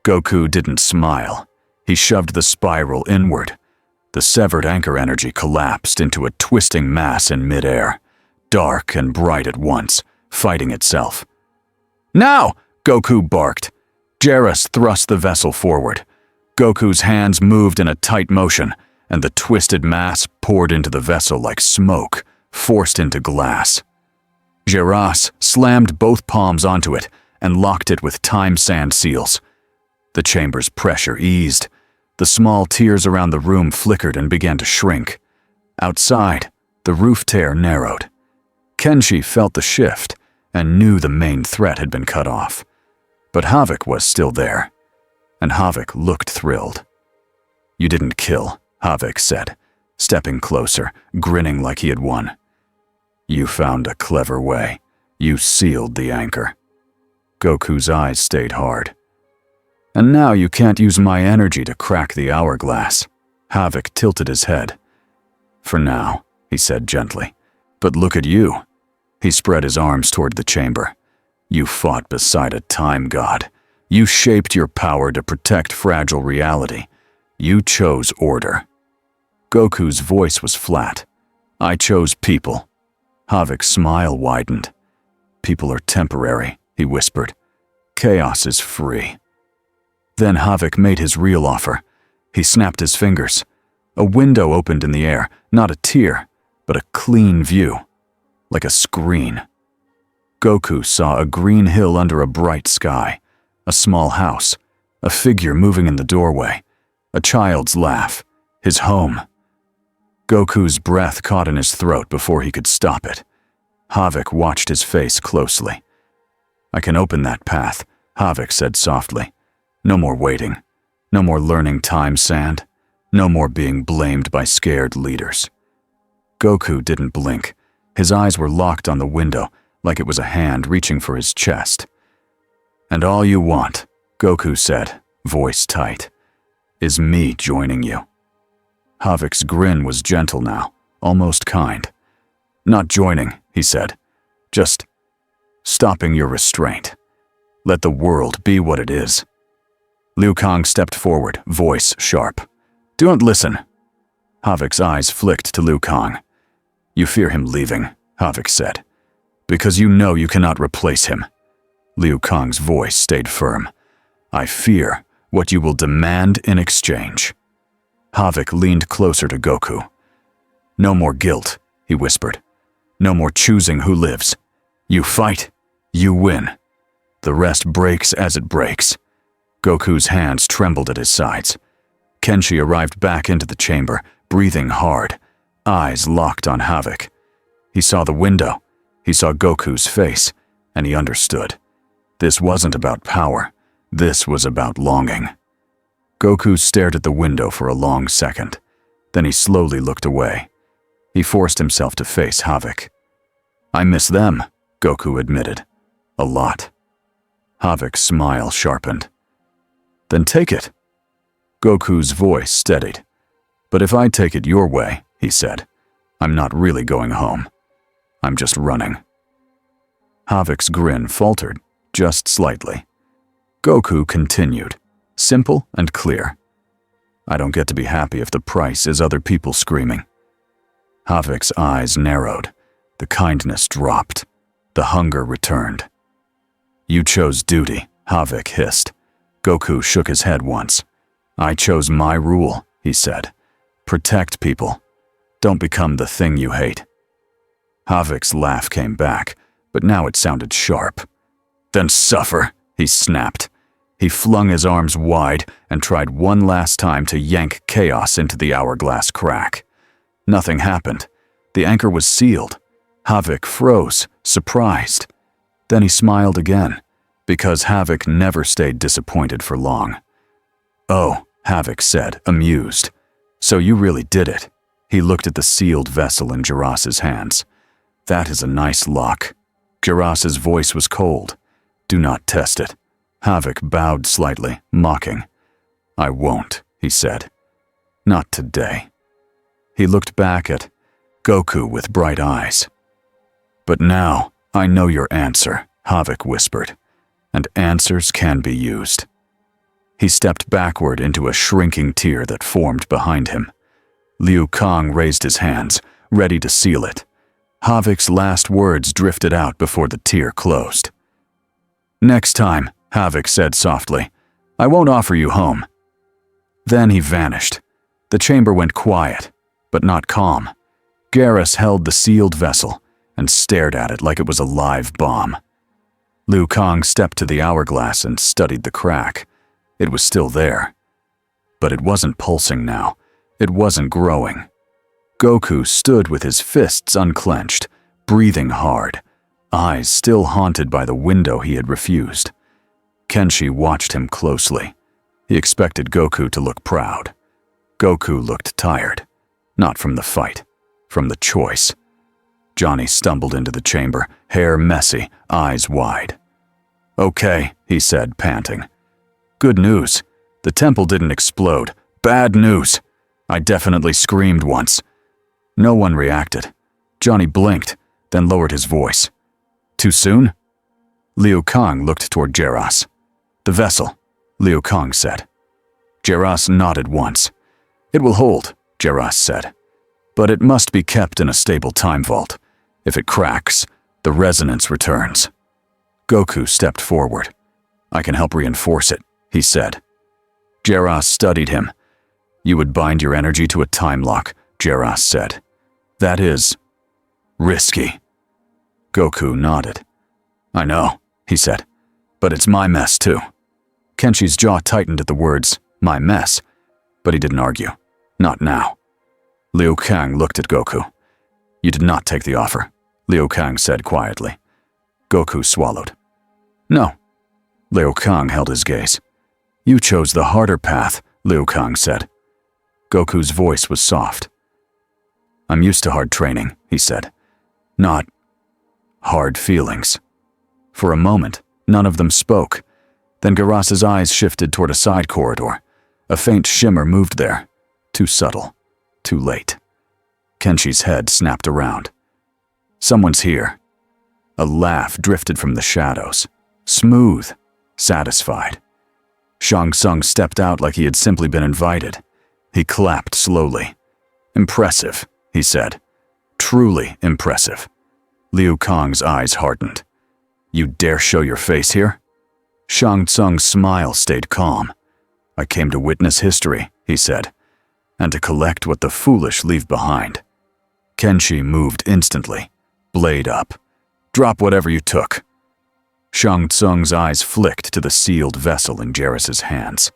Goku didn't smile. He shoved the spiral inward. The severed anchor energy collapsed into a twisting mass in midair, dark and bright at once, fighting itself. "Now!" Goku barked. Garrus thrust the vessel forward. Goku's hands moved in a tight motion, and the twisted mass poured into the vessel like smoke, forced into glass. Garrus slammed both palms onto it and locked it with time sand seals. The chamber's pressure eased. The small tiers around the room flickered and began to shrink. Outside, the roof tear narrowed. Kenshi felt the shift and knew the main threat had been cut off. But Havoc was still there, and Havoc looked thrilled. "You didn't kill," Havoc said, stepping closer, grinning like he had won. "You found a clever way. You sealed the anchor." Goku's eyes stayed hard. "And now you can't use my energy to crack the hourglass." Havoc tilted his head. "For now," he said gently. "But look at you." He spread his arms toward the chamber. "You fought beside a time god. You shaped your power to protect fragile reality. You chose order." Goku's voice was flat. "I chose people." Havoc's smile widened. "People are temporary," he whispered. "Chaos is free." Then Havoc made his real offer. He snapped his fingers. A window opened in the air, not a tear, but a clean view, like a screen. Goku saw a green hill under a bright sky, a small house, a figure moving in the doorway, a child's laugh, his home. Goku's breath caught in his throat before he could stop it. Havoc watched his face closely. "I can open that path," Havoc said softly. "No more waiting. No more learning time sand. No more being blamed by scared leaders." Goku didn't blink. His eyes were locked on the window, like it was a hand reaching for his chest. "And all you want," Goku said, voice tight, "is me joining you." Havoc's grin was gentle now, almost kind. "Not joining," he said. "Just stopping your restraint. Let the world be what it is." Liu Kang stepped forward, voice sharp. "Don't listen." Havoc's eyes flicked to Liu Kang. "You fear him leaving," Havoc said, "because you know you cannot replace him." Liu Kang's voice stayed firm. "I fear what you will demand in exchange." Havoc leaned closer to Goku. "No more guilt," he whispered. "No more choosing who lives. You fight, you win. The rest breaks as it breaks." Goku's hands trembled at his sides. Kenshi arrived back into the chamber, breathing hard, eyes locked on Havoc. He saw the window, he saw Goku's face, and he understood. This wasn't about power, this was about longing. Goku stared at the window for a long second. Then he slowly looked away. He forced himself to face Havoc. "I miss them," Goku admitted. "A lot." Havoc's smile sharpened. "Then take it." Goku's voice steadied. "But if I take it your way," he said, "I'm not really going home. I'm just running." Havoc's grin faltered, just slightly. Goku continued, simple and clear. "I don't get to be happy if the price is other people screaming." Havoc's eyes narrowed. The kindness dropped. The hunger returned. "You chose duty," Havoc hissed. Goku shook his head once. "I chose my rule," he said. "Protect people. Don't become the thing you hate." Havoc's laugh came back, but now it sounded sharp. "Then suffer," he snapped. He flung his arms wide and tried one last time to yank chaos into the hourglass crack. Nothing happened. The anchor was sealed. Havoc froze, surprised. Then he smiled again, because Havoc never stayed disappointed for long. "Oh," Havoc said, amused. "So you really did it." He looked at the sealed vessel in Jiras's hands. "That is a nice lock." Jiras's voice was cold. "Do not test it." Havoc bowed slightly, mocking. "I won't," he said. "Not today." He looked back at Goku with bright eyes. "But now I know your answer," Havoc whispered, "and answers can be used." He stepped backward into a shrinking tear that formed behind him. Liu Kang raised his hands, ready to seal it. Havoc's last words drifted out before the tear closed. "Next time," Havoc said softly, "I won't offer you home." Then he vanished. The chamber went quiet, but not calm. Garrus held the sealed vessel and stared at it like it was a live bomb. Liu Kang stepped to the hourglass and studied the crack. It was still there. But it wasn't pulsing now. It wasn't growing. Goku stood with his fists unclenched, breathing hard, eyes still haunted by the window he had refused. Kenshi watched him closely. He expected Goku to look proud. Goku looked tired, not from the fight, from the choice. Johnny stumbled into the chamber, hair messy, eyes wide. "Okay," he said, panting. "Good news. The temple didn't explode. Bad news. I definitely screamed once." No one reacted. Johnny blinked, then lowered his voice. "Too soon?" Liu Kang looked toward Jaras. "The vessel," Liu Kang said. Jaras nodded once. "It will hold," Jaras said. "But it must be kept in a stable time vault. If it cracks, the resonance returns." Goku stepped forward. "I can help reinforce it," he said. Jaras studied him. "You would bind your energy to a time lock," Jaras said. "That is risky." Goku nodded. "I know," he said, "but it's my mess too." Kenshi's jaw tightened at the words, "my mess," but he didn't argue. Not now. Liu Kang looked at Goku. "You did not take the offer," Liu Kang said quietly. Goku swallowed. "No." Liu Kang held his gaze. "You chose the harder path," Liu Kang said. Goku's voice was soft. "I'm used to hard training," he said. "Not hard feelings." For a moment, none of them spoke. Then Garas's eyes shifted toward a side corridor. A faint shimmer moved there. Too subtle. Too late. Kenshi's head snapped around. "Someone's here." A laugh drifted from the shadows. Smooth. Satisfied. Shang Tsung stepped out like he had simply been invited. He clapped slowly. "Impressive," he said. "Truly impressive." Liu Kang's eyes hardened. "You dare show your face here?" Shang Tsung's smile stayed calm. "I came to witness history," he said, "and to collect what the foolish leave behind." Kenshi moved instantly. Blade up. "Drop whatever you took." Shang Tsung's eyes flicked to the sealed vessel in Jarrus's hands.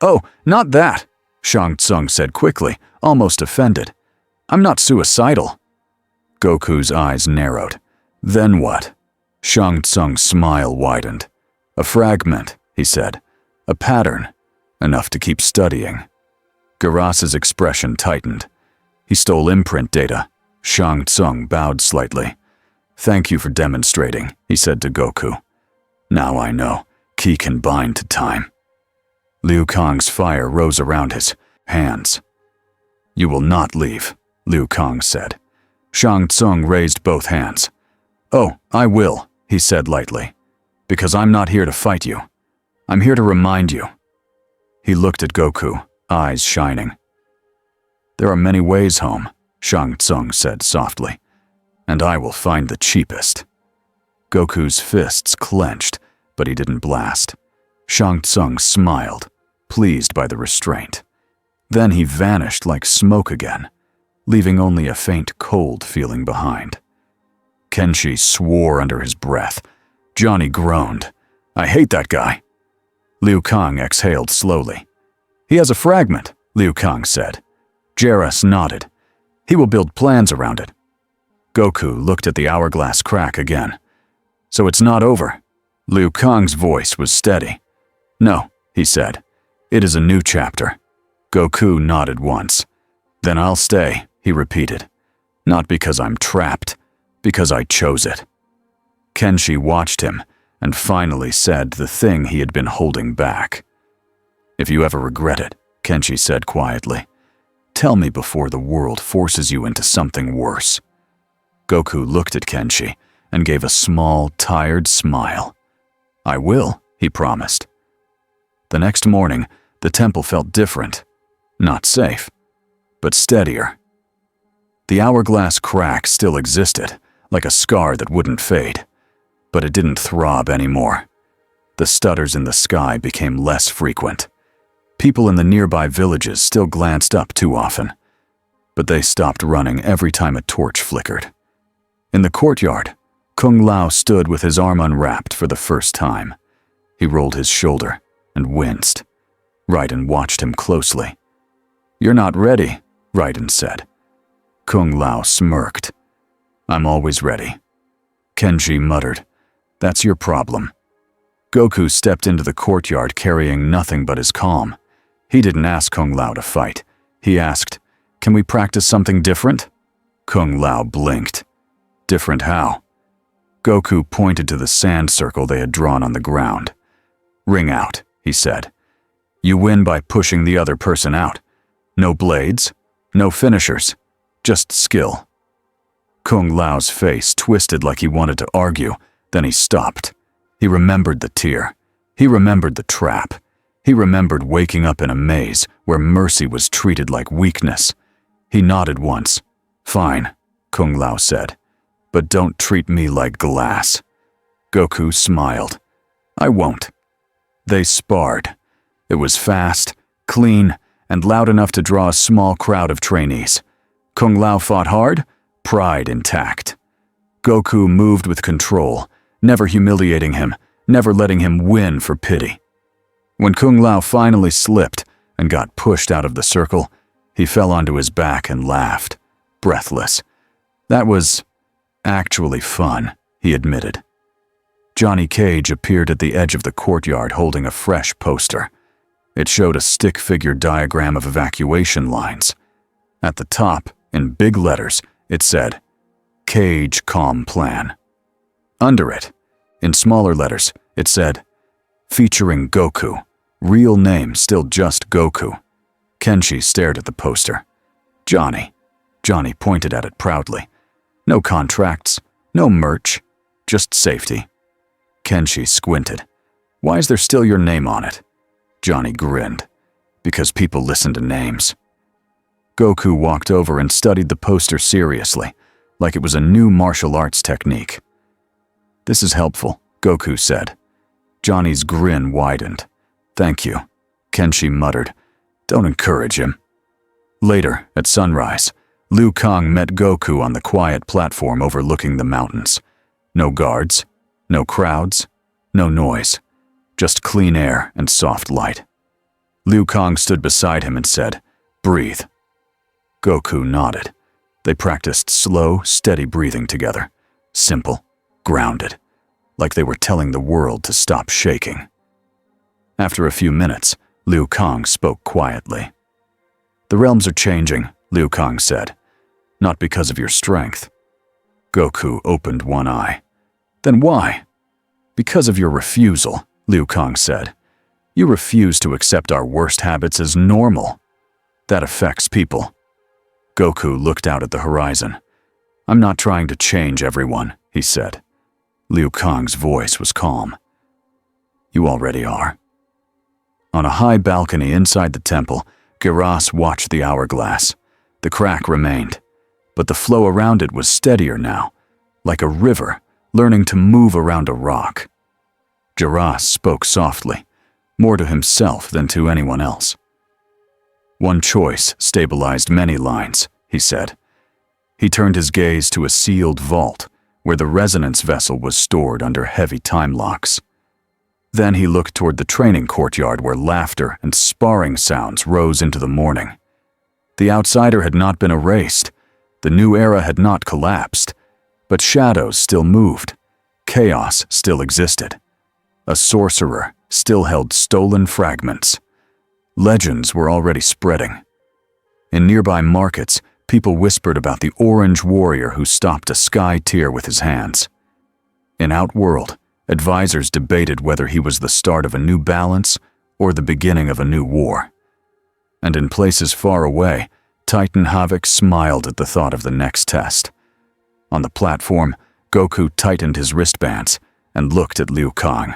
"Oh, not that," Shang Tsung said quickly, almost offended. "I'm not suicidal." Goku's eyes narrowed. "Then what?" Shang Tsung's smile widened. "A fragment," he said. "A pattern. Enough to keep studying." Garas's expression tightened. "He stole imprint data." Shang Tsung bowed slightly. "Thank you for demonstrating," he said to Goku. "Now I know. Ki can bind to time." Liu Kang's fire rose around his hands. "You will not leave," Liu Kang said. Shang Tsung raised both hands. "Oh, I will," he said lightly. "Because I'm not here to fight you. I'm here to remind you." He looked at Goku, eyes shining. "There are many ways home," Shang Tsung said softly, "and I will find the cheapest." Goku's fists clenched, but he didn't blast. Shang Tsung smiled, pleased by the restraint. Then he vanished like smoke again, leaving only a faint cold feeling behind. Kenshi swore under his breath. Johnny groaned. "I hate that guy." Liu Kang exhaled slowly. "He has a fragment," Liu Kang said. Jarrus nodded. "He will build plans around it." Goku looked at the hourglass crack again. "So it's not over." Liu Kang's voice was steady. "No," he said. "It is a new chapter." Goku nodded once. "Then I'll stay," he repeated. "Not because I'm trapped, because I chose it." Kenshi watched him and finally said the thing he had been holding back. "If you ever regret it," Kenshi said quietly, "tell me before the world forces you into something worse." Goku looked at Kenshi and gave a small, tired smile. "I will," he promised. The next morning, the temple felt different. Not safe, but steadier. The hourglass crack still existed, like a scar that wouldn't fade, but it didn't throb anymore. The stutters in the sky became less frequent. People in the nearby villages still glanced up too often, but they stopped running every time a torch flickered. In the courtyard, Kung Lao stood with his arm unwrapped for the first time. He rolled his shoulder and winced. Raiden watched him closely. "You're not ready," Raiden said. Kung Lao smirked. I'm always ready. Kenji muttered, "That's your problem." Goku stepped into the courtyard carrying nothing but his calm. He didn't ask Kung Lao to fight. He asked, "Can we practice something different?" Kung Lao blinked. "Different how?" Goku pointed to the sand circle they had drawn on the ground. "Ring out," he said. "You win by pushing the other person out. No blades, no finishers, just skill." Kung Lao's face twisted like he wanted to argue, then he stopped. He remembered the tear. He remembered the trap. He remembered waking up in a maze where mercy was treated like weakness. He nodded once. "Fine," Kung Lao said, "but don't treat me like glass." Goku smiled. "I won't." They sparred. It was fast, clean, and loud enough to draw a small crowd of trainees. Kung Lao fought hard, pride intact. Goku moved with control, never humiliating him, never letting him win for pity. When Kung Lao finally slipped and got pushed out of the circle, he fell onto his back and laughed, breathless. That was actually fun, he admitted. Johnny Cage appeared at the edge of the courtyard holding a fresh poster. It showed a stick figure diagram of evacuation lines. At the top, in big letters, it said, "Cage Calm Plan." Under it, in smaller letters, it said, "Featuring Goku. Real name still just Goku." Kenshi stared at the poster. "Johnny." Johnny pointed at it proudly. "No contracts, no merch, just safety." Kenshi squinted. "Why is there still your name on it?" Johnny grinned. "Because people listen to names." Goku walked over and studied the poster seriously, like it was a new martial arts technique. "This is helpful," Goku said. Johnny's grin widened. "Thank you," Kenshi muttered. "Don't encourage him." Later, at sunrise, Liu Kang met Goku on the quiet platform overlooking the mountains. No guards, no crowds, no noise, just clean air and soft light. Liu Kang stood beside him and said, "Breathe." Goku nodded. They practiced slow, steady breathing together. Simple, grounded, like they were telling the world to stop shaking. After a few minutes, Liu Kang spoke quietly. "The realms are changing," Liu Kang said. "Not because of your strength." Goku opened one eye. "Then why?" "Because of your refusal," Liu Kang said. "You refuse to accept our worst habits as normal. That affects people." Goku looked out at the horizon. "I'm not trying to change everyone," he said. Liu Kang's voice was calm. "You already are." On a high balcony inside the temple, Giras watched the hourglass. The crack remained, but the flow around it was steadier now, like a river learning to move around a rock. Giras spoke softly, more to himself than to anyone else. "One choice stabilized many lines," he said. He turned his gaze to a sealed vault where the resonance vessel was stored under heavy time locks. Then he looked toward the training courtyard where laughter and sparring sounds rose into the morning. The outsider had not been erased. The new era had not collapsed. But shadows still moved. Chaos still existed. A sorcerer still held stolen fragments. Legends were already spreading. In nearby markets, people whispered about the orange warrior who stopped a sky tier with his hands. In Outworld, advisors debated whether he was the start of a new balance or the beginning of a new war. And in places far away, Titan Havoc smiled at the thought of the next test. On the platform, Goku tightened his wristbands and looked at Liu Kang.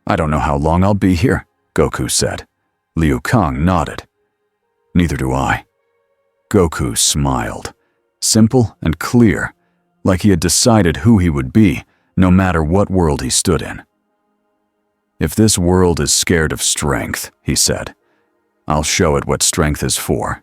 "I don't know how long I'll be here," Goku said. Liu Kang nodded. "Neither do I." Goku smiled, simple and clear, like he had decided who he would be, no matter what world he stood in. "If this world is scared of strength," he said, "I'll show it what strength is for."